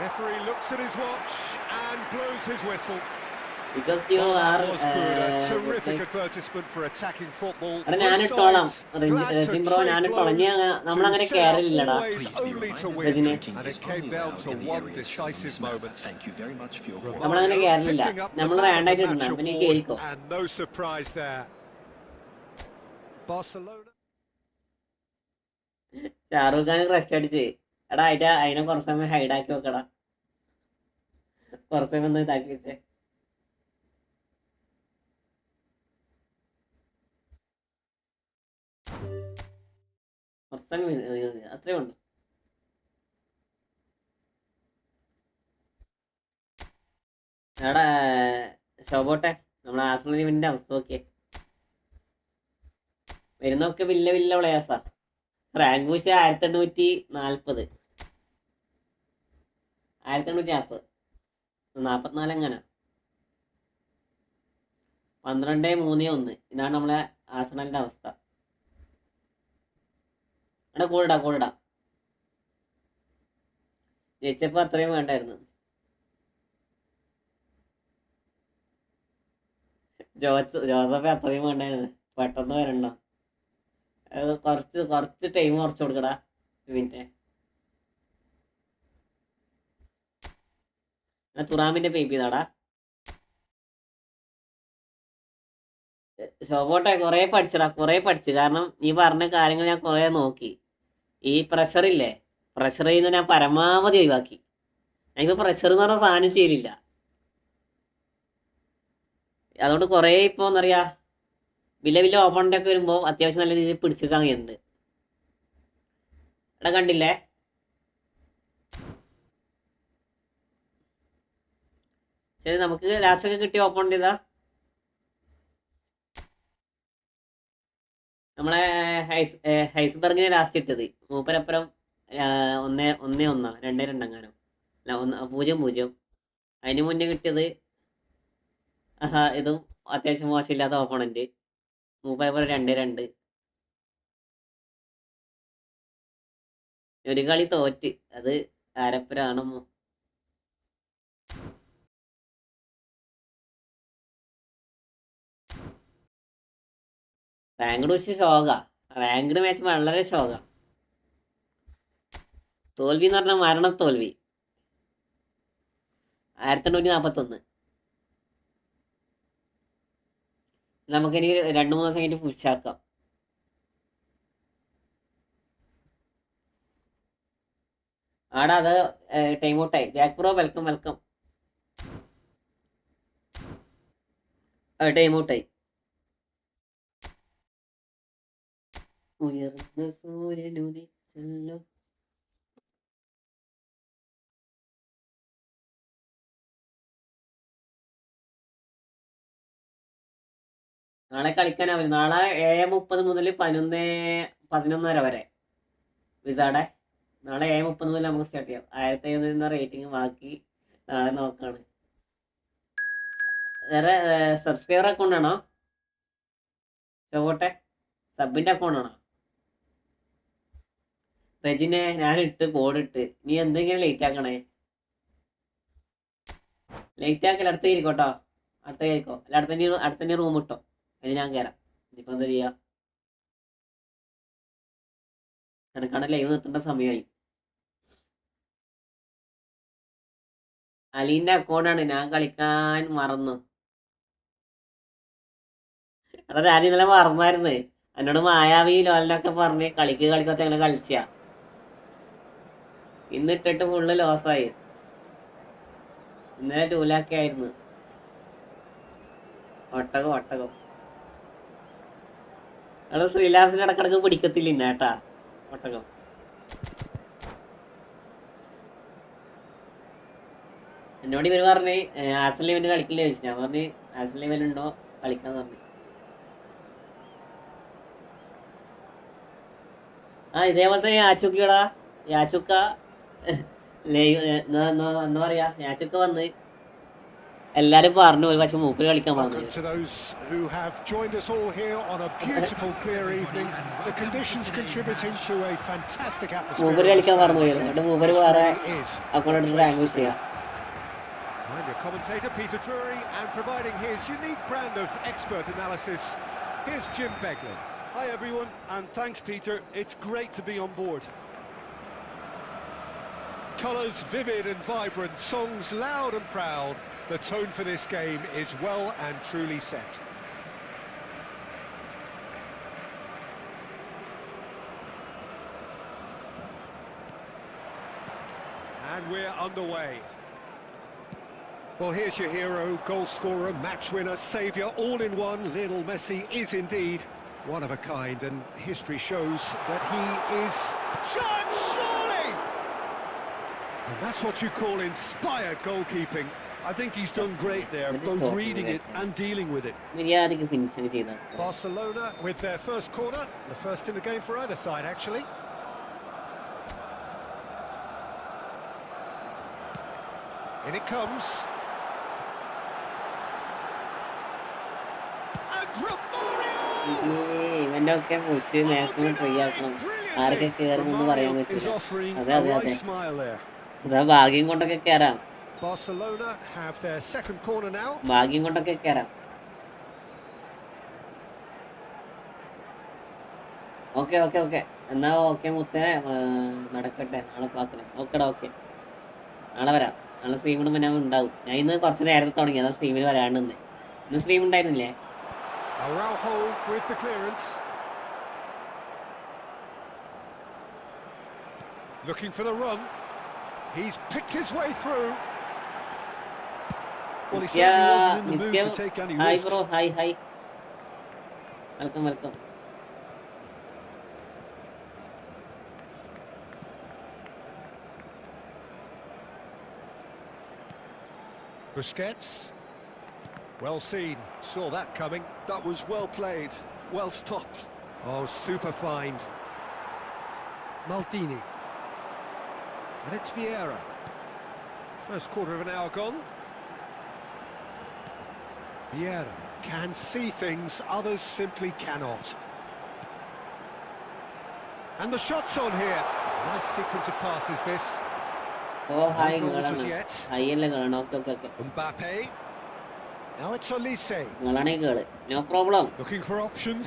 Referee looks at his watch and blows his whistle. Because you are terrific advertisement for attacking football. ഞാനിട്ടോളാം ബ്രോ, ഞാനിട്ടോളാം. നമ്മളങ്ങനെ കയറില്ലടാ രജിനെ, നമ്മളങ്ങനെ കയറില്ല. നമ്മൾ വേണ്ടായിട്ട് ഇടണ്ട. പിന്നെ കേൾക്കോ ഷാറൂഖ് ഖാൻ റെസ്റ്റ് അടിച്ച്. എടാ അതിനെ കുറച്ച് സമയം ഹൈഡാക്കി വെക്കടാ, കുറച്ച് സമയം ഒന്ന് ഇതാക്കി വെച്ചേ. അത്രേ ഉണ്ട്. എടാ ശോഭോട്ടെ, നമ്മളെ ആർസണൽ ടീമിന്റെ അവസ്ഥ നോക്കിയേ. വരുന്നൊക്കെ വില്ല വില്ല പ്ലേയേഴ്സാ. റാങ്ക് പുഷ് 1840, 1840, 44 എങ്ങനെ, 12-3-1. ഇതാണ് നമ്മളെ ആർസണലിന്റെ അവസ്ഥ. എടാ കൂടിടാ ജയിച്ചപ്പോ അത്രയും വേണ്ടായിരുന്നു. ജോസഫ് അത്രയും വേണ്ടായിരുന്നു. പെട്ടെന്ന് വരണ്ട. കുറച്ച് ടൈം കുറച്ച് കൊടുക്കടാ. മിനിറ്റ്. തുറാമിന്റെ പേപ്പി ഇതാടാ. ശോഭോട്ടെ കുറെ പഠിച്ചു. കാരണം നീ പറഞ്ഞ കാര്യങ്ങൾ ഞാൻ കുറെ നോക്കി. ഈ പ്രഷറില്ലേ, പ്രഷർ ചെയ്യുന്ന ഞാൻ പരമാവധി ഒഴിവാക്കി. ഞാനിപ്പോൾ പ്രഷർ എന്ന് പറഞ്ഞ സാധനം ചെയ്തില്ല. അതുകൊണ്ട് കുറേ ഇപ്പോൾ എന്താ പറയുക, വില ഓപ്പണിൻ്റെ ഒക്കെ വരുമ്പോൾ അത്യാവശ്യം നല്ല രീതിയിൽ പിടിച്ചെടുക്കാൻ കഴിയുന്നുണ്ട്. എടാ കണ്ടില്ലേ, ശരി നമുക്ക് ലാസ്റ്റൊക്കെ കിട്ടിയ ഓപ്പണിൻ്റെ ഇതാ നമ്മളെ ഹൈസ്ബർഗിനെ ലാസ്റ്റ് ഇട്ടത്. മൂപ്പരപ്പുറം 1-1, 2-2 എങ്ങാനോ, അല്ല 0-0. അതിന് മുന്നേ കിട്ടിയത് ഇതും അത്യാവശ്യം മോശമില്ലാത്ത ഓപ്പണന്റ്. മൂപ്പരപ്പുറം 2-2. ഒരു കളി തോറ്റ്, അത് ആരപ്പുരാണ്. റാങ്ക്ഡ് വെച്ച് റാങ്ക്ഡ് മാച്ച് വളരെ ശോക. തോൽവി എന്ന് പറഞ്ഞാൽ മരണത്തോൽവി. 1841. നമുക്കിനി 2-3 ദിവസം കഴിഞ്ഞിട്ട് പുഷാക്കാം. ആടാ അത് ടൈം ഔട്ടായി. Jack bro welcome. ടൈം ഔട്ടായി. ഉയർന്ന സൂര്യനുദിച്ചല്ലോ. നാളെ കളിക്കാനാവില്ല. നാളെ 7:30 മുതൽ 11:30 വരെ വിസാടെ. നാളെ 7:30 മുതൽ നമുക്ക് സ്റ്റാർട്ട് ചെയ്യാം. 1500 റേറ്റിംഗ് ബാക്കി നാളെ നോക്കാണ്. വേറെ സബ്സ്ക്രൈബർ അക്കൗണ്ട് ആണോ ചോട്ടെ? സബിന്റെ അക്കൗണ്ട് ആണോ? റെജിനെ ഞാൻ കോഡിട്ട്. നീ എന്തെങ്കിലും ലേറ്റ് ആക്കണേ. ലേറ്റ് ആക്കൽ അടുത്ത കയറിക്കോട്ടോ. അടുത്ത കയറിക്കോ. അല്ല അടുത്തന്നെ റൂം ഇട്ടോ. അതിന് ഞാൻ കയറാം. ഇനിയിപ്പോൾ എന്താ ചെയ്യുക? കണക്കാണ് ലൈവ് നിർത്തേണ്ട സമയമായി. അലീൻ്റെ അക്കൗണ്ടാണ്, ഞാൻ കളിക്കാൻ മറന്നു. അതായത് ഞാൻ ഇന്നലെ മറന്നായിരുന്നു. എന്നോട് മായാവി ലോലിനൊക്കെ പറഞ്ഞ് കളിക്കൊക്കെ ഞങ്ങൾ കളിച്ച. ഇന്നിട്ടിട്ട് ഫുള്ള് ലോസായി. ഇന്നലെ 2 lakh ആയിരുന്നു. ഒട്ടകം അവിടെ ശ്രീലാസിന്റെ ഇടക്കിടക്ക് പിടിക്കത്തില്ല ഇന്നേട്ടാ ഒട്ടകം. എന്നോട് ഇവര് പറഞ്ഞ് ആർസണൽ ഇവന്റ് കളിക്കില്ല ചോദിച്ചു. ഞാൻ പറഞ്ഞ് ആർസണൽ ഇവന്റ് ഉണ്ടോ കളിക്കാന്ന് പറഞ്ഞു. ഇതേപോലത്തെ യാച്ചുക്കടാ. യാച്ചുക്ക ലൈവ് എന്താ പറയാ, യാച്ചുക്ക വന്ന് എല്ലാരും പറഞ്ഞു ഒരു പക്ഷെ മൂപ്പര് കളിക്കാൻ പറഞ്ഞു. Welcome to those who have joined us all here on a beautiful clear evening. The conditions contributing to a fantastic atmosphere. മൂപ്പര് കളിക്കാൻ പറഞ്ഞു എന്നിട്ട് മൂപ്പര് വേറെ അക്കൗണ്ട് ലാംഗ്വേജ് ചെയ്യാം. I'm your commentator Peter Drury, and providing his unique brand of expert analysis, here's Jim Beglin. Hi everyone, and thanks Peter. It's great to be on board. Colours vivid and vibrant, songs loud and proud. The tone for this game is well and truly set. And we're underway. Well, here's your hero, goal scorer, match winner, saviour, all in one. Lionel Messi is indeed one of a kind, and history shows that he is judged, surely! And that's what you call inspired goalkeeping. I think he's done great there, both reading it and dealing with it. മര്യാദക്ക് finishing ചെയ്ത. Barcelona with their first corner, the first in the game for either side, actually. In it comes. And Romario! ഇവന്റെ ഒക്കെ push maximum try ആക്കണം. ആരൊക്കെ കേറുമെന്ന് പറയാൻ പറ്റില്ല. അതെ അതെ അതെ. അതാ ഭാഗ്യം കൊണ്ടൊക്കെ കേറാം. Barcelona have their second corner now. ഭാഗ്യം കൊണ്ടൊക്കെ കേറാം. ഓക്കെ ഓക്കെ ഓക്കെ എന്നാ ഓക്കെ മുത്തേ നടക്കട്ടെ, നാളെ പാക്കണം. ഓക്കെടാ ഓക്കെ, നാളെ വരാം. നാളെ സ്ട്രീം ഇടുമ്പോൾ ഞാൻ ഉണ്ടാവും. ഞാൻ ഇന്ന് കുറച്ച് നേരത്തെ തുടങ്ങി, അതാ സ്ട്രീമിൽ വരാണ്ടെന്ന്. ഇന്ന് സ്ട്രീം ഉണ്ടായിരുന്നില്ലേ? Araujo with the clearance. Looking for the run. He's picked his way through. Well, he certainly wasn't in the mood to take any risks. Hi bro, hi. Welcome. Busquets. Well seen, saw that coming. That was well played, well stopped. Oh, super find. Maldini. And it's Vieira. First quarter of an hour gone. Vieira can see things others simply cannot. And the shot's on here. Nice sequence of passes this. Oh, hi, goals as yet. Hi, okay. Mbappe. Now it's Olise. No problem. Looking for options.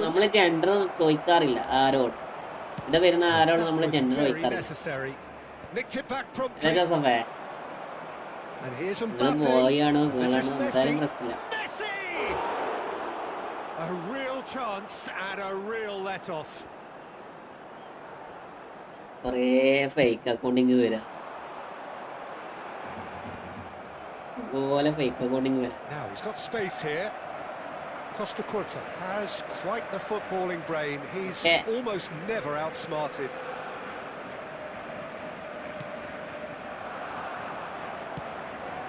നമ്മള് gender ചോദിക്കാറില്ല ആരോട്. ഇത് വരുന്ന ആരോട് നമ്മള് gender necessary. Nicked it back promptly. ചോദിക്കാറില്ല. And here's Mbappe. ബോയാണോ This is ഗേളാണോ Messi. എന്തായാലും പ്രശ്നമില്ല. Messi! A real chance and a real let-off. കുറേ fake accounting വരാം. പോലെ ഫേക്ക് അക്കൗണ്ടിങ് വരാം. Now he's got space here. Costa Curta has quite the footballing brain. He's almost never outsmarted.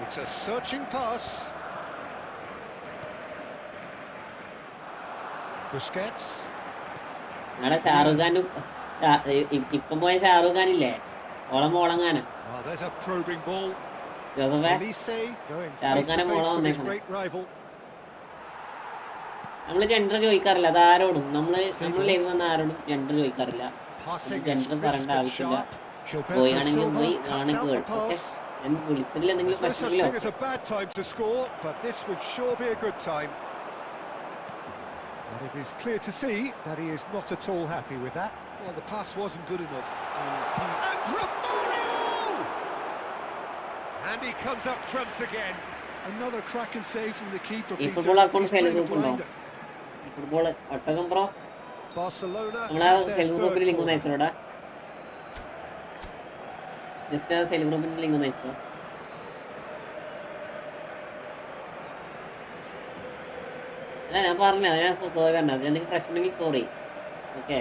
It's a searching pass. Busquets. ഞങ്ങളുടെ ഷാറുഖ് ഖാനും ഇപ്പം പോയ ഷാറുഖ് ഖാനില്ലേ, ഓളം മോളങ്ങാനാ. Oh, there's a probing ball. ജോസഫേ, Shahrukh ഖാനെ മോളം വന്നേക്കണം. നമ്മള് ജെൻഡർ ചോദിക്കാറില്ല, അത് ആരോടും. നമ്മള് ലൈവ് വന്ന ആരോടും ജെൻഡർ ചോദിക്കാറില്ല. ജെൻഡർ പറയേണ്ട ആവശ്യമില്ല. ബോയ് ആണെങ്കിൽ ബോയ്, ആണ് ഗേൾ. ഓക്കെ, ഞാൻ വിളിച്ചതിൽ എന്തെങ്കിലും പ്രശ്നമില്ലോ? But it is clear to see that he is not at all happy with that. Well, the pass wasn't good enough. And Romario! And he comes up trumps again. Another cracking save from the keeper. Efootball account sale ഗ്രൂപ്പുണ്ടോ? Football ഒട്ടകം pro Barcelona. നമ്മളാ sale ഗ്രൂപ്പിന് link ഒന്ന് അയച്ചോടാ. Just sale ഗ്രൂപ്പിന്റെ link ഒന്ന് അയച്ചോ. അല്ല, ഞാൻ പറഞ്ഞത് ഞാൻ സോറി പറഞ്ഞത്. അതിനെന്തെങ്കിലും പ്രശ്നമെങ്കിൽ sorry. Okay,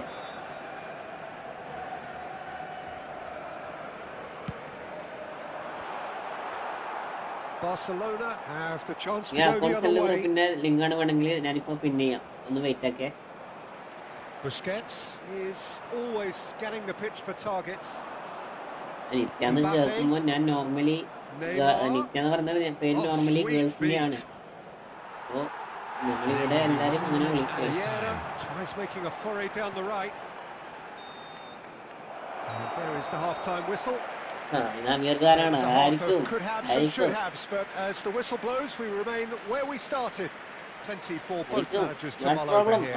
Barcelona have the chance to ഈ go the account other sale way. ഗ്രൂപ്പിന്റെ ലിങ്ക് ആണ് വേണമെങ്കിൽ ഞാനിപ്പോ പിൻ ചെയ്യാം. ഒന്ന് വെയിറ്റ് ആക്കേ. Busquets is always scanning the pitch for targets. നിത്യാന്ന് കേൾക്കുമ്പോൾ ഞാൻ നോർമലി നിത്യ എന്ന് പറഞ്ഞ പേര് നോർമലി ഗേൾസിന്റെ ആണ്. അപ്പോ നമ്മളിവിടെ എല്ലാരും അങ്ങനെ വിളിക്കും. Tries making a foray down the right. And there is the half-time whistle. ഇത് അമീർക്കാരാണ്. ആയിരിക്കും Could have some should haves, but as the whistle blows, we remain where we started. Plenty for both managers to mull over here.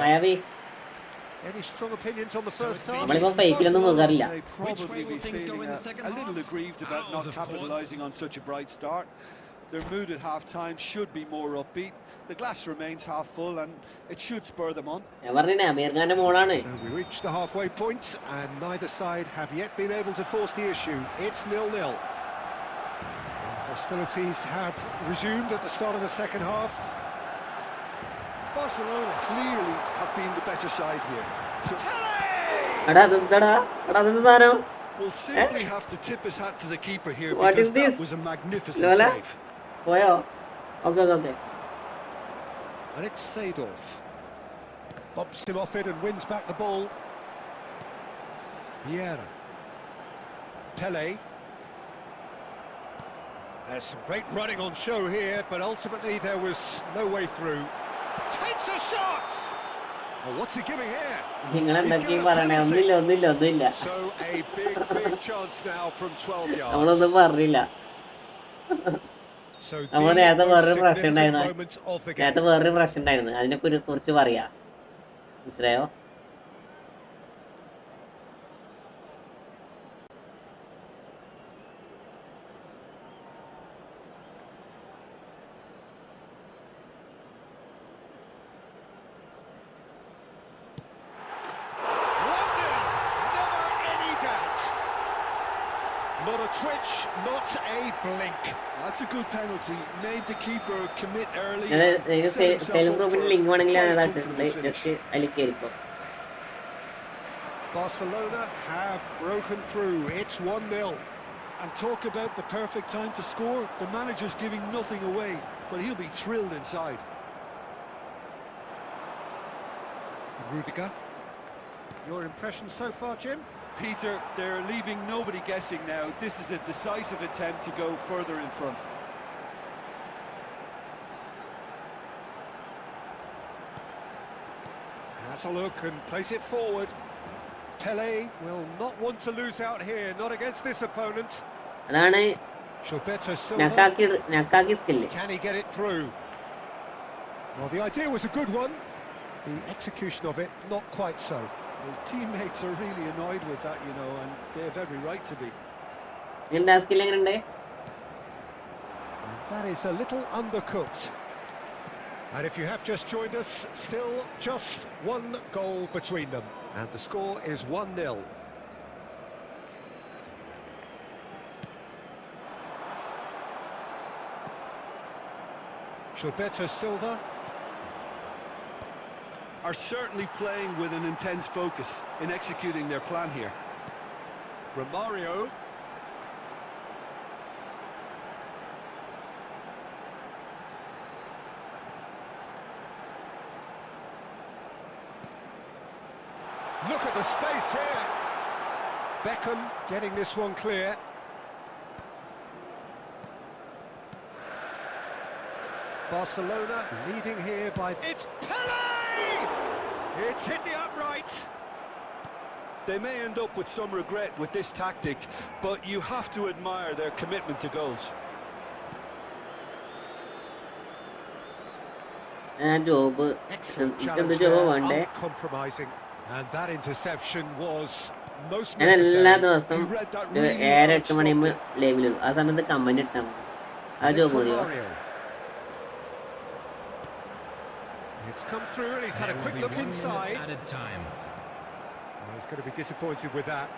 Any strong opinions on the first half? നമ്മളിപ്പോ ഫേക്കിലൊന്നും നോക്കാറില്ല. They probably be feeling a little aggrieved about not capitalising on such a bright start. Their mood at half-time should be more upbeat. The glass remains half full and it should spur them on. ഞാൻ പറഞ്ഞേ അമീർഖാന്റെ മോളാണ്. So we reached the halfway point and neither side have yet been able to force the issue. It's 0-0. Hostilities have resumed at the start of the second half. Barcelona clearly have been the better side here. So എടാ അതെന്താടാ? എടാ അതെന്ത് സാധനം? we'll simply have to tip his hat to the keeper here What because is this? that was a magnificent Lola? save. പോയോ? Okay. And it's Seedorf. Bumps him off it and wins back the ball. Vieira. Pele. There's some great running on show here, but ultimately there was no way through. Takes a shot! Oh, what's he giving here? നിങ്ങളെന്തൊക്കെയും പറയണേ? ഒന്നുമില്ല. So a big chance now from 12 yards. നമ്മളൊന്നും പറഞ്ഞില്ല. നമ്മൾ നേരത്തെ വേറൊരു പ്രശ്നം ഉണ്ടായിരുന്നു. അതിനെ കുറിച്ച് പറയാ. മനസ്സിലായോ? Not a twitch, not a blink. That's a good penalty. Made the keeper commit early. Link വേണമെങ്കിൽ ജസ്റ്റ് അതിൽ കയറിപ്പോ. Barcelona have broken through. It's 1-0. And talk about the perfect time to score. The manager's giving nothing away, but he'll be thrilled inside. Rudiger. Your impressions so far, Jim? Peter, they're leaving nobody guessing now. This is a decisive attempt to go further in front. Has a look and plays it forward. Pele will not want to lose out here, not against this opponent. അതാണ് Gilberto Silva. നക്കാക്കി skill. Can he get it through? Well, the idea was a good one. The execution of it, not quite so. His teammates are really annoyed with that, you know, and they have every right to be. എന്താ skill എങ്ങനെയുണ്ട്? And that is a little undercooked. And if you have just joined us, still just one goal between them. And the score is 1-0. Gilberto Silva. Are certainly playing with an intense focus in executing their plan here. Romario. Look at the space here. Beckham getting this one clear. Barcelona leading here by... It's Pele! It's hit the upright. They may end up with some regret with this tactic, but you have to admire their commitment to goals. Excellent challenge there, uncompromising. And that interception was most necessary. എല്ലാ ദിവസവും 7-8 മണിയാകുമ്പോൾ ലൈവിലും ആ സമയത്ത് comment ഇട്ടാൽ മതി. ആ job മതിയോ? It's come through and he's had a quick look inside. He's going to be disappointed with that.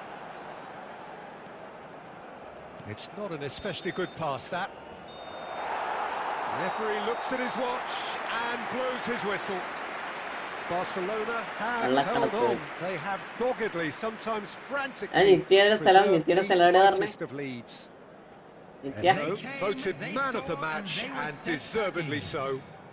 It's not an especially good pass, that. The referee looks at his watch and blows his whistle. Barcelona have held on. They have doggedly, sometimes frantically, preserved the slightest of leads. Voted man of the match and deservedly so.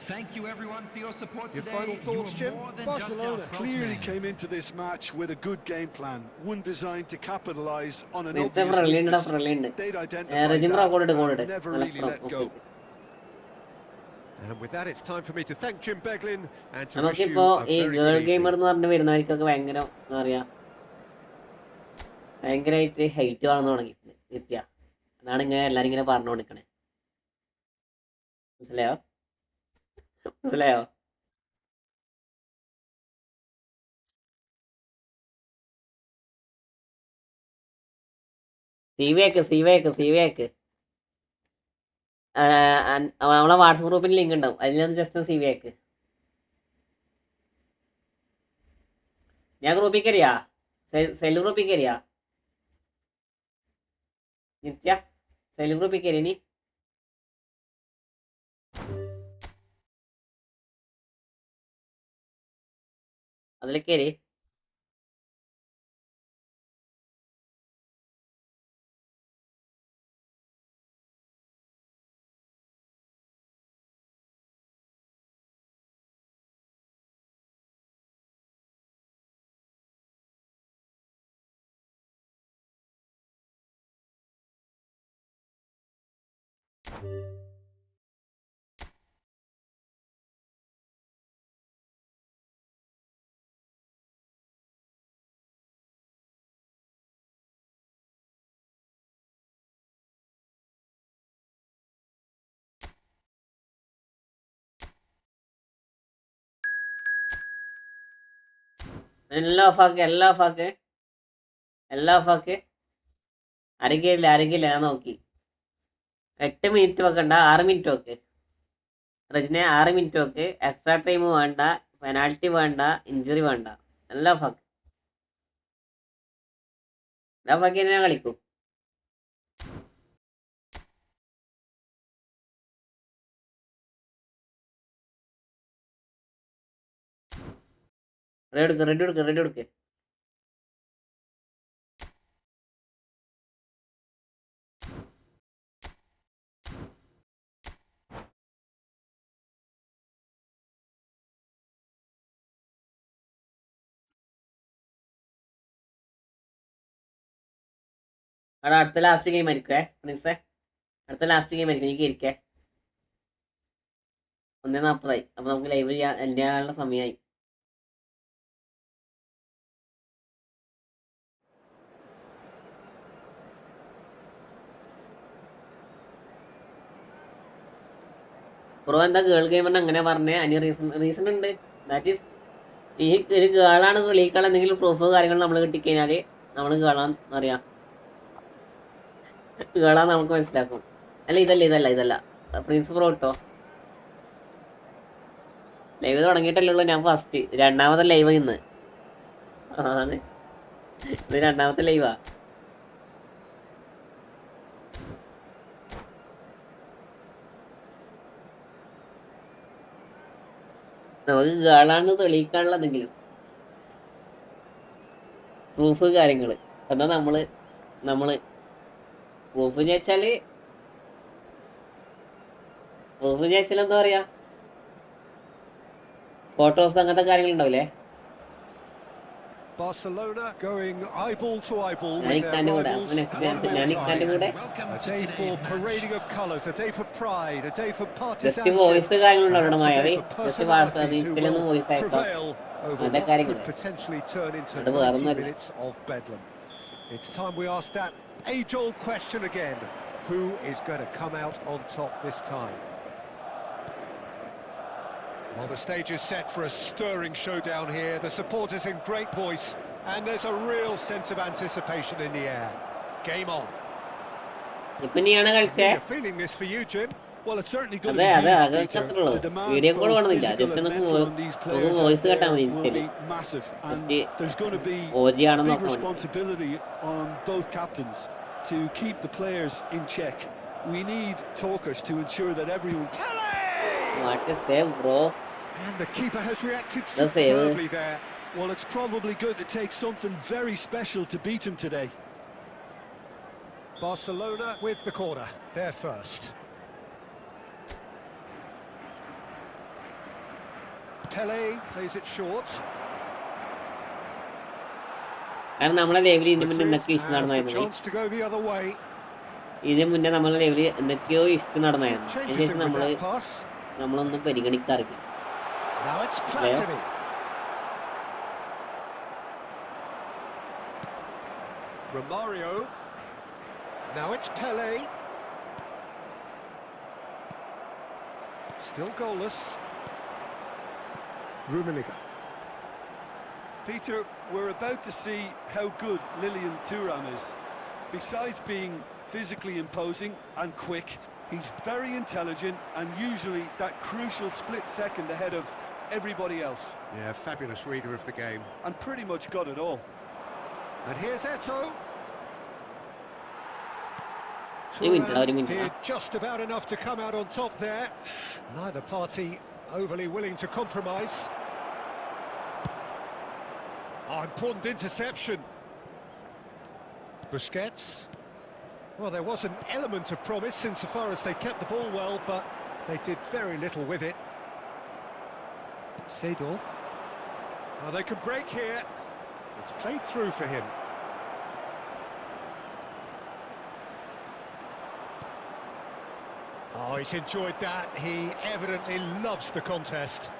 Thank you everyone for your support Your today. final thoughts, Jim? Barcelona clearly came into this match with a good game plan, one designed to capitalise on an obvious weakness. They'd identified that and never really let go. And with that, it's time for me to thank Jim Beglin and to wish you നമുക്കിപ്പോ a ഈ very girl good gamer evening. എന്ന് പറഞ്ഞ് വരുന്നവർക്കൊക്കെ ഭയങ്കര എന്താ പറയാ ഭയങ്കരമായിട്ട് height വളർന്നു തുടങ്ങി നിത്യ. അതാണ് ഇങ്ങനെ എല്ലാരും ഇങ്ങനെ പറഞ്ഞു കൊടുക്കണേ. മനസ്സിലായോ? മനസ്സിലായോ? സി വി ആക്ക് നമ്മളെ വാട്സപ്പ് ഗ്രൂപ്പിൽ ലിങ്ക് ഉണ്ടാവും, അതിലൊന്ന് ജസ്റ്റ് സി വി ആക്ക്. ഞാൻ ഗ്രൂപ്പിൽ കയറിയാ സെൽ ഗ്രൂപ്പിൽ കയറിയാ നിത്യ സെൽ ഗ്രൂപ്പിൽ കയറി നീ അതിൽ കയറി. എല്ലാം ഓഫാക്ക്. അരക്കില്ല ഞാൻ നോക്കി. 8 മിനിറ്റ് വെക്കണ്ട, 6 മിനിറ്റ് വെക്ക്. റജിനെ 6 മിനിറ്റ് വെക്ക്. എക്സ്ട്രാ ടൈം വേണ്ട, പെനാൽറ്റി വേണ്ട, ഇഞ്ചുറി വേണ്ട. എല്ലാം ഓഫാക്ക്. ഞാൻ കളിക്കും. റെഡി കൊടുക്ക്. അവിടെ അടുത്ത ലാസ്റ്റ് ഗെയിം ആയിരിക്കുവേ പ്രിൻസേ. അടുത്ത ലാസ്റ്റ് ഗെയിം ആയിരിക്കും. എനിക്ക് ഇരിക്കേ 1:40 അപ്പൊ നമുക്ക് ലൈവ് എൻ്റെ ആളുടെ സമയമായി. ബ്രോ എന്താ ഗേൾ ഗെയിമറിന് അങ്ങനെ പറഞ്ഞേ? അതിന് റീസൺ ഉണ്ട്. ദാറ്റ് ഈസ് ഈ ഒരു ഗേളാണ് തെളിയിക്കാൻ എന്തെങ്കിലും പ്രൂഫ് കാര്യങ്ങൾ നമ്മൾ കിട്ടിക്കഴിഞ്ഞാൽ നമ്മൾ ഗേളാന്ന് അറിയാം. ഗേളാന്ന് നമുക്ക് മനസ്സിലാക്കും. അല്ല ഇതല്ല പ്രിൻസ് ബ്രോ കേട്ടോ. ലൈവ് തുടങ്ങിയിട്ടല്ലേ ഞാൻ ഫസ്റ്റ്. രണ്ടാമത്തെ ലൈവ് ഇന്ന് ആണ്. ഇത് രണ്ടാമത്തെ ലൈവാ. നമുക്ക് ഗേളാണെന്ന് തെളിയിക്കാനുള്ള എന്തെങ്കിലും പ്രൂഫ് കാര്യങ്ങൾ എന്നാ നമ്മള് പ്രൂഫ് ചോദിച്ചാല് എന്താ പറയാ, ഫോട്ടോസ് അങ്ങനത്തെ കാര്യങ്ങൾ ഉണ്ടാവില്ലേ? Barcelona going eyeball to eyeball ഞാൻ with their ഇക്കാൻ്റെ കൂടെ rivals a day for parading of colours, a day for pride, a day for just voice കാര്യങ്ങളുണ്ടോ partisanship, Mayavi? for just personalities who ഇൻസ്റ്റയിലൊന്നും will വോയിസ് അയക്കാം. prevail over അങ്ങനത്തെ what കാര്യങ്ങൾ. could potentially turn into അത് 90 വേറൊന്നുമല്ല. minutes of bedlam. It's time we ask that age-old question again. Who is going to come out on top this time? Well, the stage is set for a stirring showdown here. The supporters in great voice, and there's a real sense of anticipation in the air. Game on. ഇപ്പൊ നീയാണ് കളിച്ചേ? You're feeling this for you, Jim? Well, it's certainly going to be huge, Peter. The demands video call both വേണമെന്നില്ല, physical just and mental on these players voice കേട്ടാൽ മതി will ഇൻസ്റ്റയില്. be massive, and just there's going to be OG a ആണെന്ന് big നോക്കാൻ വേണ്ടി. responsibility on both captains to keep the players in check. We need talkers to ensure that everyone... What a save, bro. And the keeper has reacted The save. superbly there. Well, it's probably going to take something very special to beat him today. Barcelona with the corner, they're first. Pele plays it short. കാരണം നമ്മളെ ലെവലിൽ ഇതിന് മുന്നേ Madrid എന്തൊക്കെയോ issue has the നടന്നായിരുന്നു. chance to go the other way. ഇതിന് മുന്നേ നമ്മളെ ലെവലിൽ എന്തൊക്കെയോ ഇഷ്യൂ നടന്നായിരുന്നു. Changes അതിനുശേഷം it with that pass. നമ്മളൊന്നും പരിഗണിക്കാറില്ല. Now it's Platini. Romario. Now it's Pele. Still goalless. Rummenigge. Peter, we're about to see how good Lilian Thuram is. Besides being physically imposing and quick, he's very intelligent and usually that crucial split second ahead of everybody else. Yeah, fabulous reader of the game. And pretty much got it all. And here's Eto'o. Thuram did just about enough to come out on top there. Neither party overly willing to compromise. Oh, important interception. Busquets. Well, there was an element of promise insofar as they kept the ball well, but they did very little with it. Seedorf. Oh, they could break here. It's played through for him. Oh, he's enjoyed that. He evidently loves the contest.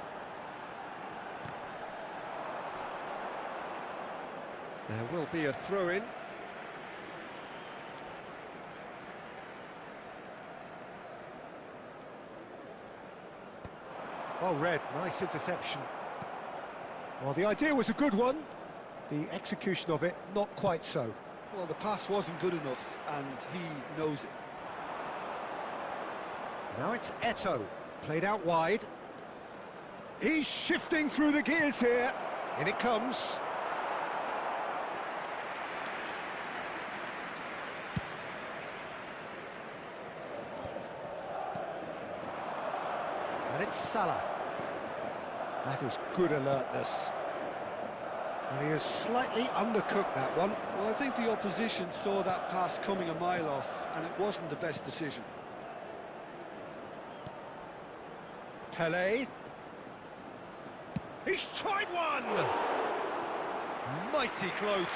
There will be a throw-in. Well read, nice interception. Well, the idea was a good one. The execution of it, not quite so. Well, the pass wasn't good enough and he knows it. Now it's Eto'o, played out wide. He's shifting through the gears here. In it comes. And it's Salah. That is good alertness. And he has slightly undercooked that one. Well, I think the opposition saw that pass coming a mile off and it wasn't the best decision. Pele. He's tried one! Mighty close.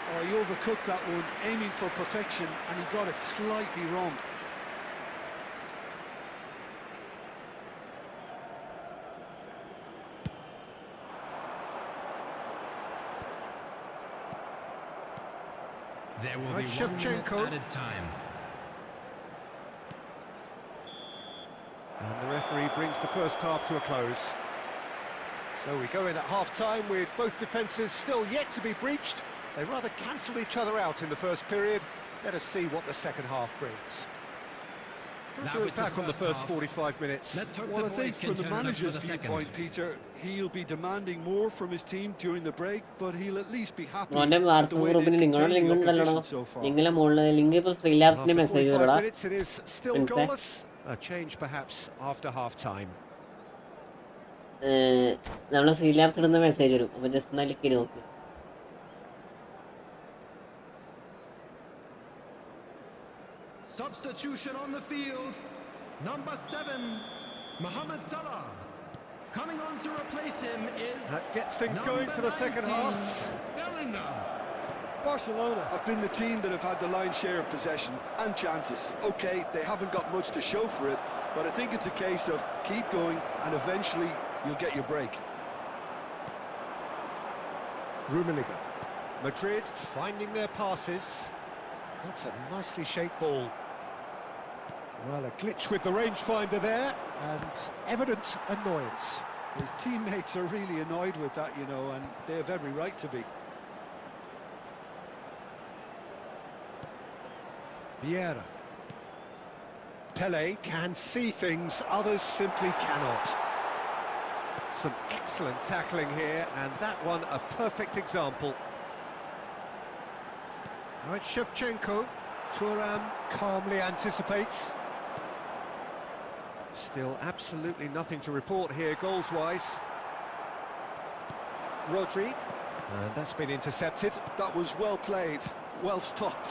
Oh, he overcooked that one, aiming for perfection, and he got it slightly wrong. There will be 1 minute added time. And the referee brings the first half to a close. So we go in at half-time with both defences still yet to be breached. They rather cancelled each other out in the first period. Let us see what the second half brings. To look back on the first 45 minutes. Well, I think from the manager's viewpoint, Peter, he'll be demanding more from his team during the break, but he'll at least be happy with the way they've contained the opposition so far. After 45 minutes, it is still goalless. A change perhaps after half-time. നമ്മളെ സീലാബ്സ് ഇടുന്ന message വരും, അപ്പോൾ just ഒന്ന് click ചെയ്ത് നോക്ക്. Substitution on the field. Number 7, Mohamed Salah. Coming on to replace him is That gets things going for the second half. Bellingham. Barcelona have been the team that have had the lion's share of possession and chances. Okay, they haven't got much to show for it, but I think it's a case of keep going and eventually you'll get your break. Rummenigge. Madrid finding their passes. That's a nicely shaped ball. Well, a glitch with the rangefinder there, and evident annoyance. His teammates are really annoyed with that, you know, and they have every right to be. Vieira. Pele can see things others simply cannot. Some excellent tackling here, and that one a perfect example. Now it's Shevchenko. Thuram calmly anticipates. Still absolutely nothing to report here goals-wise. Rodri. And that's been intercepted. That was well played, well stopped.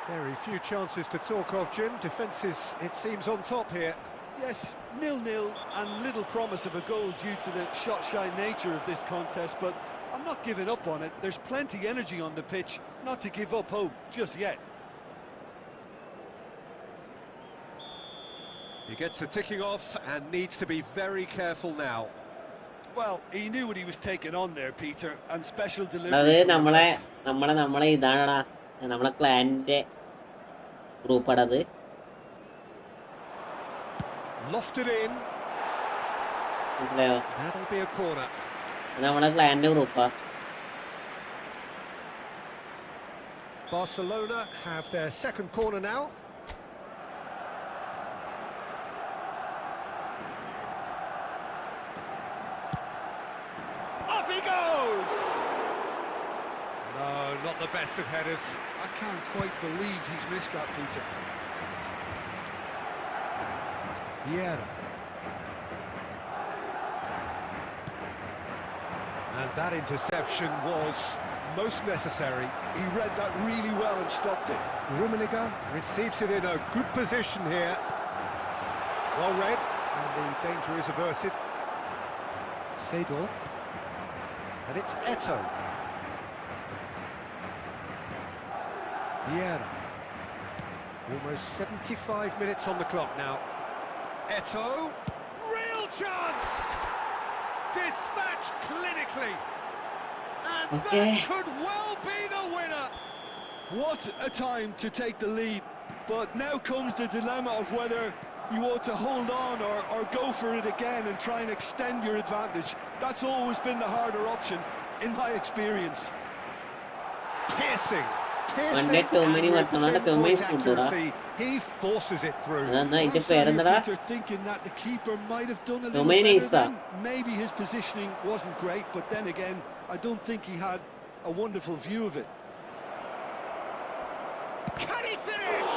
Very few chances to talk of, Jim. Defence is, it seems, on top here. Yes, 0-0 and little promise of a goal due to the shot-shy nature of this contest, but I'm not giving up on it. There's plenty energy on the pitch, not to give up hope just yet. He gets the ticking off and needs to be very careful now. Well, he knew what he was taking on there, Peter, and special അത് delivery from the നമ്മളെ ref. നമ്മളെ ഇതാണടാ, നമ്മളെ ക്ലാനിന്റെ ഗ്രൂപ്പാടത്. Lofted in. മനസ്സിലായോ? That'll be a corner. അത് നമ്മളെ ക്ലാനിന്റെ ഗ്രൂപ്പാ. Barcelona have their second corner now. Up he goes! No, not the best of headers. I can't quite believe he's missed that, Peter. Vieira. And that interception was most necessary. He read that really well and stopped it. Rummenigge receives it in a good position here. Well read, and the danger is averted. Seedorf. And it's Eto'o. Vieira. Almost 75 minutes on the clock now. Eto'o. Real chance! Dispatched clinically. And Okay. that could well be the winner. What a time to take the lead. But now comes the dilemma of whether you want to hold on or go for it again and try and extend your advantage. That's always been the harder option, in my experience. Piercing. One day too many and with Barcelona too many pinpoint scored, accuracy, he forces it through. അതെന്താ ഇതിന്റെ I'm sat here, പേരെന്താടാ? Peter, thinking that the keeper might have done a little Domenico better Issa. then. Maybe his positioning wasn't great, but then again, I don't think he had a wonderful view of it. Can he finish?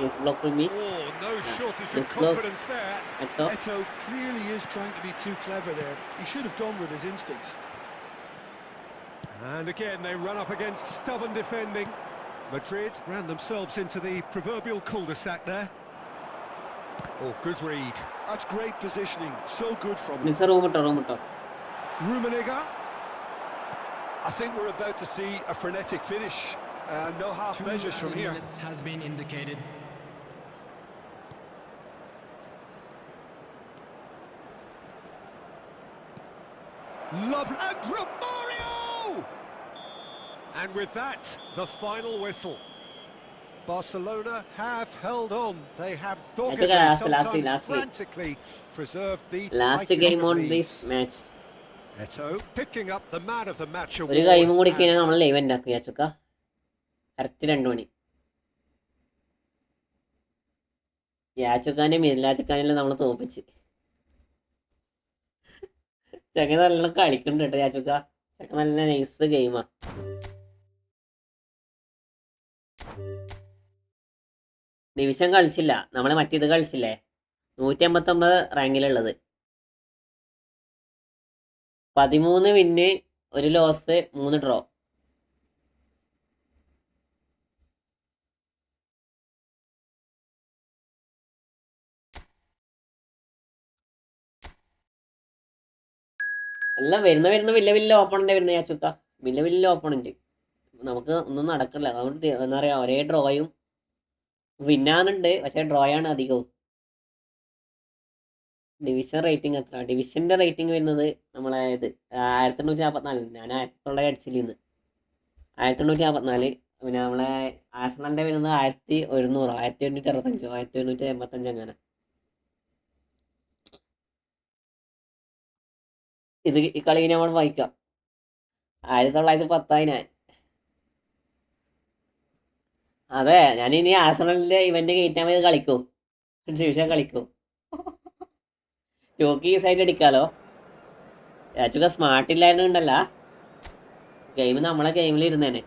This block for me. Oh, no shortage This of block. confidence there. Eto'o. Eto'o clearly is trying to be too clever there. He should have gone with his instincts. And again, they run up against stubborn defending. Madrid ran themselves into the proverbial cul-de-sac there. Oh, good read. That's great positioning. So good from him. Mixer room ഇട്ടോ. Rummenigge. I think we're about to see a frenetic finish. No half 2 measures from added here. minutes has been indicated. Lovely. And Romario! And with that, the final whistle. Barcelona have held on. They have doggedly, sometimes last week. frantically preserved the Last tightest game of on leads. this match. Eto'o picking up the man of the match award. ഒരു കൈവും കൂടി and കഴിഞ്ഞാൽ നമ്മൾ live ഉണ്ടാക്കുക chukka. Correct 2 മണി. യാച്ചക്കാനെ മില്ലാച്ചക്കാനെല്ലാം നമ്മൾ തോപ്പിച്ച്. ചക്ക നല്ല കളിക്കുന്നുണ്ട് കേട്ടോ യാച്ചുക്ക. ചക്ക നല്ല നൈസ് ഗെയിമാ. ഡിവിഷൻ കളിച്ചില്ല, നമ്മളെ മറ്റേത് കളിച്ചില്ലേ, 159 റാങ്കിലുള്ളത്. 13 വിന്ന്, 1 ലോസ്, 3 ഡ്രോ. എല്ലാം വരുന്ന വലിയ ഓപ്പണന്റ് വരുന്ന യാച്ചുക്ക. വലിയ ഓപ്പണന്റ് നമുക്ക് ഒന്നും നടക്കില്ല. അതുകൊണ്ട് എന്താ പറയാ, ഒരേ ഡ്രോയും വിന്നാന്നുണ്ട്, പക്ഷെ ഡ്രോയാണ് അധികവും. ഡിവിഷൻ റേറ്റിംഗ് എത്ര? ഡിവിഷന്റെ റേറ്റിംഗ് വരുന്നത് നമ്മളെ ഇത് 1844. ഞാൻ 1900 അടിച്ചില്ല. 1844. പിന്നെ നമ്മളെ ആഴ്സണലിന്റെ വരുന്നത് 1100, 1865, 1885 അങ്ങനെ. ഈ കളി നമ്മൾ വായിക്കാം. 1910 ഞാൻ. അതെ, ഞാനിനി ആഴ്സണലിന്റെ ഇവന്റ് കയറ്റാൻ പോയത് കളിക്കും, ഡിവിഷൻ കളിക്കും. ചോക്കി ഈ സൈഡ് അടിക്കാലോ. യാച്ചൊക്കെ സ്മാർട്ട് ഇല്ലായിരുന്നുണ്ടല്ല, ഗെയിം നമ്മളെ ഗെയിമിൽ ഇരുന്നേനെ.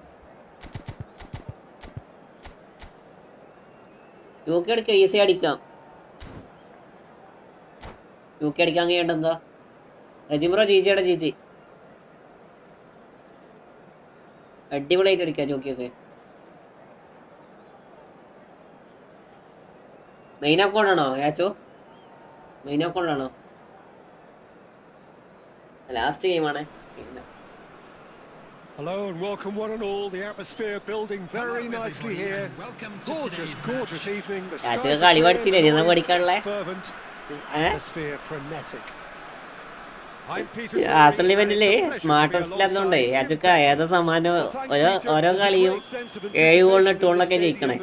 ചോക്കി അടിക്കാം, ഈസി അടിക്കാം. ചോക്കി അടിക്കാൻ കഴിയേണ്ട എന്താ? രജിമ്രോ ജീജിയുടെ ജീജി അടിപൊളിയായിട്ട് അടിക്കാം ചോക്കിയൊക്കെ. മെയിൻ അക്കൗണ്ട് ആണോ യാച്ചോ? മീനെ കൊണ്ടാണോ? ലാസ്റ്റ് ഗെയിമാണ്. Hello and welcome one and all. The atmosphere building very nicely here. Gorgeous evening. The skies are clear, the noise is fervent, the atmosphere frenetic. ആസൽ ഇവന്റില് സ്മാർട്ട് ടെസ്റ്റിലായതുകൊണ്ടേ അതൊക്കെ ഏതോ സമ്മാനം ഓരോ കളിയും 7 ഗോളിന് 8 ഗോളിനൊക്കെ ജയിക്കണേ.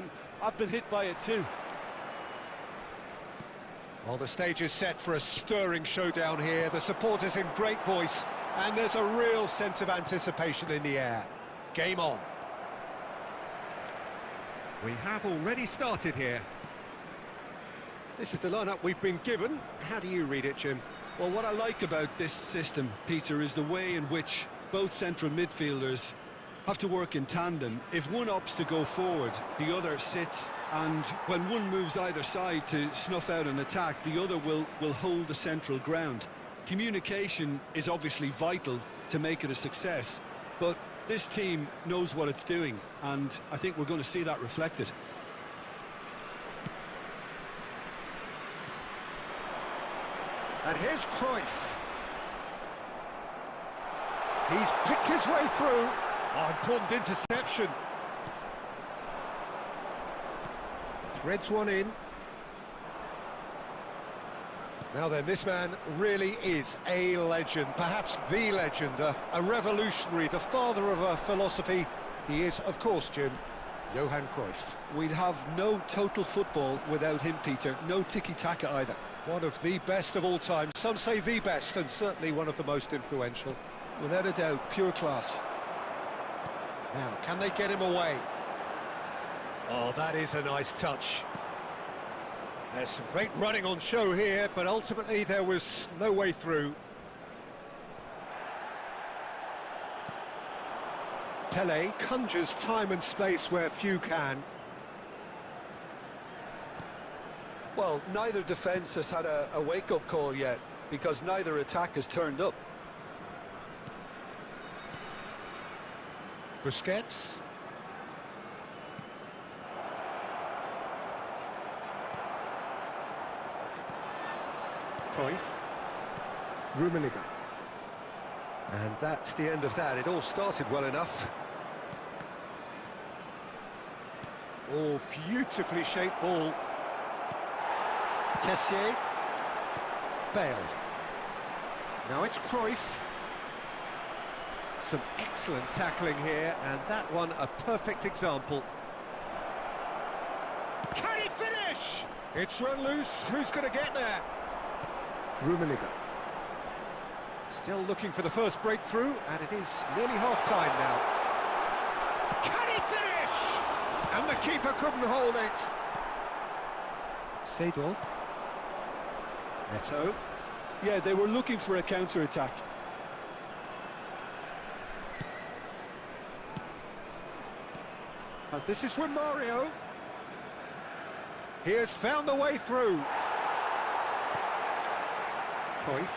Well, the stage is set for a stirring showdown here. The supporters in great voice, and there's a real sense of anticipation in the air. Game on. We have already started here. This is the lineup we've been given. How do you read it, Jim? Well, what I like about this system, Peter, is the way in which both central midfielders have to work in tandem. If one opts to go forward, the other sits, and when one moves either side to snuff out an attack, the other will hold the central ground. Communication is obviously vital to make it a success, but this team knows what it's doing, and I think we're going to see that reflected. And here's Cruyff. He's picked his way through. Oh, important interception. Threads one in. Now then, this man really is a legend, perhaps the legend, a revolutionary, the father of a philosophy. He is, of course, Jim, Johan Cruyff. We'd have no total football without him, Peter. No tiki-taka either. One of the best of all time. Some say the best, and certainly one of the most influential. Without a doubt, pure class. Now, can they get him away? Oh, that is a nice touch. There's some great running on show here, but ultimately there was no way through. Pele conjures time and space where few can. Well, neither defence has had a wake-up call yet, because neither attack has turned up. Busquets. Cruyff. Rummenigge. And that's the end of that. It all started well enough. Oh, beautifully shaped ball. Kessié. Bale. Now it's Cruyff. Some excellent tackling here, and that one a perfect example. Can he finish? It's run loose. Who's going to get there? Rummenigge. Still looking for the first breakthrough, and it is nearly half-time now. Can he finish? And the keeper couldn't hold it. Seedorf. Neto. Yeah, they were looking for a counter-attack. And this is from Mario. He has found the way through. Cruyff.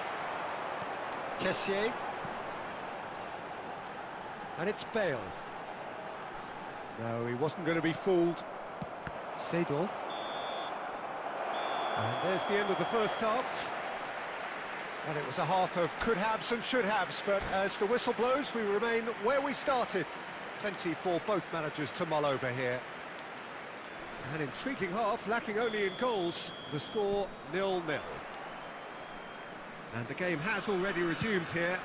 Kessié. And it's Bale. No, he wasn't going to be fooled. Seedorf. And there's the end of the first half. And it was a half of could-haves and should-haves, but as the whistle blows, we remain where we started. Plenty for both managers to mull over here. An intriguing half, lacking only in goals. The score 0-0. And the game has already resumed here.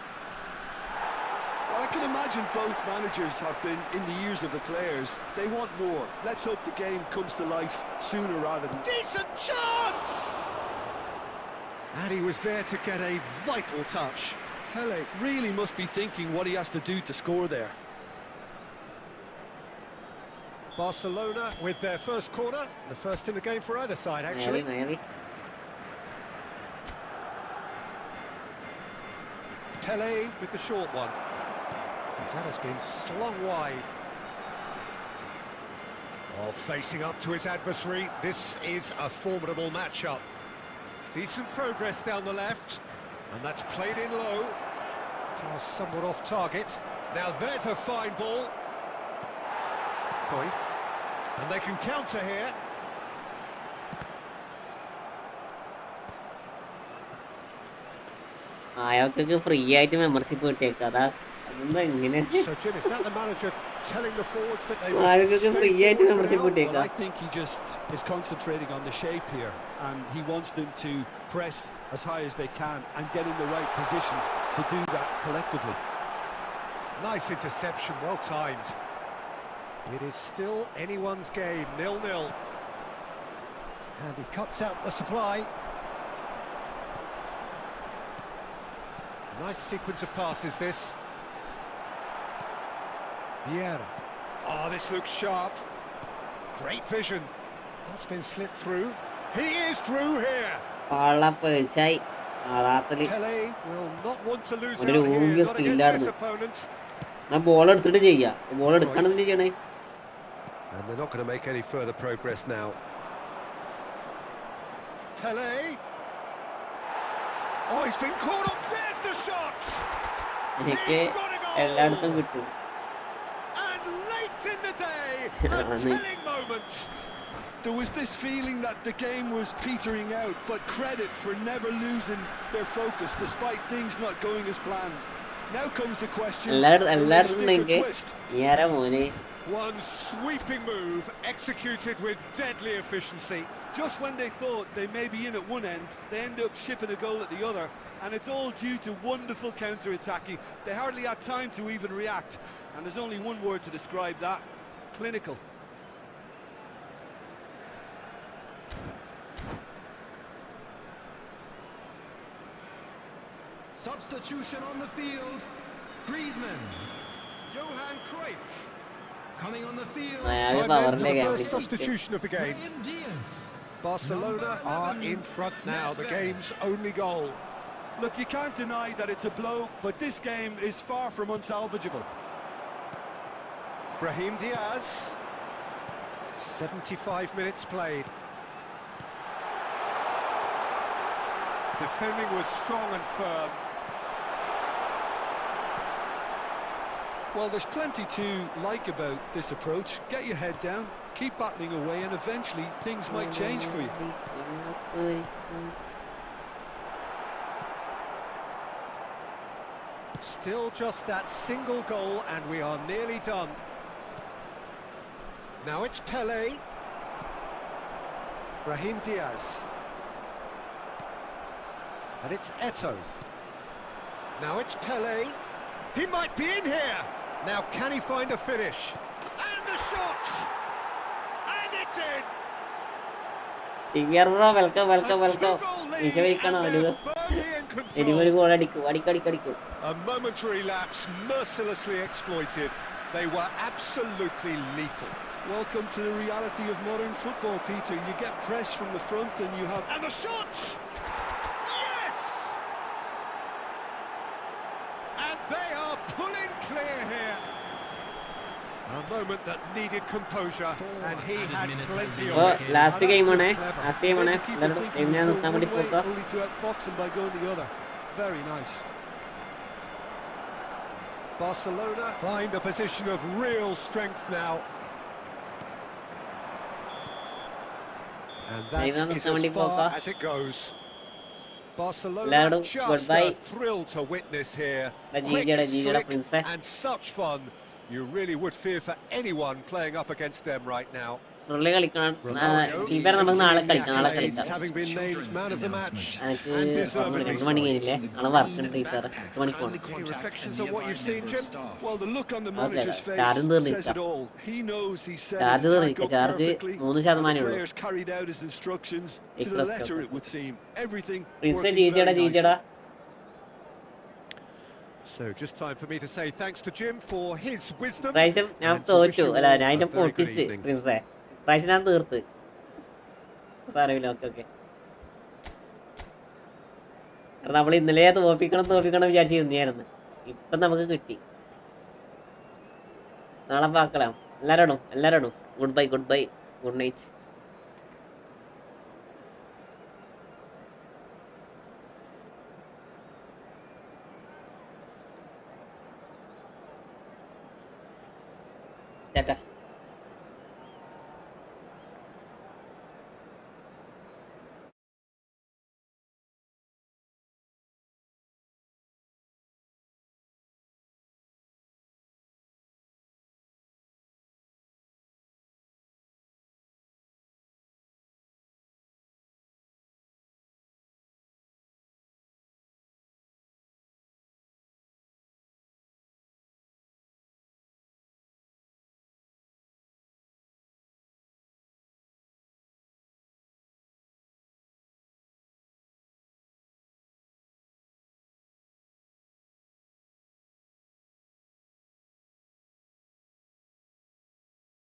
Well, I can imagine both managers have been in the ears of the players. They want more. Let's hope the game comes to life sooner rather than... Decent chance! And he was there to get a vital touch. Pele really must be thinking what he has to do to score there. Barcelona with their first corner. The first in the game for either side, actually. Maybe. Pele with the short one. That has been slung wide. Oh, facing up to his adversary. This is a formidable matchup. Decent progress down the left. And that's played in low. Somewhat off target. Now there's a fine ball. Cruyff. And they can counter here. അയാൾക്കൊക്കെ free ആയിട്ട് membership കിട്ടിയേക്കാം. അതാ അതെന്താ ഇങ്ങനെ? So, Jim, is that the manager telling the forwards that they ആൾക്കൊക്കെ must free stay ആയിട്ട് forward for membership now? Well, കിട്ടിയേക്കാം. I think he just is concentrating on the shape here, and he wants them to press as high as they can and get in the right position to do that collectively. Nice interception, well timed. It is still anyone's game, 0-0. And he cuts out the supply. Nice sequence of passes, this. Vieira. Oh, this looks sharp. Great vision. That's been slipped through. He is through here. പേടിച്ചായി ആറാത്തില്. Pele will not want to lose ഒരു out here, ഊമ്പിയ not against സ്കില്ലായിരുന്നു. this opponent. ഞാൻ ball എടുത്തിട്ട് ചെയ്യാം. Ball എടുക്കാണെന്ന് ചെയ്യണേ. And they're not going to make any further progress now. Pele. Oh, he's been caught up. There's the shot. എനിക്ക് എല്ലായിടത്തും കിട്ടും. And late in the day, a telling moment. There was this feeling that the game was petering out, but credit for never losing their focus despite things not going as planned. Now comes the question, will they stick or twist? One sweeping move executed with deadly efficiency. Just when they thought they may be in at one end, they end up shipping a goal at the other, and it's all due to wonderful counter-attacking. They hardly had time to even react, and there's only one word to describe that: clinical. Substitution on the field. Griezmann. Johan Cruyff. Coming on the field. Time then for the first substitution of the game. Brahim Diaz. Barcelona are in front now, the game's only goal. Look, you can't deny that it's a blow, but this game is far from unsalvageable. Brahim Diaz. 75 minutes played. Defending was strong and firm. Well, there's plenty to like about this approach. Get your head down, keep battling away, and eventually things might change for you. Still just that single goal and we are nearly done. Now it's Pele. Brahim Diaz. And it's Eto'o. Now it's Pele. He might be in here. Now can he find a finish? And the shot! And it's in! welcome. A momentary lapse mercilessly exploited. They were absolutely lethal. Welcome to the reality of modern football, Peter. You get press from the front and you have... And the shot! Yes! And they are pulling clear here. A moment that needed composure, and he had plenty of it. Last game on it. Only to outfox him by going the other. Very nice. Barcelona find a position of real strength now. And that is as far as it goes. Barcelona just a thrill to witness here. Quick, slick, and such fun. You really would fear for anyone playing up against them right now. Having been named man of the match and deservedly so. Any reflections on what you've seen, Jim? Well, the look on the manager's face says it all. He knows he set his attack up perfectly. The players carried out his instructions to the letter, it would seem. Everything working very nicely. So just time for me to say thanks to Jim for his wisdom. And to wish you all a very good evening. നമ്മൾ ഇന്നലെ തോപ്പിക്കണം വിചാരിച്ചിരുന്നായിരുന്നു. ഇപ്പം നമുക്ക് കിട്ടി. നാളെ പാക്കണം. എല്ലാരോടും good bye good night. Tata.